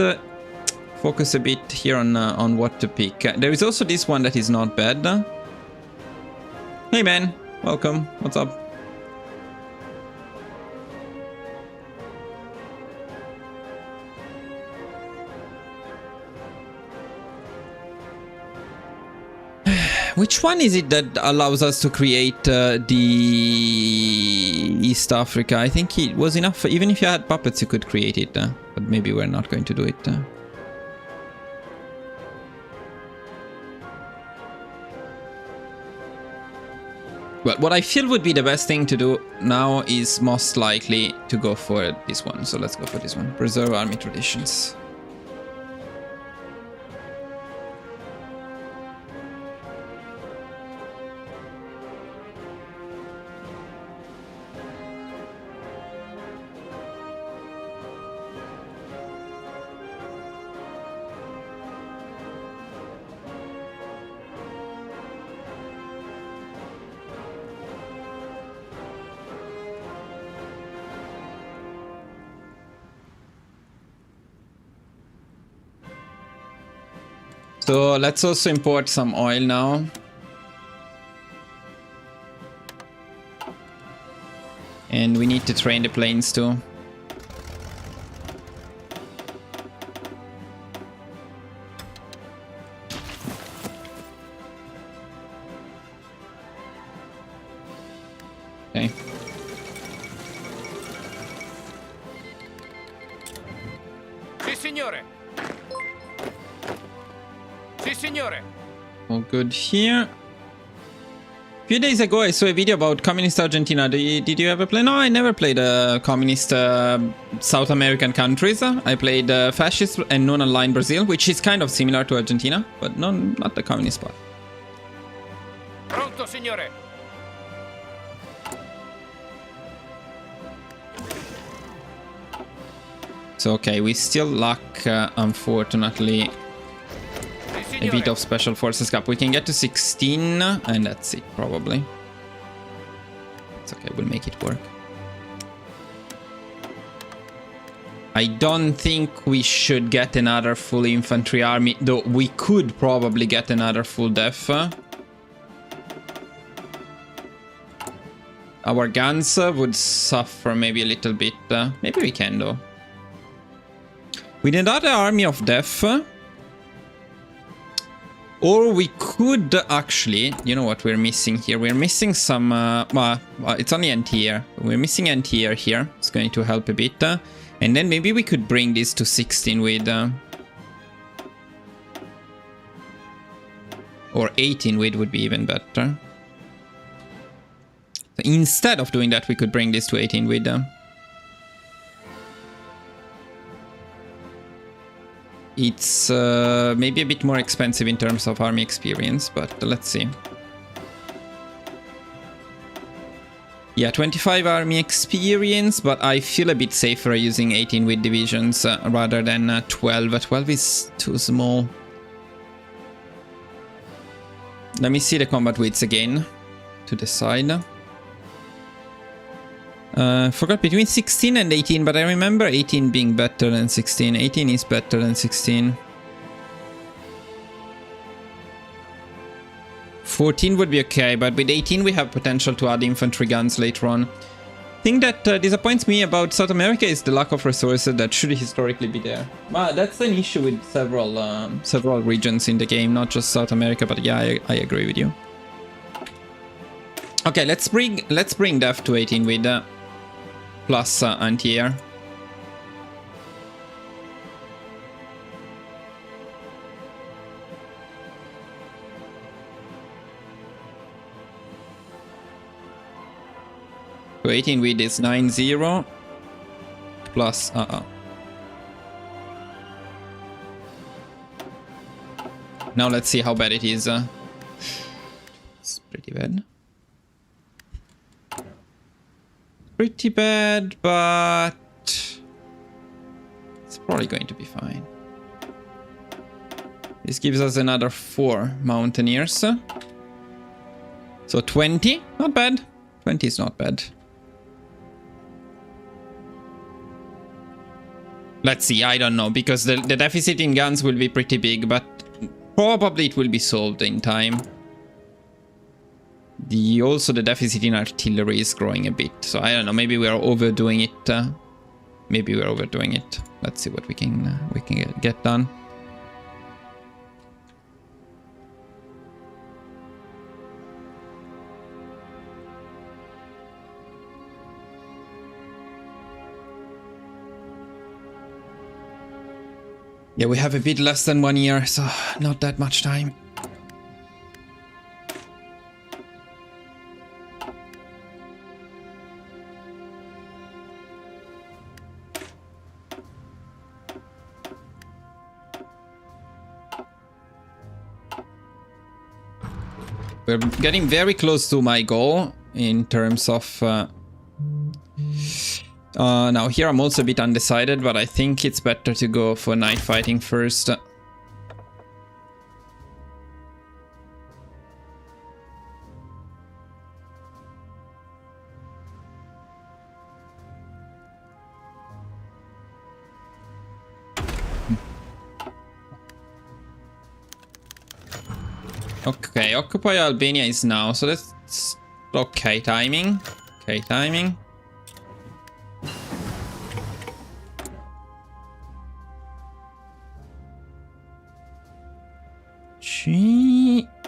focus a bit here on what to pick. There is also this one that is not bad. Hey man, welcome. What's up? Which one is it that allows us to create the East Africa? I think it was enough. Even if you had puppets, you could create it. But maybe we're not going to do it. Well, what I feel would be the best thing to do now is most likely to go for this one. So let's go for this one. Preserve army traditions. So let's also import some oil now. And we need to train the planes too. Okay. Sì, signore. Sì, signore. All good here. A few days ago, I saw a video about communist Argentina. Did you ever play? No, I never played communist South American countries. I played fascist and non-aligned Brazil, which is kind of similar to Argentina, but not the communist part. Pronto, signore. So, okay, we still lack, unfortunately, a bit of Special Forces Cup. We can get to 16, and that's it, probably. It's okay, we'll make it work. I don't think we should get another full infantry army, though we could probably get another full def. Our guns would suffer maybe a little bit. Maybe we can, though. With another army of def... Or we could actually, you know what we're missing here? We're missing some, well, it's only anti-air. We're missing anti-air here. It's going to help a bit. And then maybe we could bring this to 16 with... or 18 with would be even better. So instead of doing that, we could bring this to 18 with... It's maybe a bit more expensive in terms of army experience, but let's see. Yeah, 25 army experience, but I feel a bit safer using 18 with divisions rather than 12. 12 is too small. Let me see the combat widths again to decide. Forgot between 16 and 18, but I remember 18 being better than 16. 18 is better than 16. 14 would be okay, but with 18 we have potential to add infantry guns later on. Thing that disappoints me about South America is the lack of resources that should historically be there. But that's an issue with several regions in the game, not just South America, but yeah, I agree with you. Okay, let's bring Def to 18 with plus anti-air. So 18 with is 9-0 plus Now let's see how bad it is. It's pretty bad. Pretty bad, but it's probably going to be fine. This gives us another 4 Mountaineers. So 20, not bad. 20 is not bad. Let's see, I don't know, because the deficit in guns will be pretty big, but probably it will be solved in time. Also the deficit in artillery is growing a bit, so I don't know, maybe we are overdoing it. Maybe we're overdoing it. Let's see what we can get done. Yeah, we have a bit less than 1 year, so not that much time. We're getting very close to my goal in terms of... now here I'm also a bit undecided, but I think it's better to go for night fighting first. Okay, occupy Albania is now, so that's okay timing. Okay timing.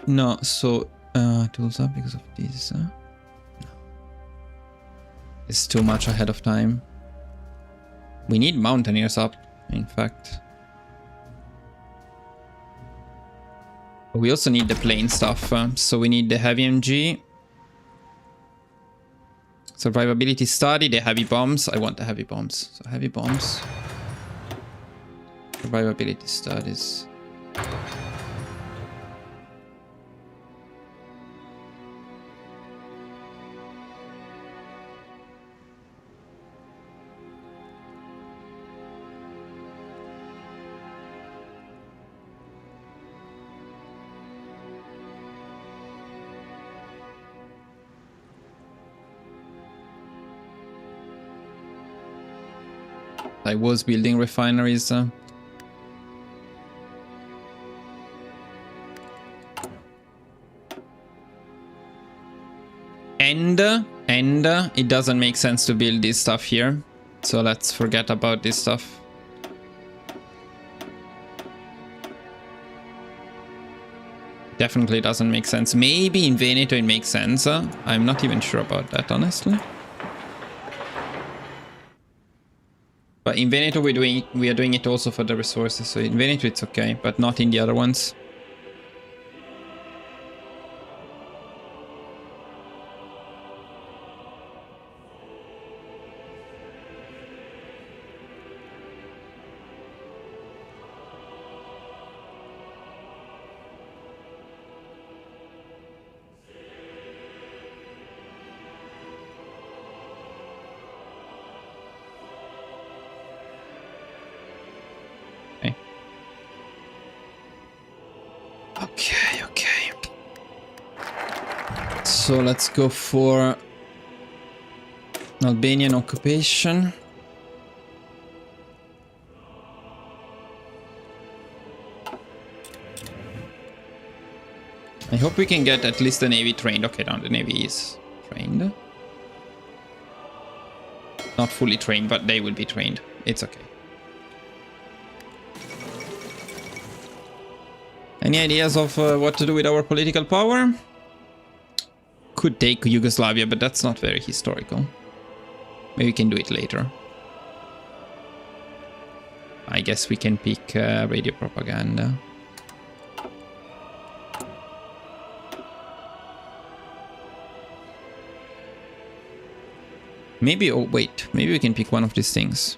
No, so tools up because of this. No. It's too much ahead of time. We need Mountaineers up, in fact. But we also need the plane stuff, so we need the heavy MG. Survivability study, the heavy bombs. I want the heavy bombs. So heavy bombs. Survivability studies. I was building refineries. And it doesn't make sense to build this stuff here. So let's forget about this stuff. Definitely doesn't make sense. Maybe in Veneto it makes sense. I'm not even sure about that, honestly. But in Veneto we are doing it also for the resources, so in Veneto it's okay, but not in the other ones. Okay. So let's go for Albanian occupation. I hope we can get at least the Navy trained. Okay, now the Navy is trained. Not fully trained, but they will be trained. It's okay. Any ideas of what to do with our political power? Could take Yugoslavia, but that's not very historical. Maybe we can do it later. I guess we can pick radio propaganda. Maybe, oh wait, maybe we can pick one of these things.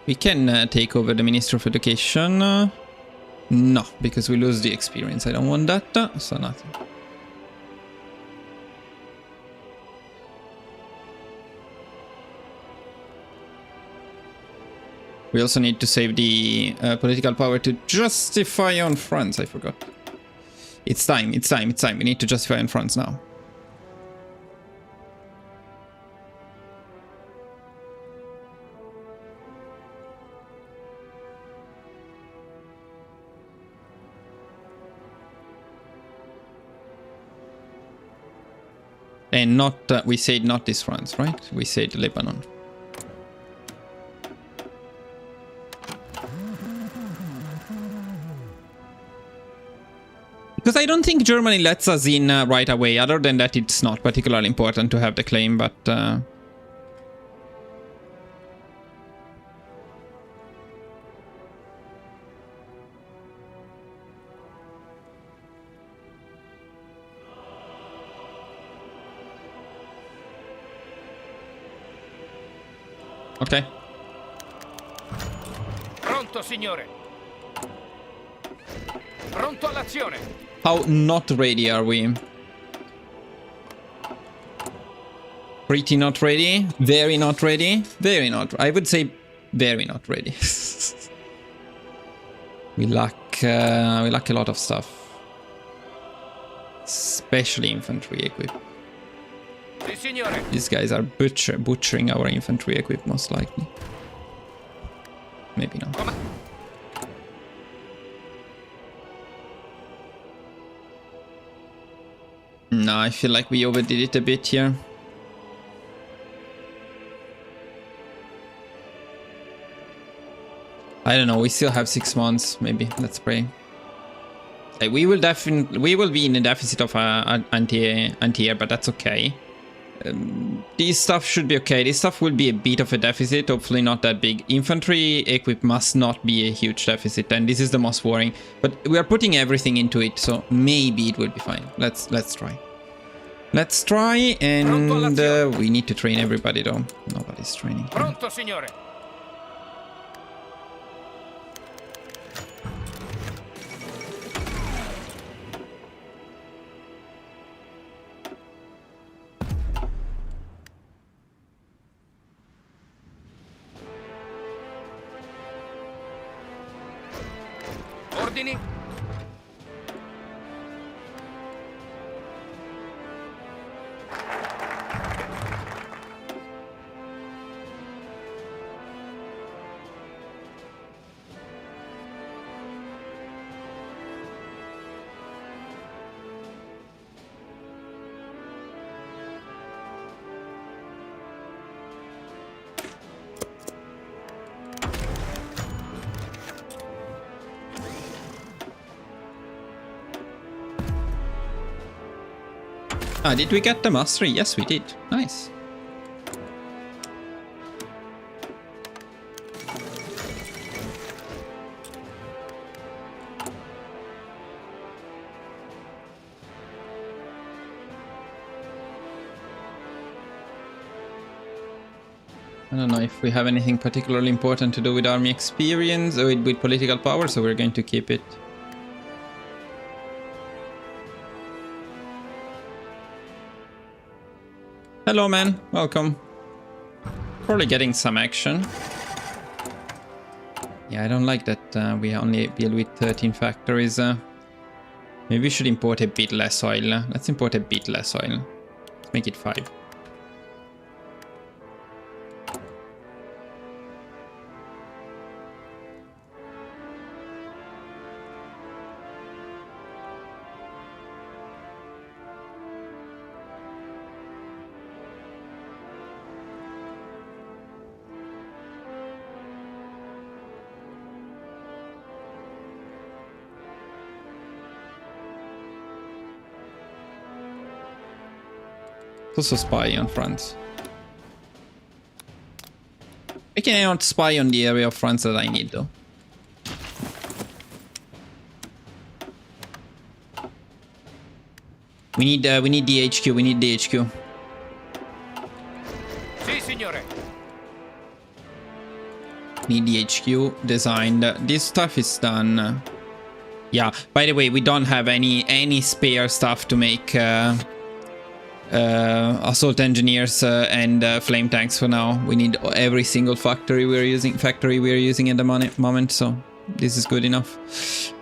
We can take over the Ministry of Education. No, because we lose the experience. I don't want that, so nothing. We also need to save the political power to justify on France. I forgot. It's time, it's time, it's time. We need to justify on France now. And not, we said not this France, right? We said Lebanon. Because I don't think Germany lets us in right away. Other than that, it's not particularly important to have the claim, but... Okay. Pronto, signore. Pronto all'azione. How not ready are we? Pretty not ready. Very not ready. Very not. I would say very not ready. we lack a lot of stuff. Especially infantry equip. Sì, signore. These guys are butchering our infantry equip, most likely. Maybe not. No, I feel like we overdid it a bit here. I don't know, we still have 6 months, maybe. Let's pray. We will be in a deficit of anti-air, but that's okay. This stuff should be okay. This stuff will be a bit of a deficit, hopefully not that big. Infantry equip must not be a huge deficit, and this is the most worrying. But we are putting everything into it, so maybe it will be fine. Let's try. Let's try, and we need to train everybody though. Nobody's training. Pronto, signore. Ordini. Ah, did we get the mastery? Yes, we did. Nice. I don't know if we have anything particularly important to do with army experience or with political power, so we're going to keep it. Hello, man. Welcome. Probably getting some action. Yeah, I don't like that we only deal with 13 factories. Maybe we should import a bit less oil. Let's import a bit less oil. make it 5. Also spy on France. I cannot spy on the area of France that I need though. We need the HQ, we need the HQ. Sì, signore. Need the HQ designed. This stuff is done. Yeah, by the way, we don't have any spare stuff to make assault engineers and flame tanks for now. We need every single factory we're using at the moment, so this is good enough.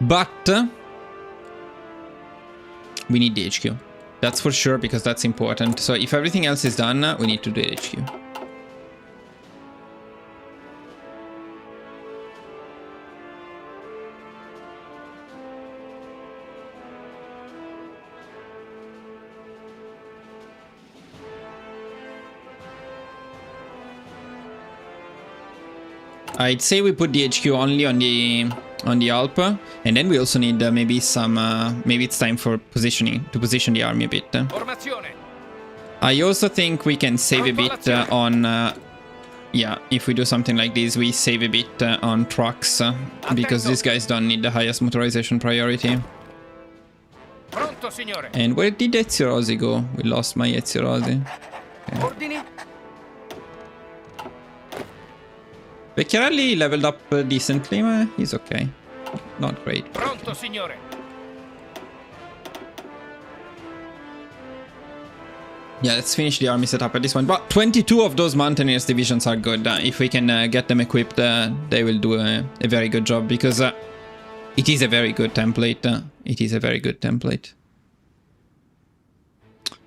But we need the HQ. That's for sure, because that's important. So if everything else is done, we need to do the HQ. I'd say we put the HQ only on the Alp, and then we also need maybe some. Maybe it's time for positioning to position the army a bit. Formazione. I also think we can save a bit on. Yeah, if we do something like this, we save a bit on trucks because these guys don't need the highest motorization priority. Pronto, signore. And where did Ezio Rossi go? We lost my Ezio Rossi. Okay. Ordini. Vecchiarelli leveled up decently, but he's okay. Not great. Pronto, signore. Yeah, let's finish the army setup at this one. But 22 of those Mountaineers divisions are good. If we can get them equipped, they will do a very good job, because it is a very good template. It is a very good template.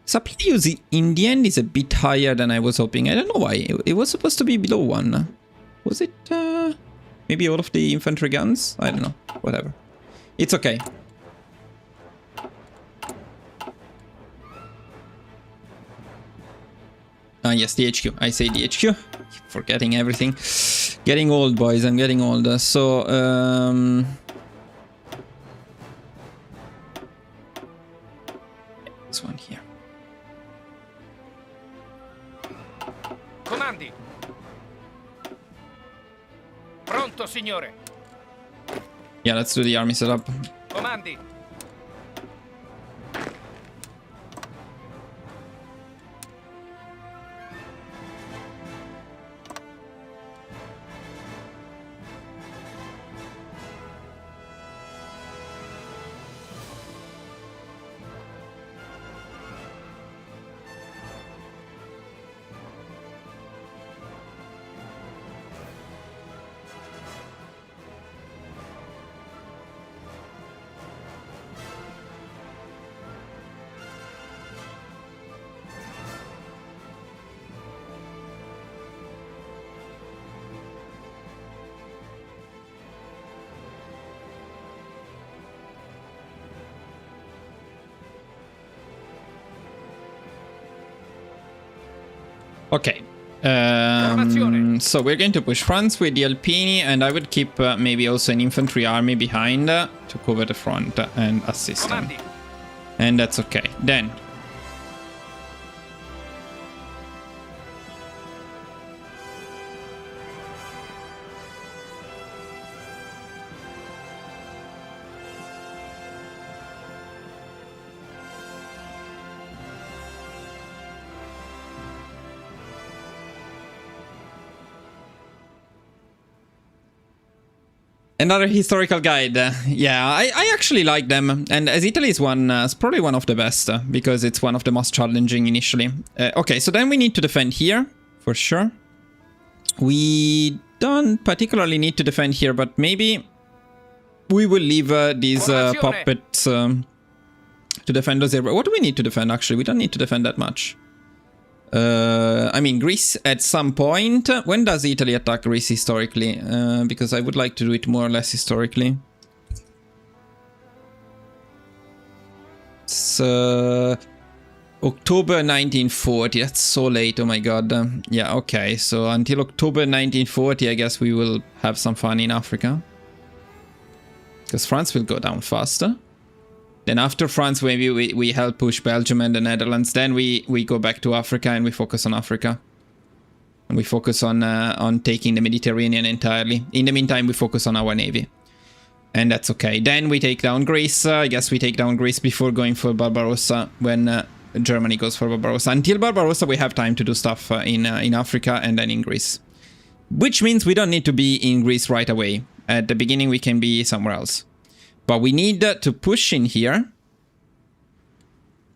Supply use in the end is a bit higher than I was hoping. I don't know why. It was supposed to be below 1. Was it maybe all of the infantry guns? I don't know. Whatever. It's okay. Yes, the HQ. I say the HQ. Keep forgetting everything. Getting old, boys. I'm getting older. So, this one here. Comandi. Pronto, signore. Yeah, let's do the army setup. Comandi. Okay. So we're going to push France with the Alpini, and I would keep maybe also an infantry army behind to cover the front and assist them. And that's okay. Then another historical guide. Yeah, I actually like them. And as Italy is one, it's probably one of the best because it's one of the most challenging initially. Okay, so then we need to defend here for sure. We don't particularly need to defend here, but maybe we will leave these puppets to defend those areas. What do we need to defend actually? We don't need to defend that much. I mean, Greece at some point. When does Italy attack Greece historically? Because I would like to do it more or less historically. It's October 1940. That's so late. Oh my god. Yeah, okay. So until October 1940, I guess we will have some fun in Africa. Because France will go down faster. Then after France, maybe we help push Belgium and the Netherlands. Then we go back to Africa and we focus on Africa. And we focus on taking the Mediterranean entirely. In the meantime, we focus on our navy. And that's okay. Then we take down Greece. I guess we take down Greece before going for Barbarossa when Germany goes for Barbarossa. Until Barbarossa, we have time to do stuff in Africa and then in Greece. Which means we don't need to be in Greece right away. At the beginning, we can be somewhere else. But we need to push in here.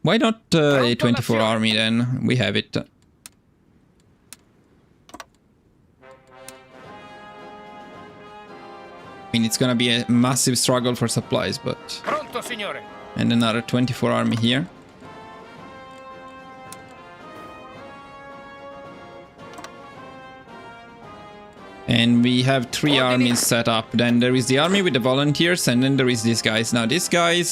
Why not a 24 army then? We have it. I mean, it's gonna be a massive struggle for supplies, but... Pronto, signore. And another 24 army here. And we have 3 armies set up. Then there is the army with the volunteers, and then there is these guys. Now, these guys,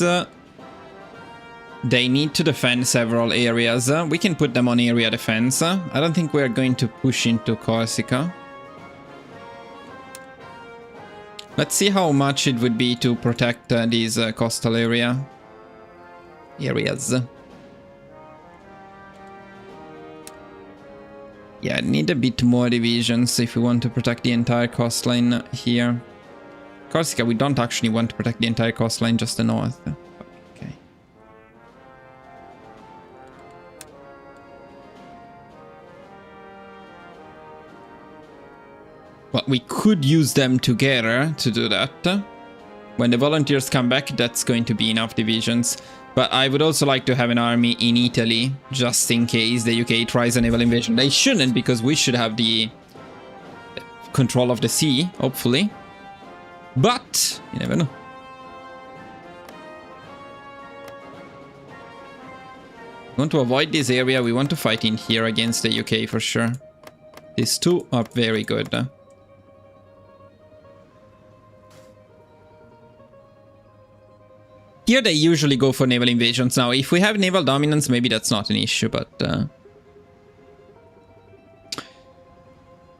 they need to defend several areas. We can put them on area defense. I don't think we're going to push into Corsica. Let's see how much it would be to protect these coastal areas. Yeah, need a bit more divisions if we want to protect the entire coastline here. Corsica, we don't actually want to protect the entire coastline, just the north. Okay. Well, we could use them together to do that. When the volunteers come back, that's going to be enough divisions. But I would also like to have an army in Italy, just in case the UK tries a naval invasion. They shouldn't, because we should have the control of the sea, hopefully. But you never know. We want to avoid this area. We want to fight in here against the UK for sure. These two are very good. Here they usually go for naval invasions. Now, if we have naval dominance, maybe that's not an issue, but...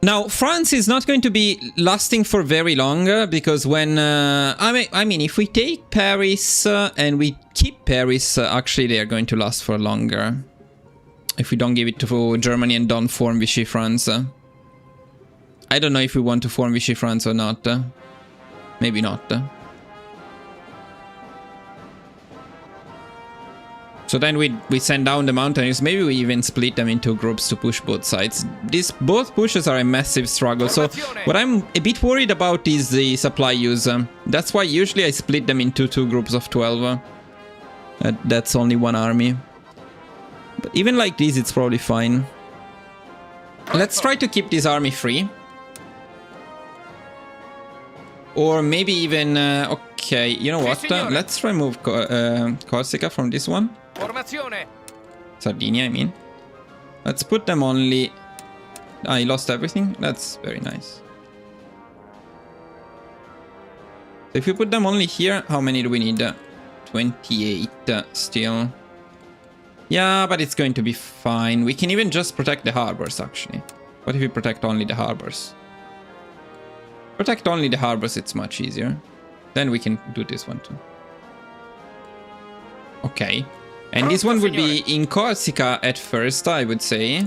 Now, France is not going to be lasting for very long, because when... I mean, if we take Paris and we keep Paris, actually they are going to last for longer. If we don't give it to Germany and don't form Vichy France. I don't know if we want to form Vichy France or not. Maybe not. So then we send down the mountaineers. Maybe we even split them into groups to push both sides. Both pushes are a massive struggle. So what I'm a bit worried about is the supply use. That's why usually I split them into 2 groups of 12. That's only 1 army. But even like this, it's probably fine. Let's try to keep this army free. Or maybe even... okay, you know what? Let's remove Corsica from this one. Sardinia, I mean. Let's put them only... I lost everything? That's very nice. So if we put them only here, how many do we need? 28 still. Yeah, but it's going to be fine. We can even just protect the harbors, actually. What if we protect only the harbors? Protect only the harbors, it's much easier. Then we can do this one too. Okay. And this one would be in Corsica at first, I would say.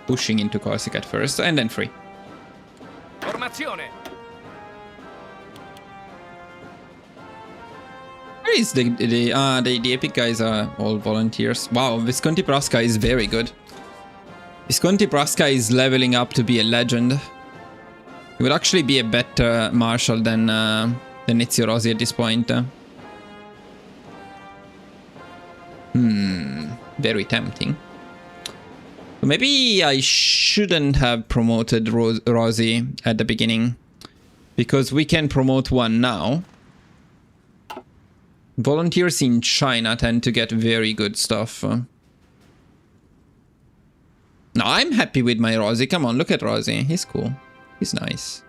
Pushing into Corsica at first, and then free. Formazione. Where is the epic guys are all volunteers. Wow, Visconti Prasca is very good. Visconti Prasca is leveling up to be a legend. He would actually be a better marshal than Ezio Rossi at this point. Very tempting. So maybe I shouldn't have promoted Rossi at the beginning, because we can promote one now. Volunteers in China tend to get very good stuff. No, I'm happy with my Rossi. Come on, look at Rossi. He's cool. He's nice.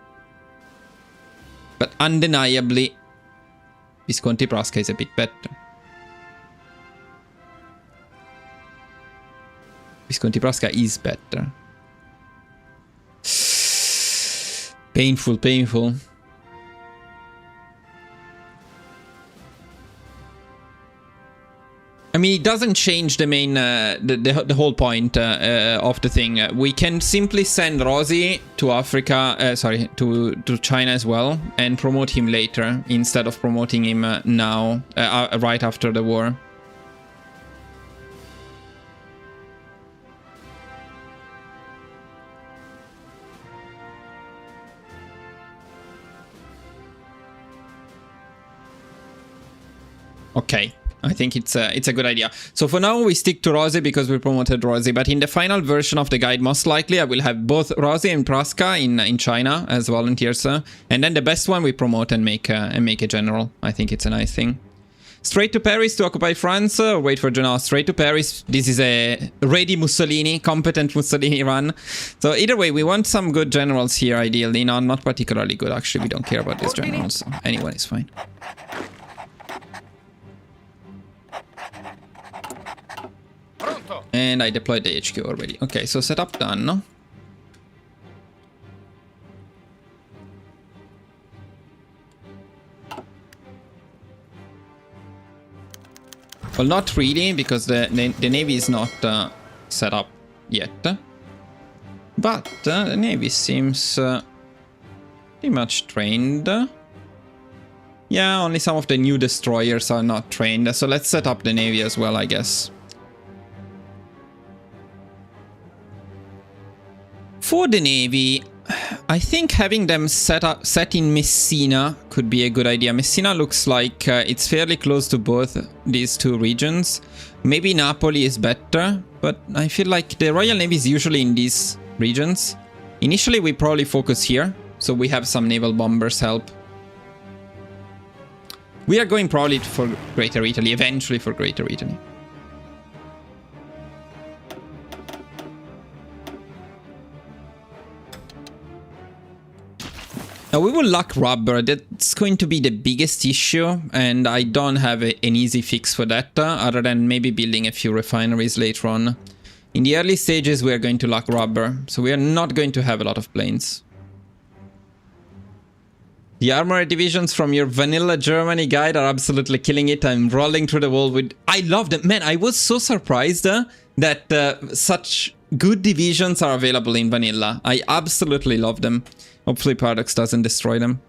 But undeniably, Visconti Prussia is a bit better. Visconti Prussia is better. Painful, painful. I mean, it doesn't change the main, the whole point of the thing. We can simply send Rossi to Africa, sorry, to China as well, and promote him later instead of promoting him now, right after the war. Okay. I think it's a good idea. So for now, we stick to Rossi because we promoted Rossi. But in the final version of the guide, most likely, I will have both Rossi and Prussia in China as volunteers. And then the best one we promote and make a general. I think it's a nice thing. Straight to Paris to occupy France. Wait for Genoa. Straight to Paris. This is a ready Mussolini, competent Mussolini run. So either way, we want some good generals here, ideally. No, not particularly good. Actually, we don't care about these generals. So anyone is fine. And I deployed the HQ already. Okay, so setup done, no? Well, not really, because the Navy is not set up yet. But the Navy seems pretty much trained. Yeah, only some of the new destroyers are not trained. So let's set up the Navy as well, I guess. For the Navy, I think having them set in Messina could be a good idea. Messina looks like it's fairly close to both these two regions. Maybe Napoli is better, but I feel like the Royal Navy is usually in these regions. Initially, we probably focus here, so we have some naval bombers help. We are going probably for Greater Italy, eventually for Greater Italy. Now we will lack rubber. That's going to be the biggest issue, and I don't have an easy fix for that, other than maybe building a few refineries later on. In the early stages, we are going to lack rubber, so we are not going to have a lot of planes. The armored divisions from your vanilla Germany guide are absolutely killing it. I'm rolling through the wall with... I love them. Man, I was so surprised that such good divisions are available in vanilla. I absolutely love them. Hopefully Paradox doesn't destroy them.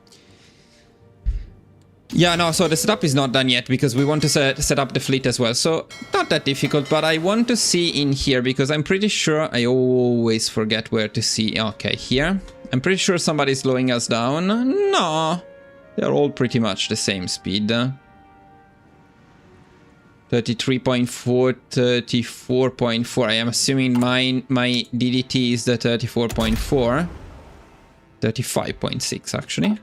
Yeah, no, so the setup is not done yet because we want to set up the fleet as well. So, not that difficult, but I want to see in here because I'm pretty sure I always forget where to see. Okay, here. I'm pretty sure somebody's slowing us down. No, they're all pretty much the same speed. 33.4, 34.4. I am assuming my DDT is the 34.4. 35.6 actually.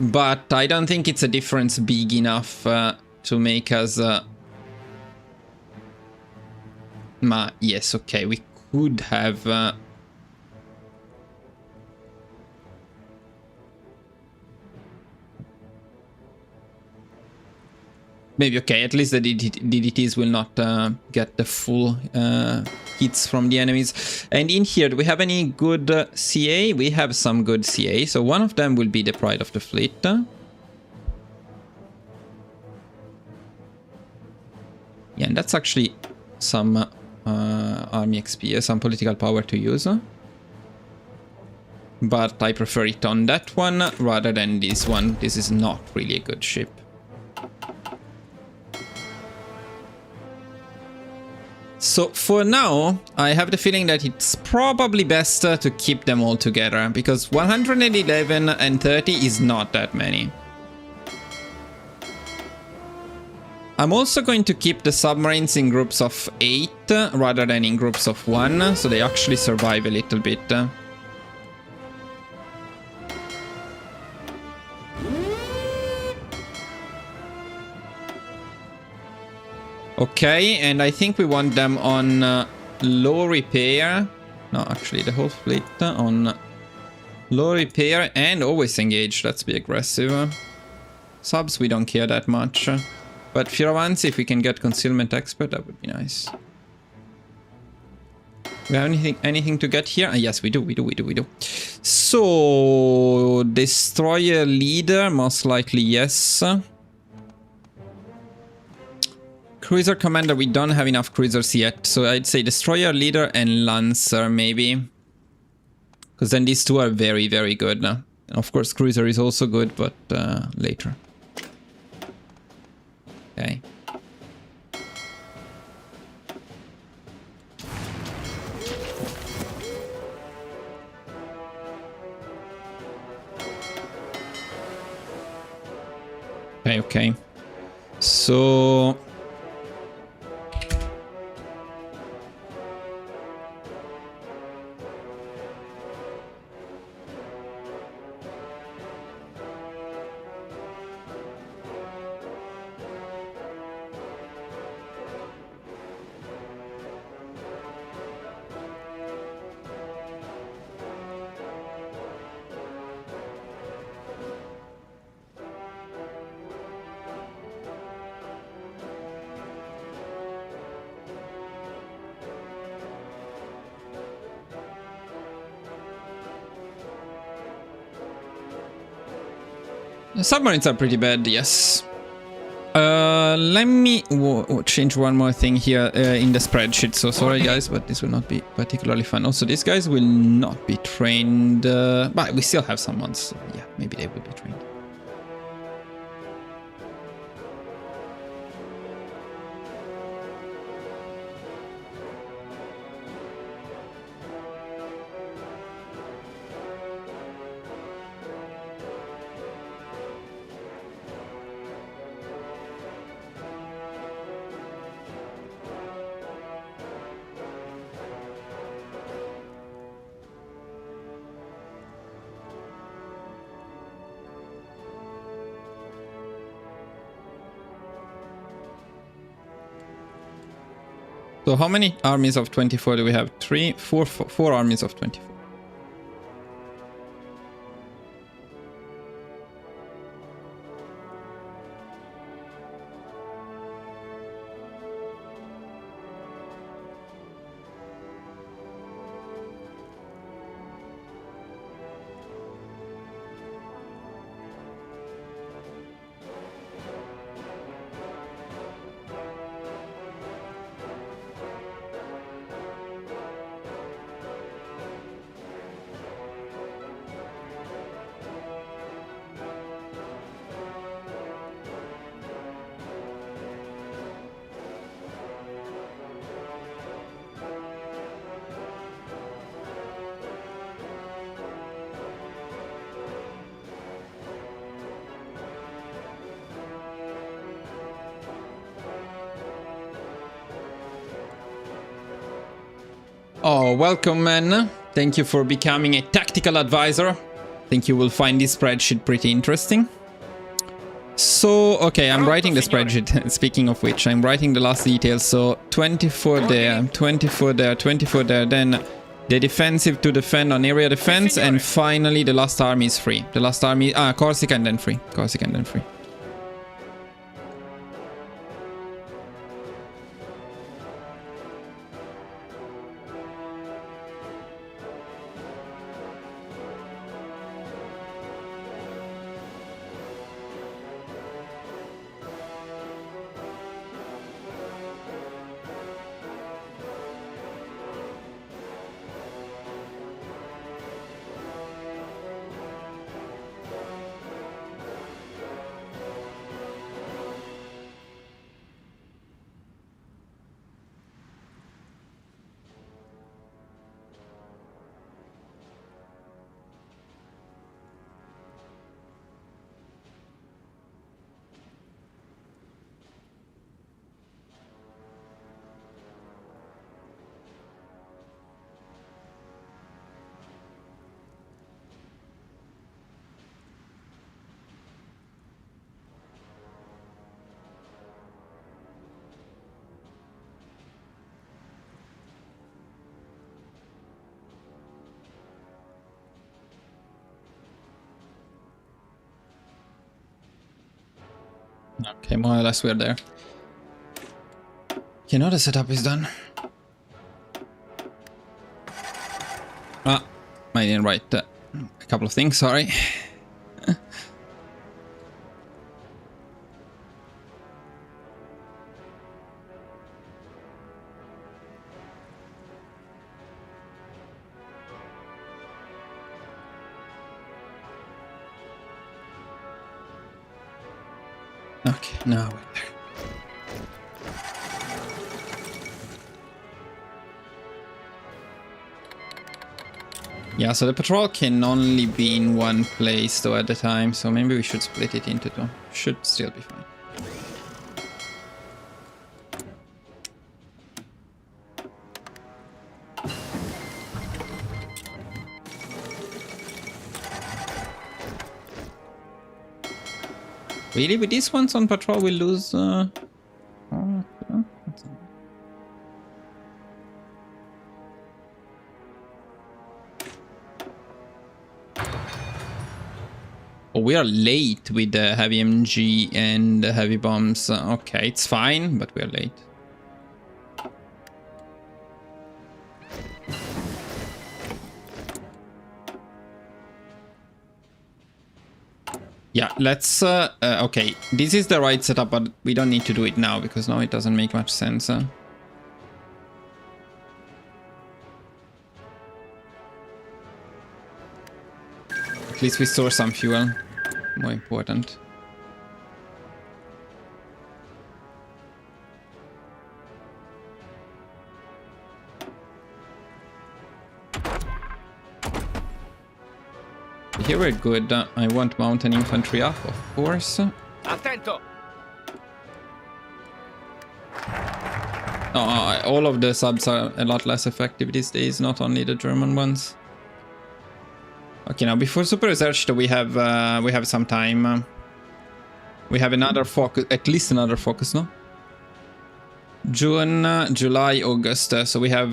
But I don't think it's a difference big enough to make us... yes, okay, we could have... Maybe, okay, at least the DDTs will not get the full hits from the enemies. And in here, do we have any good CA? We have some good CA, so one of them will be the Pride of the Fleet. Yeah, and that's actually some army XP, some political power to use. But I prefer it on that one rather than this one. This is not really a good ship. So for now, I have the feeling that it's probably best to keep them all together, because 111 and 30 is not that many. I'm also going to keep the submarines in groups of 8 rather than in groups of 1, so they actually survive a little bit. Okay, and I think we want them on low repair. No, actually, the whole fleet on low repair and always engage. Let's be aggressive. Subs, we don't care that much. But Fioravanti, if we can get concealment expert, that would be nice. We have anything to get here? Yes, we do. So, destroyer leader, most likely yes. Cruiser commander, we don't have enough cruisers yet. So I'd say destroyer leader and lancer maybe. Because then these two are very, very good. And of course, cruiser is also good, but later. Okay. Okay. So... submarines are pretty bad, yes. Let me change one more thing here in the spreadsheet. So sorry guys, but this will not be particularly fun. Also, these guys will not be trained, but we still have some ones. So yeah, maybe they will be trained. So how many armies of 24 do we have? Four armies of 24. Oh, welcome, man. Thank you for becoming a tactical advisor. I think you will find this spreadsheet pretty interesting. So, okay, I'm writing the spreadsheet. Speaking of which, I'm writing the last details. So, 24 there, 24 there, 24 there. Then the defensive to defend on area defense. And finally, the last army is free. The last army... Corsica and then free. Corsica and then free. Okay, more or less we're there. Okay, now the setup is done. Ah, I didn't write a couple of things, sorry. Okay, now we're there. Yeah, so the patrol can only be in one place though at a time, so maybe we should split it into two. Should still be fine. Really, with these ones on patrol we lose... Oh, we are late with the heavy MG and the heavy bombs. Okay, it's fine, but we are late. Yeah, let's... okay, this is the right setup, but we don't need to do it now, because now it doesn't make much sense. At least we store some fuel. More important. Here we're good. I want mountain infantry up, of course. Attento! All of the subs are a lot less effective these days, not only the German ones. Okay, now before super research, we have some time. We have another focus, at least another focus, no? June, July, August. So we have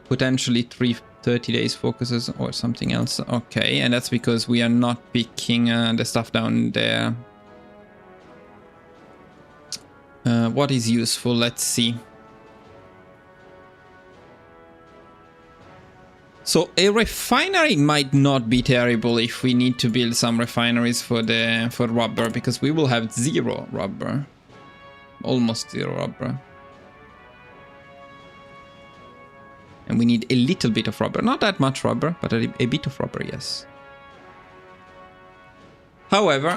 potentially three 30 days focuses or something else. Okay, and that's because we are not picking the stuff down there. What is useful? Let's see. So a refinery might not be terrible if we need to build some refineries for rubber, because we will have 0 rubber. Almost 0 rubber. And we need a little bit of rubber. Not that much rubber, but a bit of rubber, yes. However,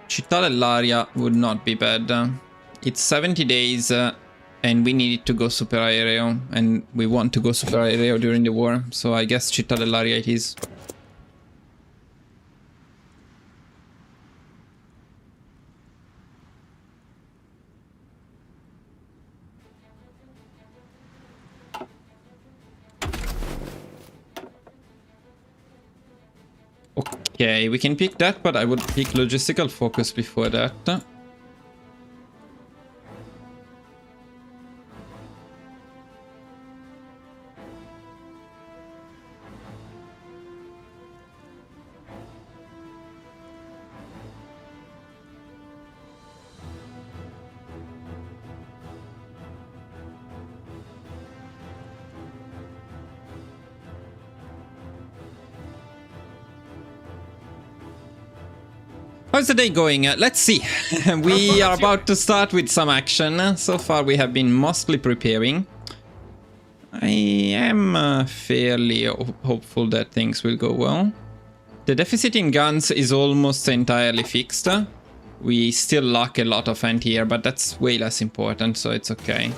Città dell'Aria would not be bad. It's 70 days and we need to go super aereo, and we want to go super aereo during the war, so I guess Città dell'Aria it is. Okay, we can pick that, but I would pick logistical focus before that. How's the day going? Let's see. We are about to start with some action. So far we have been mostly preparing. I am fairly hopeful that things will go well. The deficit in guns is almost entirely fixed. We still lack a lot of anti-air, but that's way less important, so it's okay.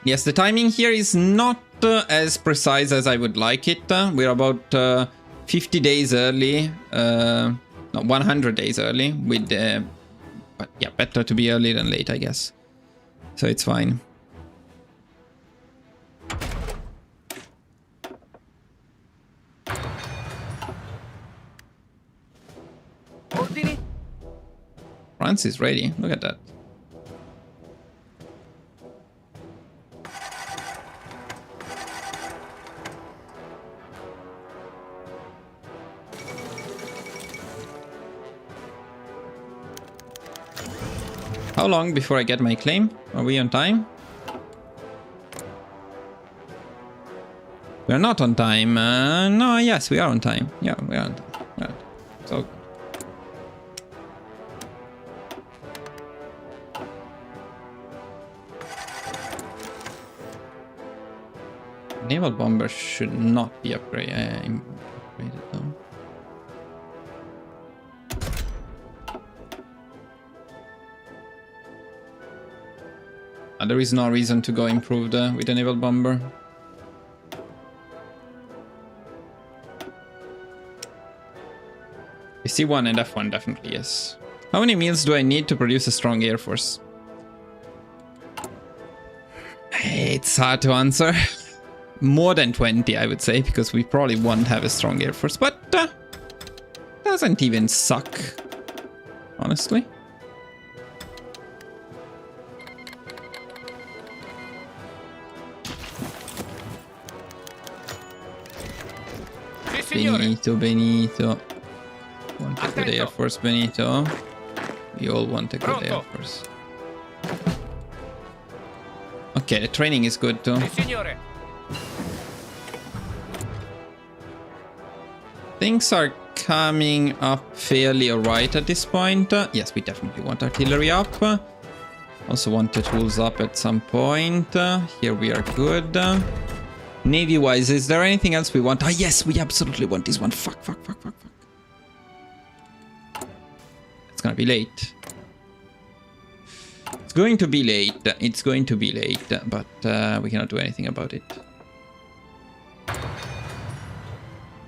Yes, the timing here is not as precise as I would like it. We're about 50 days early, no, 100 days early with but yeah, better to be early than late, I guess. So it's fine. Ordini? France is ready. Look at that. How long before I get my claim? Are we on time? We're not on time. No, yes, we are on time. Yeah, we are on time. Right. So. Naval bomber should not be upgraded though. There is no reason to go improved with the naval bomber. C1 and F1 definitely, yes. How many meals do I need to produce a strong air force? It's hard to answer. More than 20, I would say, because we probably won't have a strong air force, but doesn't even suck, honestly. Benito. Want a good air force, Benito. We all want a good air force. Okay, the training is good too. Things are coming up fairly alright at this point. Yes, we definitely want artillery up. Also want the tools up at some point. Here we are good. Navy-wise, is there anything else we want? Ah, yes, we absolutely want this one. Fuck. It's gonna be late. It's going to be late, but we cannot do anything about it.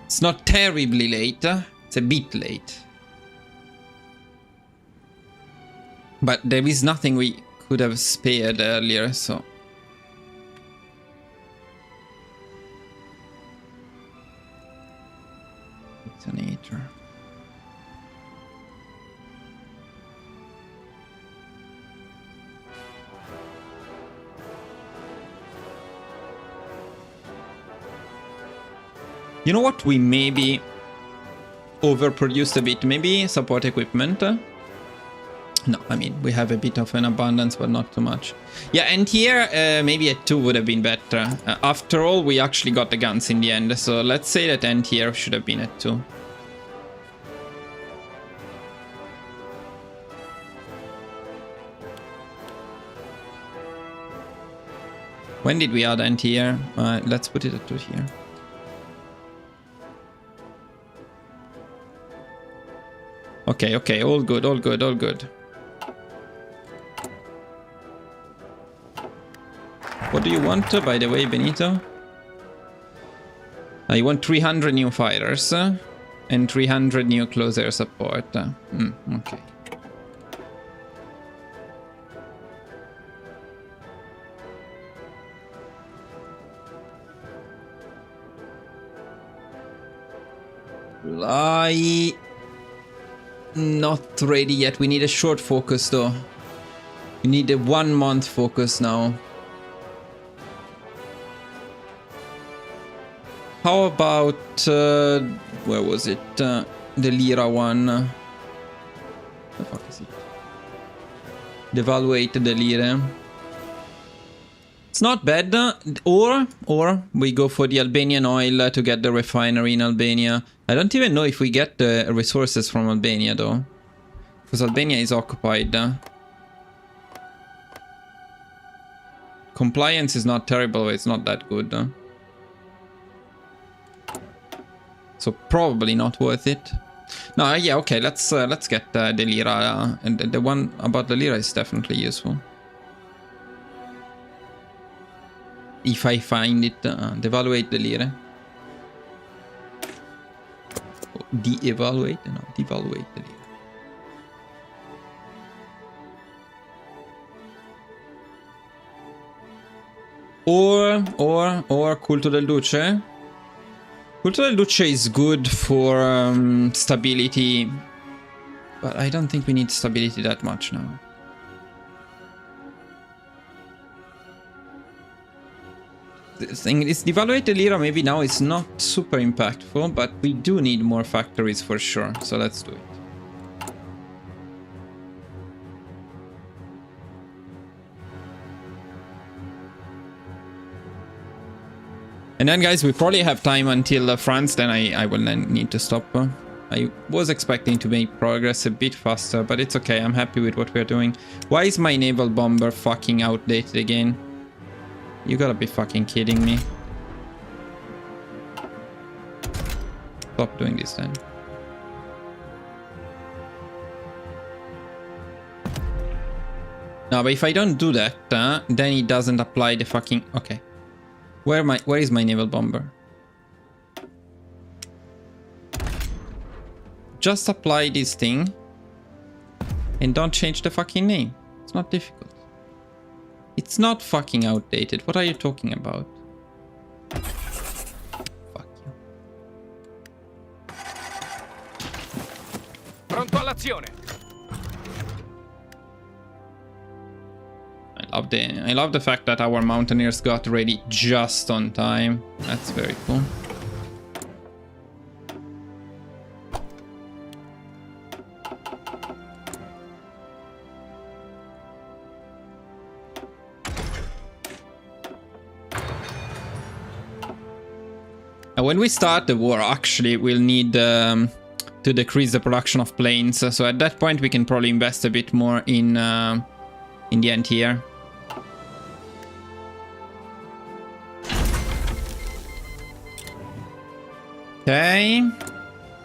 It's not terribly late, it's a bit late. But there is nothing we could have spared earlier, so... Detonator. You know what? We maybe overproduced a bit. Maybe support equipment. No, I mean, we have a bit of an abundance, but not too much. Yeah, and here, maybe a 2 would have been better. After all, we actually got the guns in the end. So let's say that end here should have been a 2. When did we add end here? Let's put it at 2 here. Okay, all good. What do you want, by the way, Benito? You want 300 new fighters and 300 new close air support. Okay. Not ready yet. We need a short focus though. We need a 1 month focus now. How about where was it? The Lira one. The fuck is it? Devaluate the Lira. It's not bad. Or we go for the Albanian oil to get the refinery in Albania. I don't even know if we get the resources from Albania though. Because Albania is occupied. Compliance is not terrible, but it's not that good. So probably not worth it. No, yeah, okay, let's get the Lira. And the one about the Lira is definitely useful. If I find it, devaluate the Lira. De-evaluate? No, devaluate the Lira. Or Culto del Duce. Culto del Duce is good for stability, but I don't think we need stability that much now. The thing is, devaluate the Lira maybe now is not super impactful, but we do need more factories for sure, so let's do it. And then, guys, we probably have time until France. Then I will then need to stop. I was expecting to make progress a bit faster, but it's okay. I'm happy with what we're doing. Why is my naval bomber fucking outdated again? You gotta be fucking kidding me. Stop doing this then. No, but if I don't do that, then it doesn't apply the fucking... Okay. Where is my naval bomber? Just apply this thing. And don't change the fucking name. It's not difficult. It's not fucking outdated. What are you talking about? Fuck you. Pronto all'azione. I love the fact that our mountaineers got ready just on time. That's very cool. And when we start the war, actually, we'll need to decrease the production of planes. So at that point, we can probably invest a bit more in the anti-air. Okay,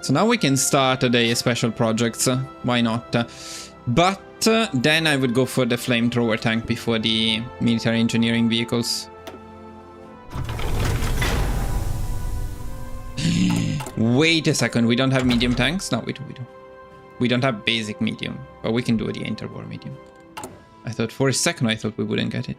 so now we can start the special projects. Why not? But then I would go for the flamethrower tank before the military engineering vehicles. Wait a second, we don't have medium tanks? No, we do. We don't have basic medium, but we can do the interwar medium. I thought for a second we wouldn't get it.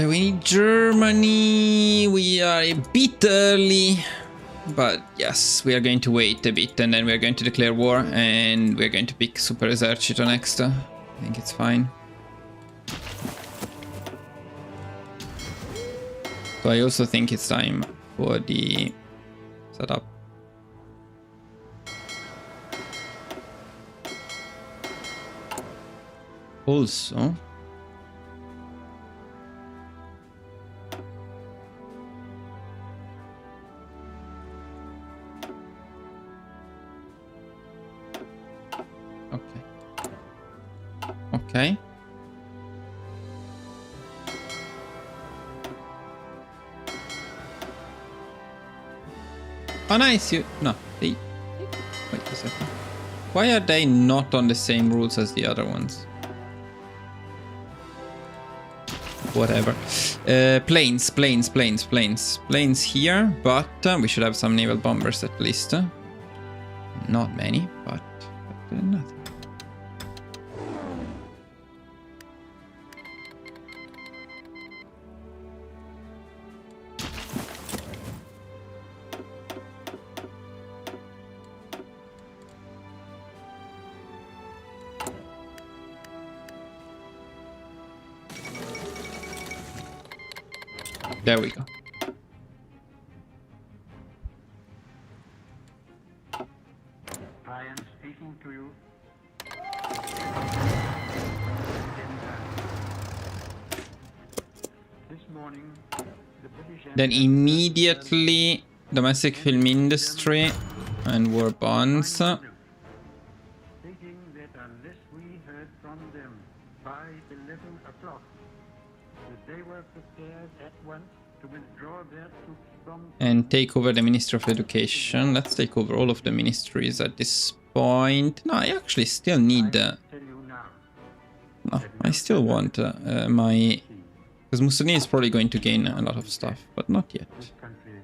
We need Germany. We are a bit early, but yes, we are going to wait a bit and then we are going to declare war and we're going to pick Super Esercito next. I think it's fine. So I also think it's time for the setup. Also, okay. Oh, nice. No, wait a second. Why are they not on the same rules as the other ones? Whatever. Planes here, but we should have some naval bombers at least. Not many, but nothing. There we go. I am speaking to you. This morning, the British Then immediately domestic film industry and war bonds. stating that unless we heard from them by 11 o'clock, that they were prepared at once to withdraw their troops from And take over the Ministry of Education. Let's take over all of the ministries at this point. No, I actually still need... tell you now. no, I still want my... Because Mussolini is probably going to gain a lot of stuff, but not yet. This country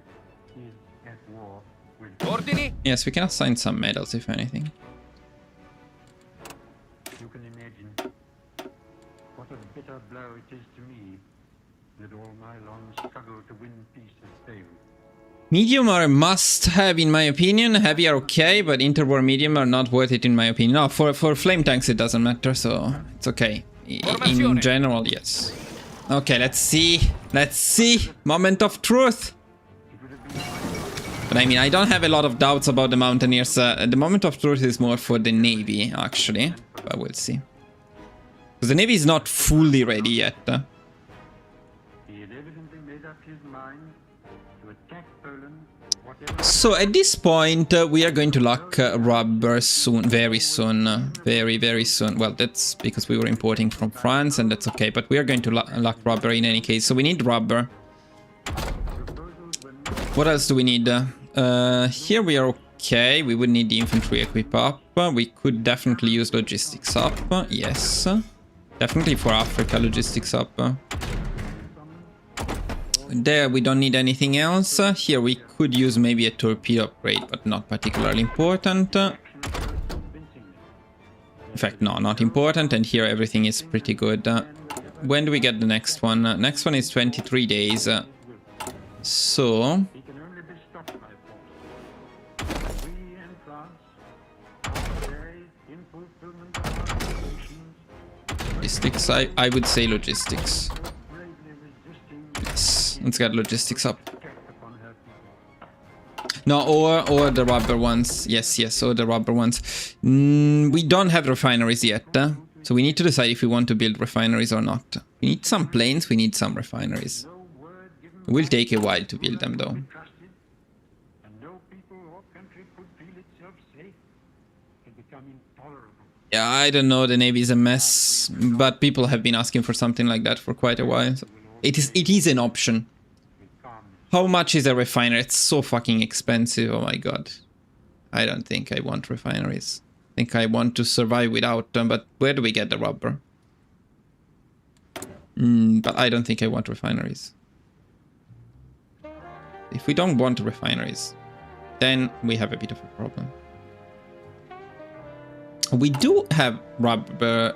is at war with Ordini? Yes, we can assign some medals, if anything. you can imagine what a bitter blow it is to me that all my long struggle to win peace has failed. Medium are a must-have, in my opinion. Heavy are okay, but interwar medium are not worth it, in my opinion. No, for flame tanks it doesn't matter, so it's okay. In general, yes. Okay, let's see. Let's see. Moment of truth. But I mean, I don't have a lot of doubts about the Mountaineers. The moment of truth is more for the Navy, actually. But we'll see. Because the Navy is not fully ready yet. He had evidently made up his mind to attack Poland, whatever. So at this point, we are going to lack rubber soon, very soon, very soon. Well, that's because we were importing from France, and that's okay. But we are going to lack rubber in any case. So we need rubber. What else do we need? Here we are okay. We would need the infantry equip up. We could definitely use logistics up. Yes, definitely for Africa, logistics up. There we don't need anything else. Here we could use maybe a torpedo upgrade, but not particularly important. In fact, no, not important. And here everything is pretty good. When do we get the next one? Next one is 23 days. So He can only be stopped by force. We in France are today in fulfillment of our obligations, logistics, I would say logistics. bravely resisting Yes, let's get logistics up. attack upon her people. No, or the rubber ones. Yes, or the rubber ones. We don't have refineries yet. So we need to decide if we want to build refineries or not. We need some planes, we need some refineries. No word given It will take a while to build them though. trusted, and no people or country could feel itself safe, can become intolerable. Yeah, I don't know, the Navy is a mess, but people have been asking for something like that for quite a while. So it is an option. With calmness, How much is a refinery? It's so fucking expensive, oh my god. I don't think I want refineries. I think I want to survive without them, but where do we get the rubber? But I don't think I want refineries. If we don't want refineries, then we have a bit of a problem. We do have rubber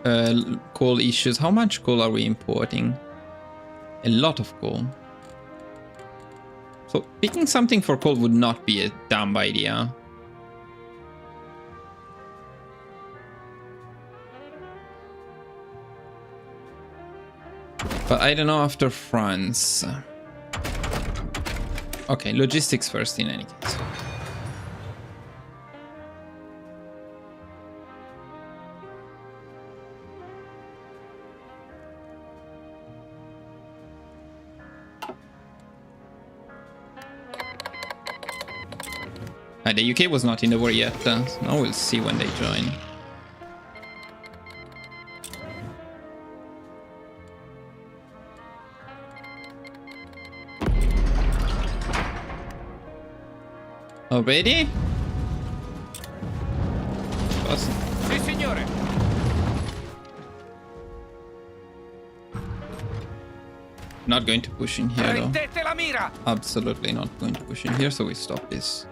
coal issues. How much coal are we importing? A lot of coal. So picking something for coal would not be a dumb idea. But I don't know after France. Okay, logistics first in any case. The UK was not in the war yet, so now we'll see when they join. Already? Awesome. Sì, signore. Not going to push in here though. Prendete la mira. Absolutely not going to push in here, so we stop this.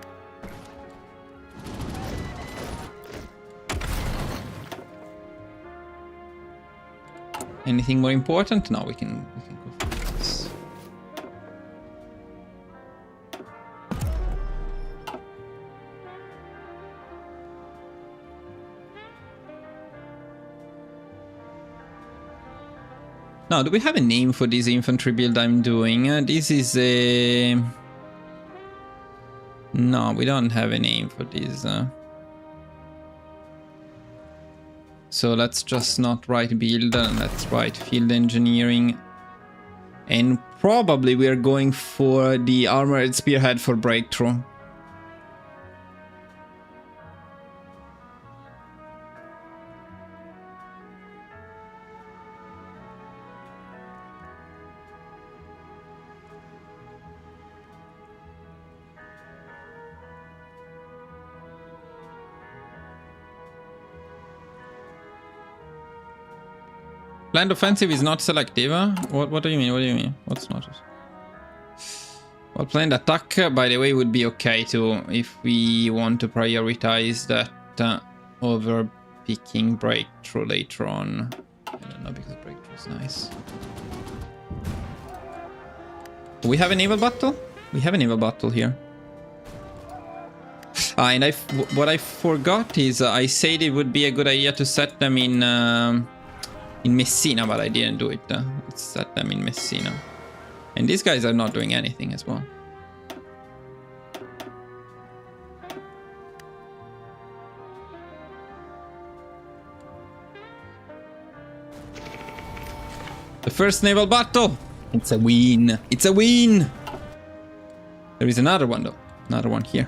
Anything more important? No, we can go for this. Now, do we have a name for this infantry build I'm doing? This is a... No, we don't have a name for this. So let's just not write build, let's write field engineering. And probably we are going for the armored spearhead for breakthrough. Land offensive is not selective. What do you mean? What do you mean? What's not? Well, planned attack, by the way, would be okay too if we want to prioritize that over picking breakthrough later on. I don't know, because breakthrough is nice. Do we have a naval battle? We have a naval battle here. And what I forgot is I said it would be a good idea to set them in Messina, but I didn't do it. Let's set them in Messina. And these guys are not doing anything as well. The first naval battle! It's a win! It's a win! There is another one though. Another one here.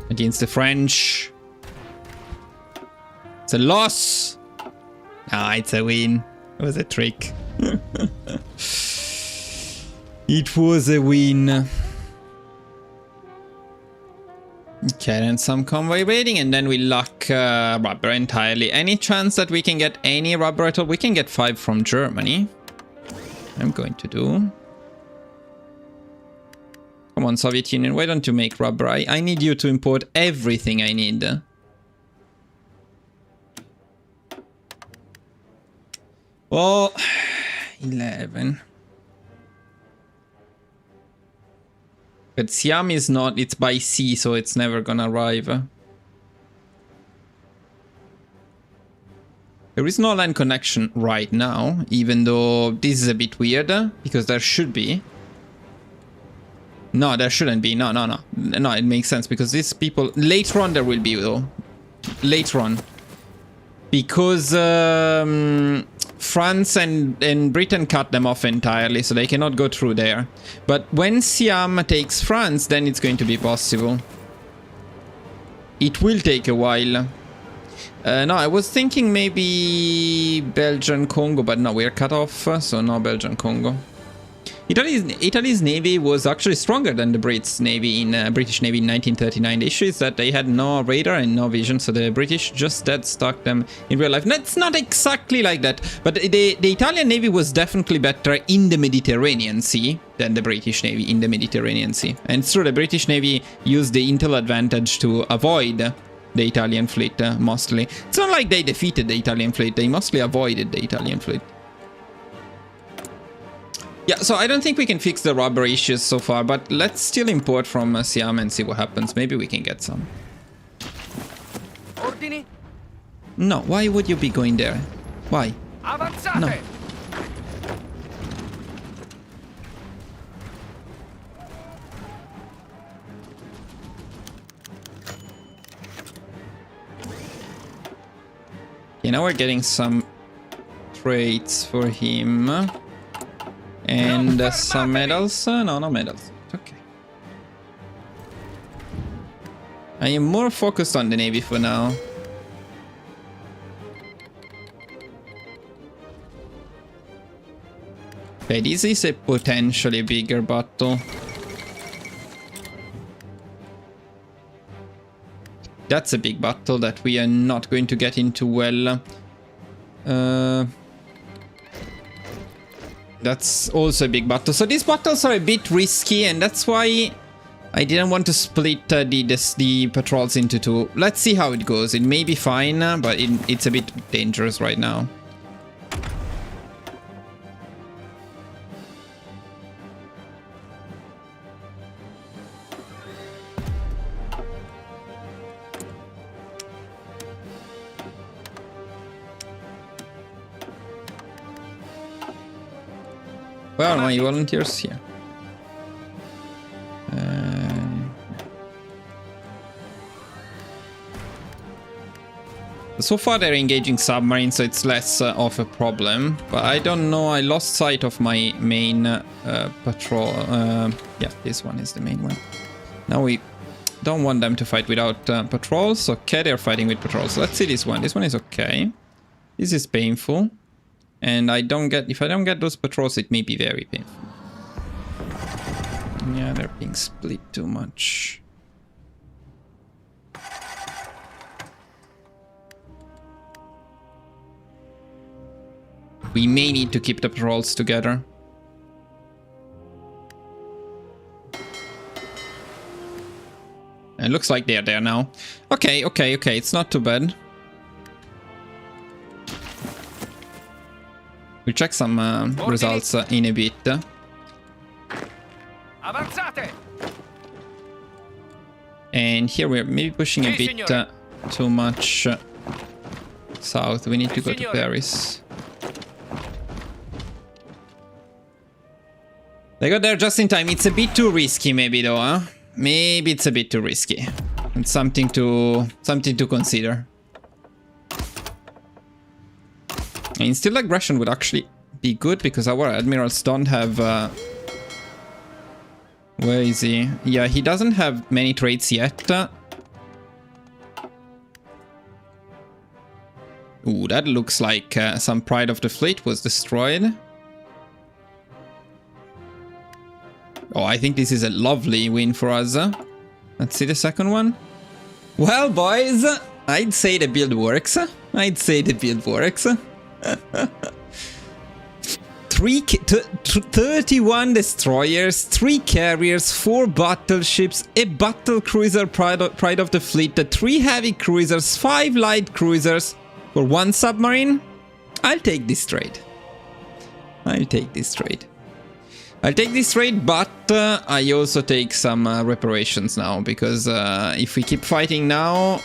Against the French. It's a loss! Ah, it's a win. It was a trick. It was a win. Okay, then some convoy raiding, and then we lock rubber entirely. Any chance that we can get any rubber at all? We can get 5 from Germany. I'm going to do. Come on, Soviet Union, why don't you make rubber? I need you to import everything I need. Well, 11. But Siam is not, it's by sea, so it's never gonna arrive. There is no land connection right now, even though this is a bit weird, because there should be. No, there shouldn't be. No, it makes sense, because these people... Later on there will be, though. Later on. Because France and Britain cut them off entirely, so they cannot go through there. But when Siam takes France, then it's going to be possible. It will take a while. No, I was thinking maybe Belgian Congo, but no, we're cut off, so no Belgian Congo. Italy's navy was actually stronger than the British navy in 1939. The issue is that they had no radar and no vision, so the British just dead stuck them in real life. No, it's not exactly like that, but the Italian navy was definitely better in the Mediterranean Sea than the British navy in the Mediterranean Sea. And it's true, the British navy used the intel advantage to avoid the Italian fleet mostly. It's not like they defeated the Italian fleet, they mostly avoided the Italian fleet. Yeah, so I don't think we can fix the rubber issues so far, but let's still import from Siam and see what happens. Maybe we can get some. Ordini? No, why would you be going there? Why? Avanzate! No. Okay, now we're getting some traits for him. And some medals? No medals. Okay. I am more focused on the navy for now. Okay, this is a potentially bigger battle. That's a big battle that we are not going to get into well. That's also a big battle. So these battles are a bit risky, and that's why I didn't want to split the patrols into 2. Let's see how it goes. It may be fine, but it's a bit dangerous right now. Where are my volunteers here? So far they're engaging submarines, so it's less of a problem. But I don't know, I lost sight of my main patrol. Yeah, this one is the main one. Now we don't want them to fight without patrols. Okay, they're fighting with patrols. Let's see this one. This one is okay. This is painful. And if I don't get those patrols, it may be very painful. Yeah, they're being split too much. We may need to keep the patrols together. It looks like they're there now. Okay, it's not too bad. We'll check some results in a bit. Avanzate! And here we're maybe pushing a bit too much south. We need to go to Paris. They got there just in time. It's a bit too risky maybe though, huh? Maybe it's a bit too risky. It's something to consider. And still aggression would actually be good because our admirals don't have... where is he? Yeah, he doesn't have many trades yet. Ooh, that looks like some pride of the fleet was destroyed. Oh, I think this is a lovely win for us. Let's see the second one. Well, boys, I'd say the build works. 31 destroyers, 3 carriers, 4 battleships, a battle cruiser pride of the fleet, 3 heavy cruisers, 5 light cruisers for 1 submarine. I'll take this trade. I'll take this trade, but I also take some reparations now, because if we keep fighting now,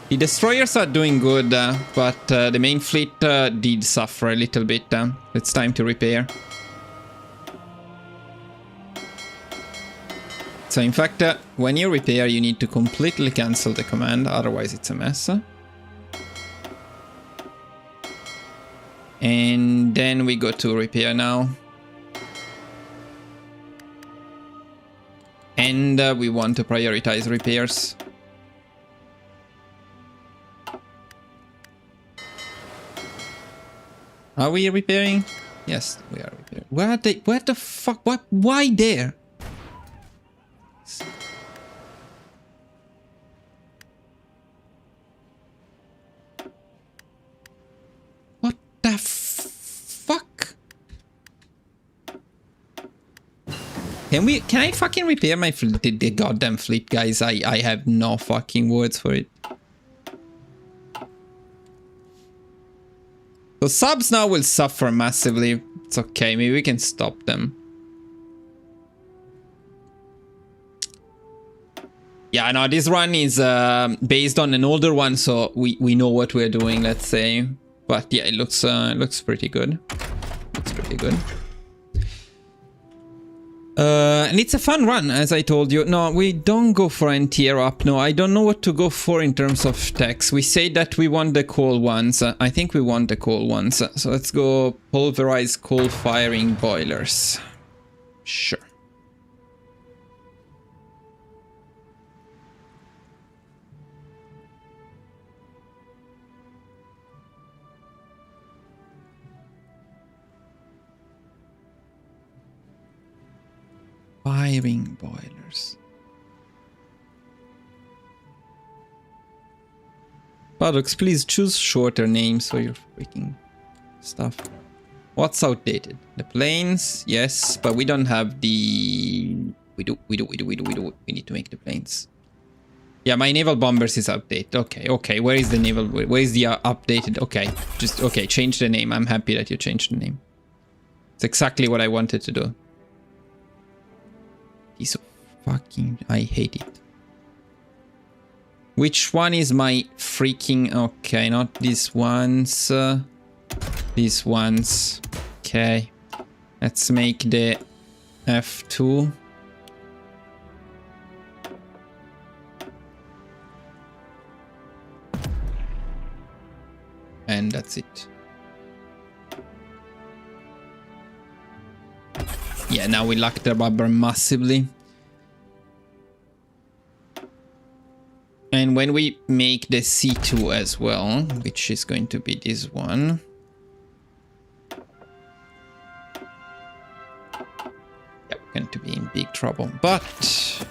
the destroyers are doing good, but the main fleet did suffer a little bit. It's time to repair. So in fact, when you repair, you need to completely cancel the command, otherwise it's a mess. And then we go to repair now. And we want to prioritize repairs. Are we repairing? Yes, we are repairing. Where are they? Where the fuck? What? Why there? What the fuck? Can I fucking repair my fleet? The goddamn fleet, guys. I have no fucking words for it. So subs now will suffer massively. It's okay, maybe we can stop them. Yeah, no, this run is based on an older one, so we know what we're doing, let's say. But yeah, it looks pretty good. Looks pretty good. And it's a fun run, as I told you. No, we don't go for anti-air up. No, I don't know what to go for in terms of techs. We say that we want the coal ones. I think we want the coal ones. So let's go pulverized coal firing boilers. Sure. Firing boilers. Paradox, please choose shorter names for your freaking stuff. What's outdated? The planes, yes, but we don't have the... We need to make the planes. Yeah, my naval bombers is outdated. Okay. Where is the naval... Where is the updated... Okay, change the name. I'm happy that you changed the name. It's exactly what I wanted to do. Piece of fucking... I hate it. Which one is my freaking... Okay, not these ones. These ones. Okay. Let's make the F2. And that's it. Yeah, now we lack the rubber massively. And when we make the C2 as well, which is going to be this one. Yep. going to be in big trouble. But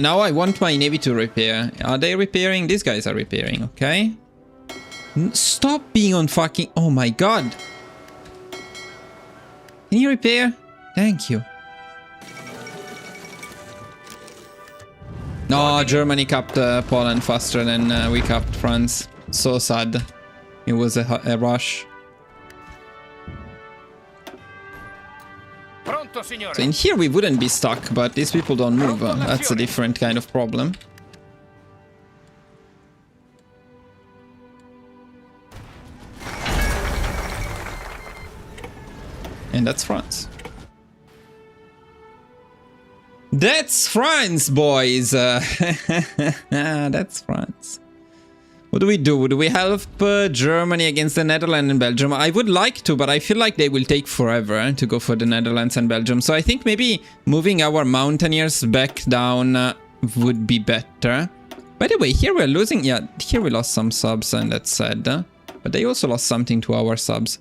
now I want my navy to repair. Are they repairing? These guys are repairing, okay. Stop being on fucking... Oh my god. Can you repair? Thank you. No, Germany capped Poland faster than we capped France. So sad. It was a rush. Pronto, signore. So in here we wouldn't be stuck, but these people don't move. That's a different kind of problem. And that's France. That's France, boys! That's France. What do we do? Do we help Germany against the Netherlands and Belgium? I would like to, but I feel like they will take forever to go for the Netherlands and Belgium. So I think maybe moving our mountaineers back down would be better. By the way, here we're losing... Yeah, here we lost some subs, and that's sad. But they also lost something to our subs.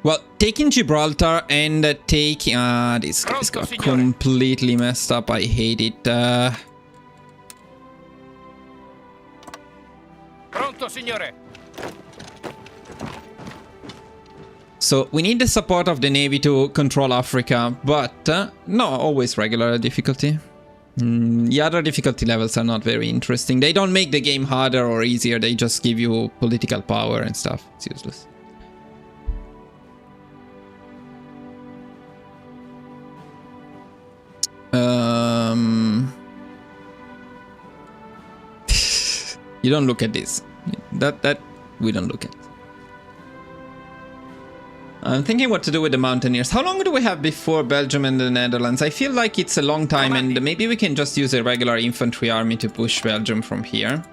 Well, taking Gibraltar and taking... this guy's got completely messed up. I hate it. Pronto, signore. So, we need the support of the Navy to control Africa, but not always regular difficulty. The other difficulty levels are not very interesting. They don't make the game harder or easier, they just give you political power and stuff. It's useless. You don't look at this. That we don't look at. I'm thinking what to do with the mountaineers. How long do we have before Belgium and the Netherlands? I feel like it's a long time, and maybe we can just use a regular infantry army to push Belgium from here.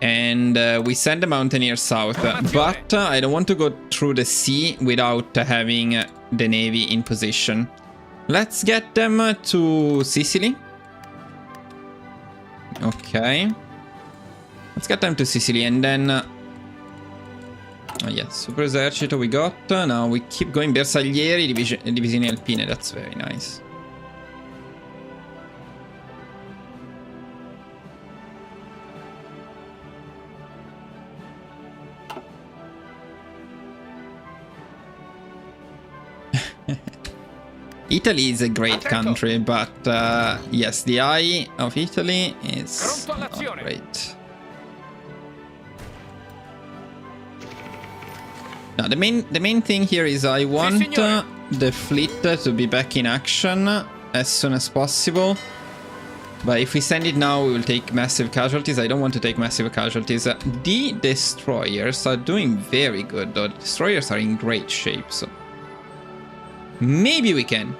And we send the mountaineers south, but I don't want to go through the sea without having the navy in position. Let's get them to Sicily. Okay. Let's get them to Sicily, and then... oh yeah, super esercito we got. Now we keep going bersaglieri, divisioni alpine. That's very nice. Italy is a great country, but yes, the eye of Italy is not great. Now the main thing here is I want the fleet to be back in action as soon as possible. But if we send it now, we will take massive casualties. I don't want to take massive casualties. The destroyers are doing very good, though. The destroyers are in great shape, so maybe we can.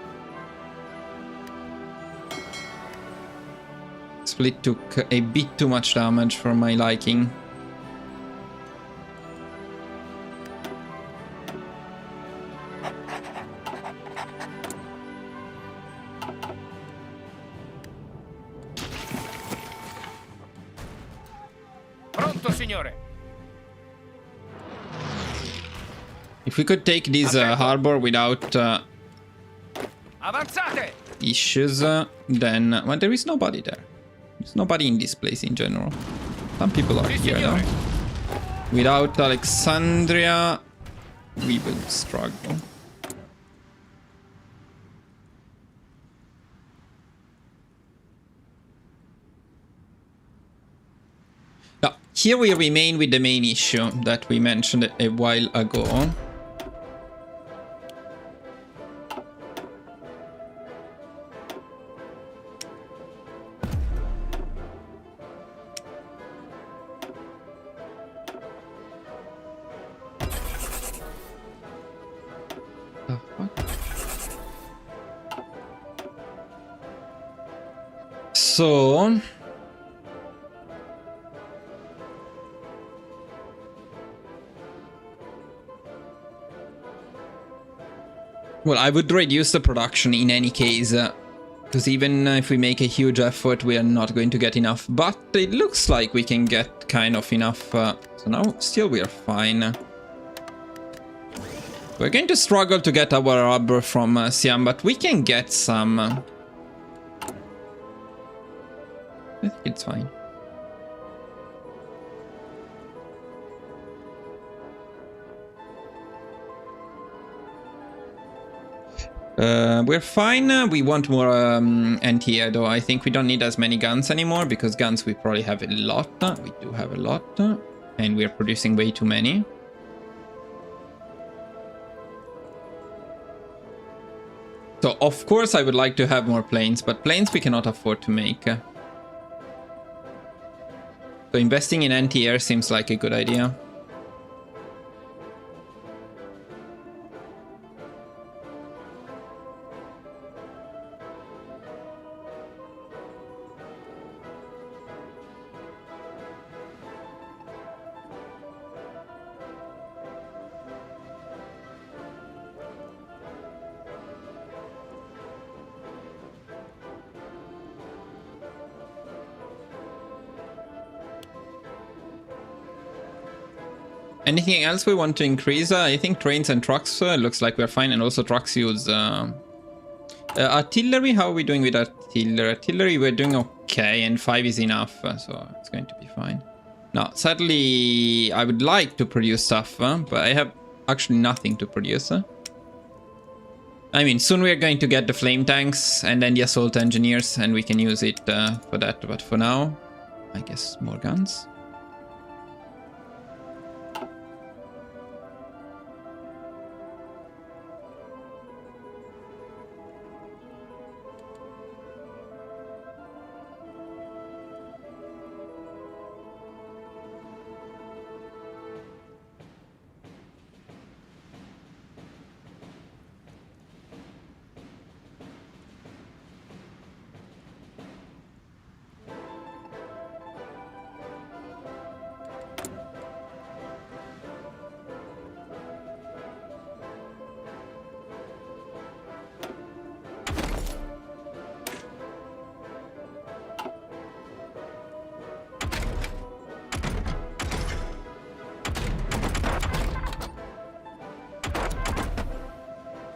Split took a bit too much damage for my liking. If we could take this harbor without issues, then... well, there is nobody there. There's nobody in this place in general. Some people are here now. Without Alexandria, we will struggle. Now, here we remain with the main issue that we mentioned a while ago. So... well, I would reduce the production in any case, because even if we make a huge effort, we are not going to get enough. But it looks like we can get kind of enough, so now still we are fine. We're going to struggle to get our rubber from Siam, but we can get some. I think it's fine. We're fine. We want more anti-air though. I think we don't need as many guns anymore because guns we probably have a lot. We do have a lot. And we're producing way too many. So of course I would like to have more planes, but planes we cannot afford to make. So investing in anti-air seems like a good idea. Anything else we want to increase? I think trains and trucks looks like we're fine, and also trucks use artillery. How are we doing with artillery? Artillery we're doing okay, and 5 is enough, so it's going to be fine. Now, sadly, I would like to produce stuff, but I have actually nothing to produce. I mean, soon we're going to get the flame tanks and then the assault engineers, and we can use it for that, but for now, I guess more guns.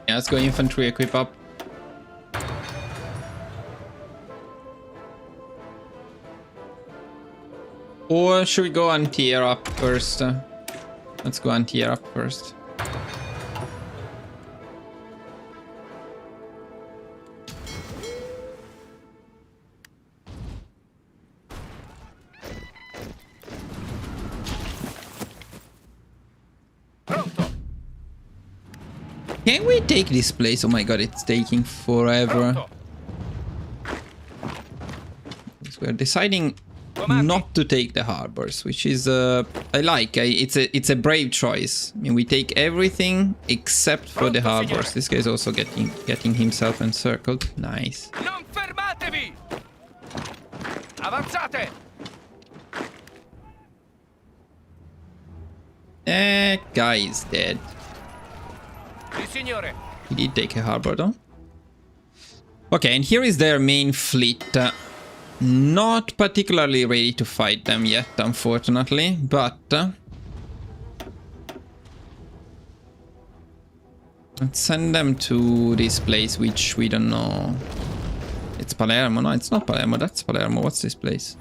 Yeah, let's go infantry equip up. Or should we go anti-air up first? Let's go anti-air up first. Can we take this place? Oh my god, it's taking forever. So we're deciding not to take the harbors, which is I like. It's a brave choice. I mean, we take everything except for the harbors. This guy's also getting himself encircled. Nice. Non fermatevi! Avanzate! That guy is dead. Sì, signore. He did take a harbor though. Okay, and here is their main fleet. Not particularly ready to fight them yet, unfortunately, but let's send them to this place, which we don't know. It's Palermo. No, it's not Palermo. That's Palermo. What's this place?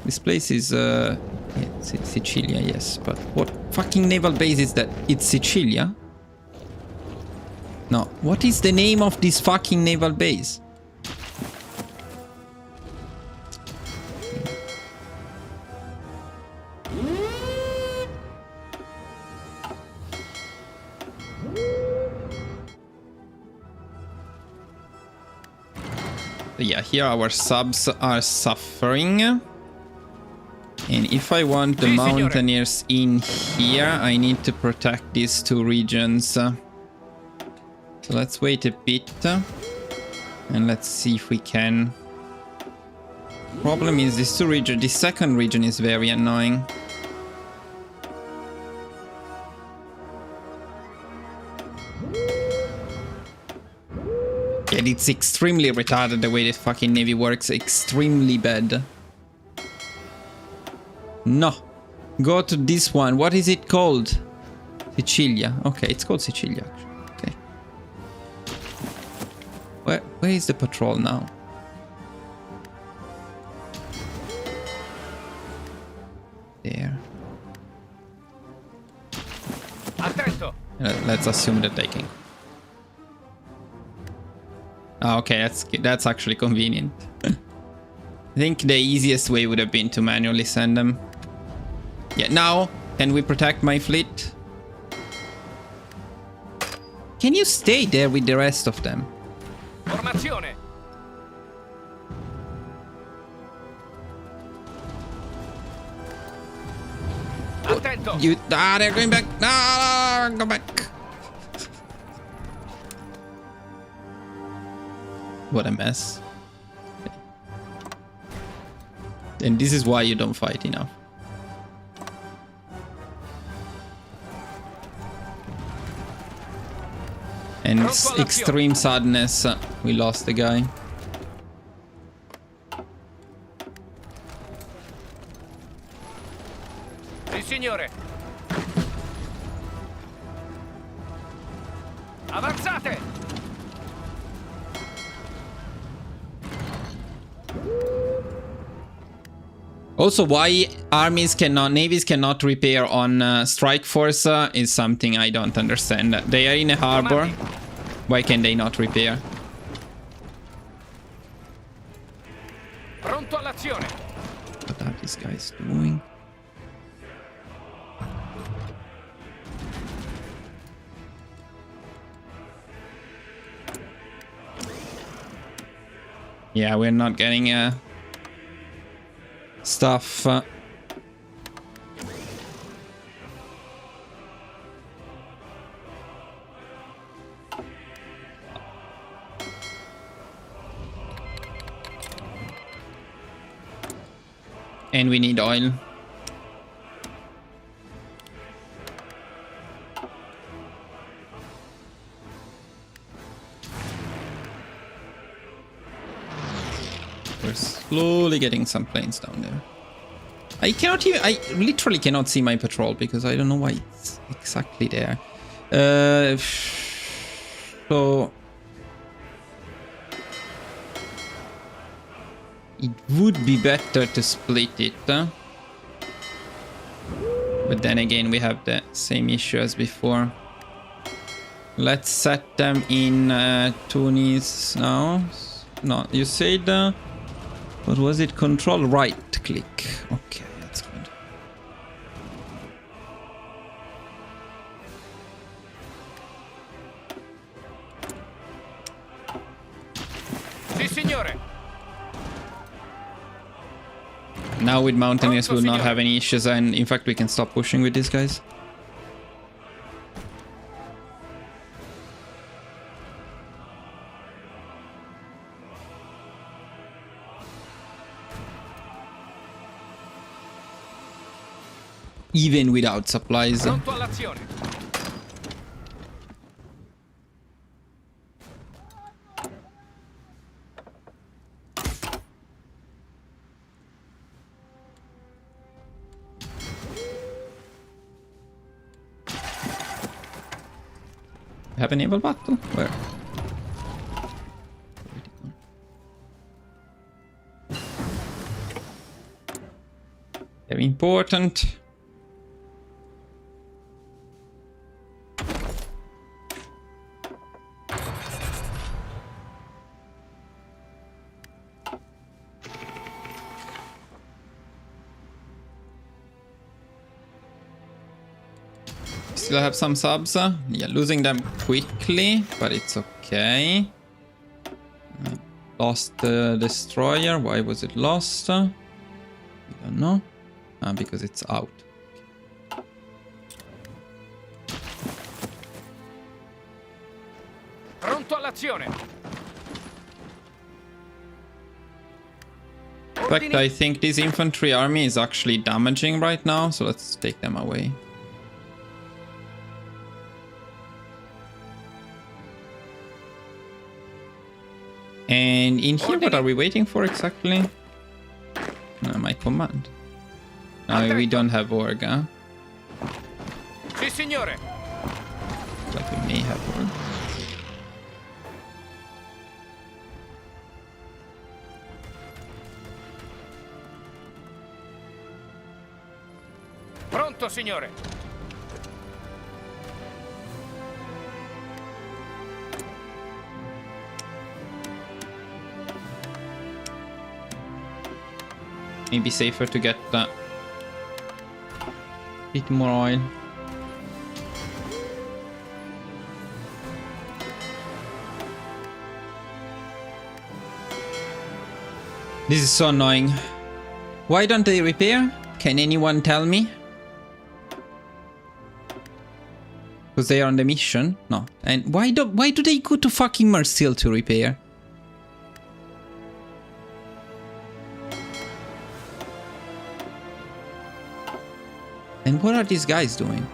This place is it's Sicilia, yes, but what fucking naval base is that? It's Sicilia? No, what is the name of this fucking naval base? Yeah, here our subs are suffering. And if I want the mountaineers in here, I need to protect these two regions. So let's wait a bit. And let's see if we can. Problem is this two region, the second region is very annoying. And it's extremely retarded the way this fucking navy works. Extremely bad. No. Go to this one. What is it called? Sicilia. Okay, it's called Sicilia, actually. Okay. Where is the patrol now? There. Attento! Let's assume that they can. Oh, okay, that's actually convenient. I think the easiest way would have been to manually send them. Yeah, now, can we protect my fleet? Can you stay there with the rest of them? Formazione! Attento! They're going back. No, go back. What a mess. And this is why you don't fight enough. And it's extreme sadness. We lost the guy. Sì, signore! Avanzate! Also, why navies cannot repair on strike force is something I don't understand. They are in a harbor. Why can they not repair? Pronto all'azione! What are these guys doing? Yeah, we're not getting stuff. And we need oil. We're slowly getting some planes down there. I literally cannot see my patrol because I don't know why it's exactly there. So it would be better to split it. But then again, we have the same issue as before. Let's set them in Tunis now. No, you said... what was it? Control right click. Okay, that's good. Sì, signore! Now with Mountaineers we'll not have any issues, and in fact we can stop pushing with these guys. Even without supplies. Pronto all'azione! Have a naval battle? Where? Very important. Still have some subs. Yeah, losing them quickly, but it's okay. Lost the destroyer. Why was it lost? I don't know. Because it's out. Pronto all'azione! In fact, I think this infantry army is actually damaging right now, so let's take them away. And in here, what are we waiting for exactly? My command. We don't have Orga. Sì, signore! Looks like we may have one. Pronto, signore. Maybe safer to get a bit more oil. This is so annoying. Why don't they repair? Can anyone tell me? Because they are on the mission? No. And why do they go to fucking Marseille to repair? And what are these guys doing?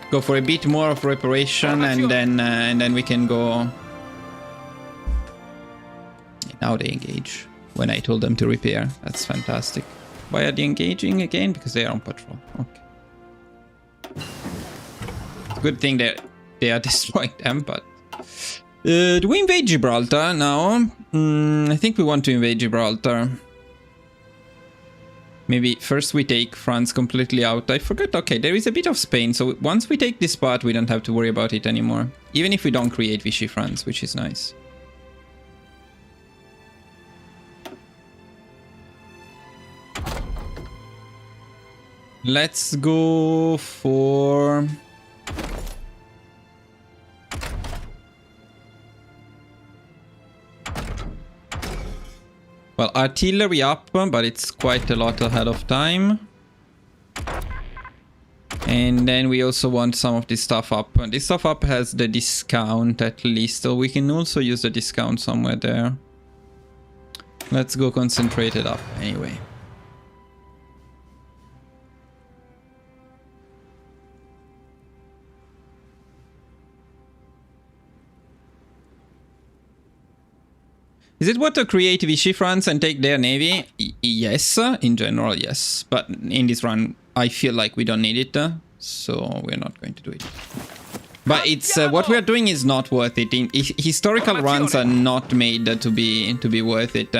Go for a bit more of reparation and then we can go. Now they engage when I told them to repair. That's fantastic. Why are they engaging again? Because they are on patrol. Okay. It's a good thing that they are destroying them, but do we invade Gibraltar now? I think we want to invade Gibraltar. Maybe first we take France completely out. I forgot, okay, there is a bit of Spain, so once we take this part, we don't have to worry about it anymore. Even if we don't create Vichy France, which is nice. Let's go for... Well, artillery up, but it's quite a lot ahead of time. And then we also want some of this stuff up. And this stuff up has the discount at least, so we can also use the discount somewhere there. Let's go concentrate it up anyway. Is it worth to create Vichy France and take their navy? Yes, in general, yes. But in this run, I feel like we don't need it, so we're not going to do it. But it's what we are doing is not worth it. Historical runs are not made to be worth it.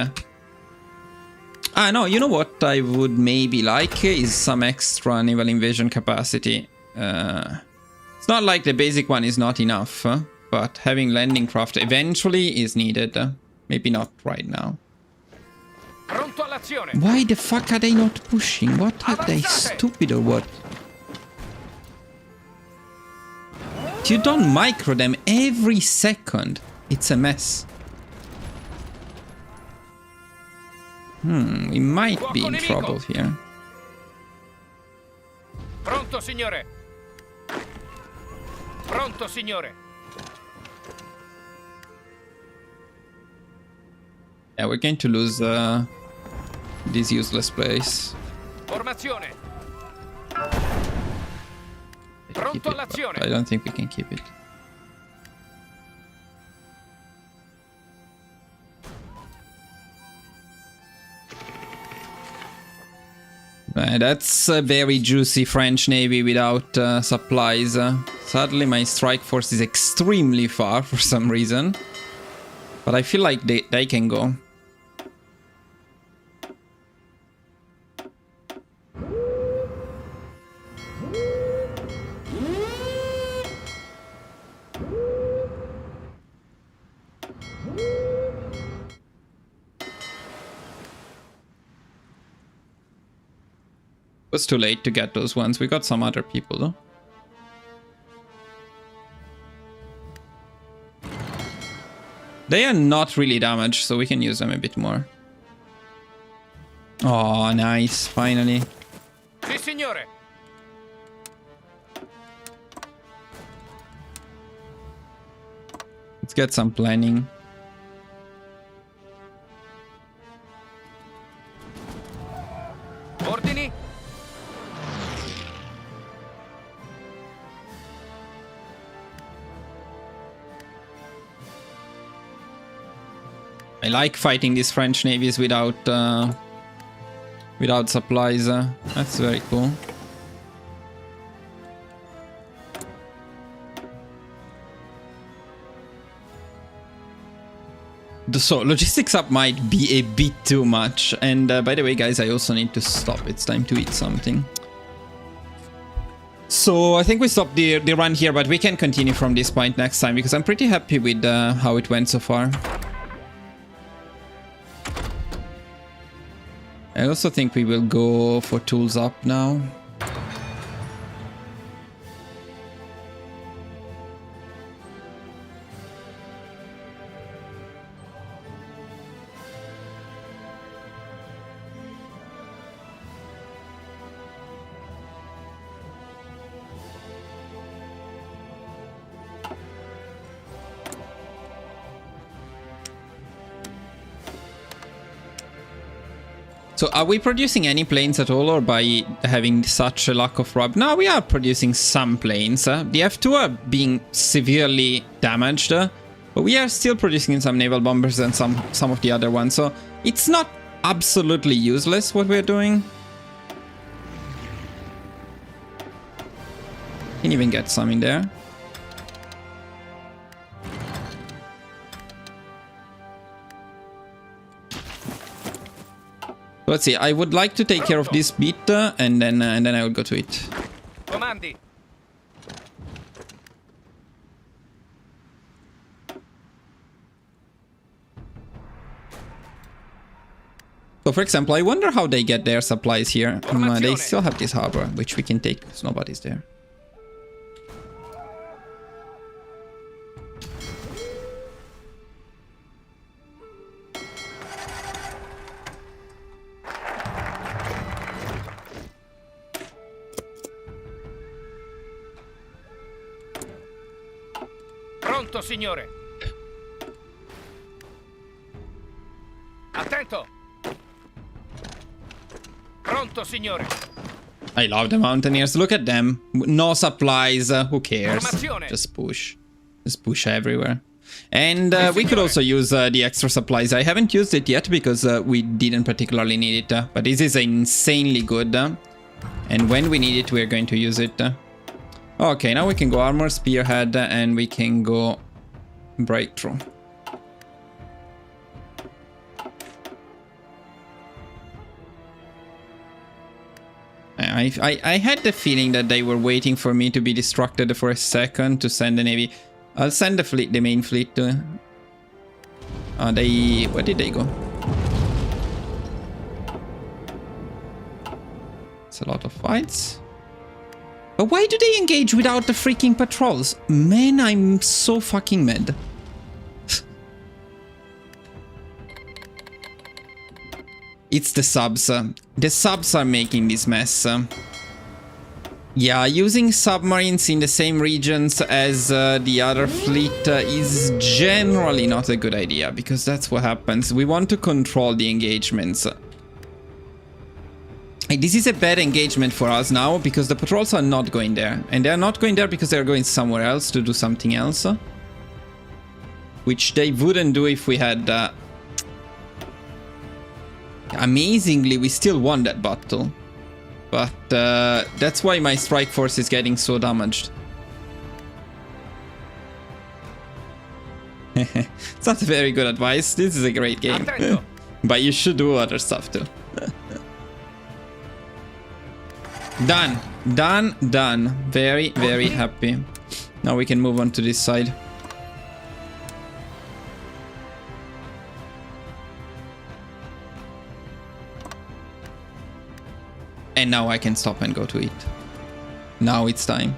No, you know what I would maybe like is some extra naval invasion capacity. It's not like the basic one is not enough, but having landing craft eventually is needed. Maybe not right now. Why the fuck are they not pushing? What are they, stupid or what? You don't micro them every second. It's a mess. We might be in trouble here. Pronto, signore. Pronto, signore. Yeah, we're going to lose this useless place. Formazione. Pronto all'azione. I don't think we can keep it. That's a very juicy French navy without supplies. Sadly, my strike force is extremely far for some reason. But I feel like they can go. It was too late to get those ones. We got some other people though. They are not really damaged, so we can use them a bit more. Oh, nice. Finally. Sì, signore. Let's get some planning. Ordini. I like fighting these French navies without supplies. That's very cool. So logistics up might be a bit too much. And by the way, guys, I also need to stop. It's time to eat something. So I think we stopped the run here, but we can continue from this point next time because I'm pretty happy with how it went so far. I also think we will go for tools up now. So are we producing any planes at all, or by having such a lack of rub? No, we are producing some planes. The F2 are being severely damaged, but we are still producing some naval bombers and some of the other ones. So it's not absolutely useless what we're doing. Can even get some in there. Let's see, I would like to take care of this bit, and then I will go to it. Comandi. So, for example, I wonder how they get their supplies here. They still have this harbor, which we can take because nobody's there. Pronto, signore. Attento. Pronto, signore. I love the mountaineers. Look at them. No supplies. Who cares? Formazione. Just push. Just push everywhere. And we could also use the extra supplies. I haven't used it yet because we didn't particularly need it. But this is insanely good. And when we need it, we're going to use it. Okay, now we can go armor, spearhead, and we can go breakthrough. I had the feeling that they were waiting for me to be distracted for a second to send the navy. I'll send the fleet, the main fleet. Where did they go? It's a lot of fights. But why do they engage without the freaking patrols? Man, I'm so fucking mad. It's the subs. The subs are making this mess. Yeah, using submarines in the same regions as the other fleet is generally not a good idea, because that's what happens. We want to control the engagements. This is a bad engagement for us now, because the patrols are not going there. And they're not going there because they're going somewhere else to do something else. Which they wouldn't do if we had... Amazingly, we still won that battle. But that's why my strike force is getting so damaged. It's not very good advice. This is a great game. But you should do other stuff too. Done. Done. Done. Very, very happy. Now we can move on to this side. And now I can stop and go to it. Now it's time.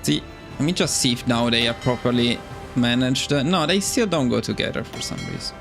See, let me just see if now they are properly managed. No, they still don't go together for some reason.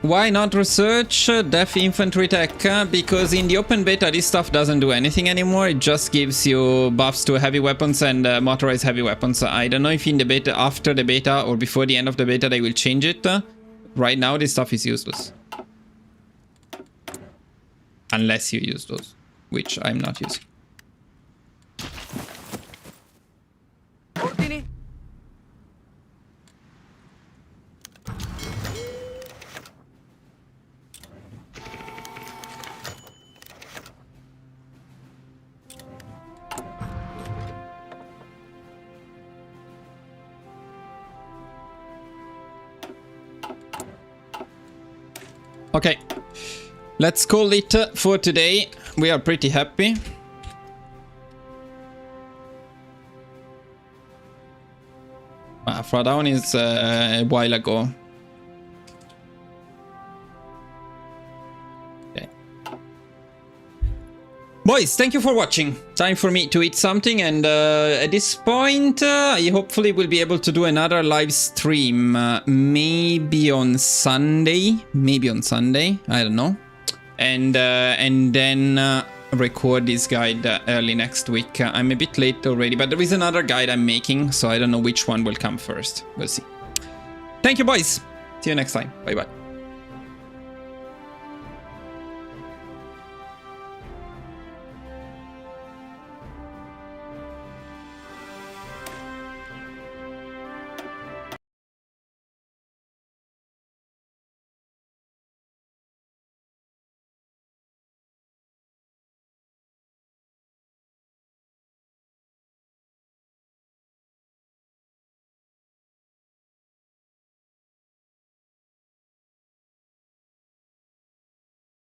why not research Def Infantry Tech? Because in the open beta this stuff doesn't do anything anymore. It just gives you buffs to heavy weapons and motorized heavy weapons. I don't know if in the beta, after the beta, or before the end of the beta they will change it. Right now this stuff is useless. Unless you use those, which I'm not using. Ordini? Okay, let's call it for today. We are pretty happy. Throwdown is a while ago. Okay. Boys, thank you for watching. Time for me to eat something, and at this point, I hopefully will be able to do another live stream. Maybe on Sunday. Maybe on Sunday. I don't know. And then record this guide early next week. I'm a bit late already, but there is another guide I'm making, so I don't know which one will come first. We'll see. Thank you, boys. See you next time. Bye-bye.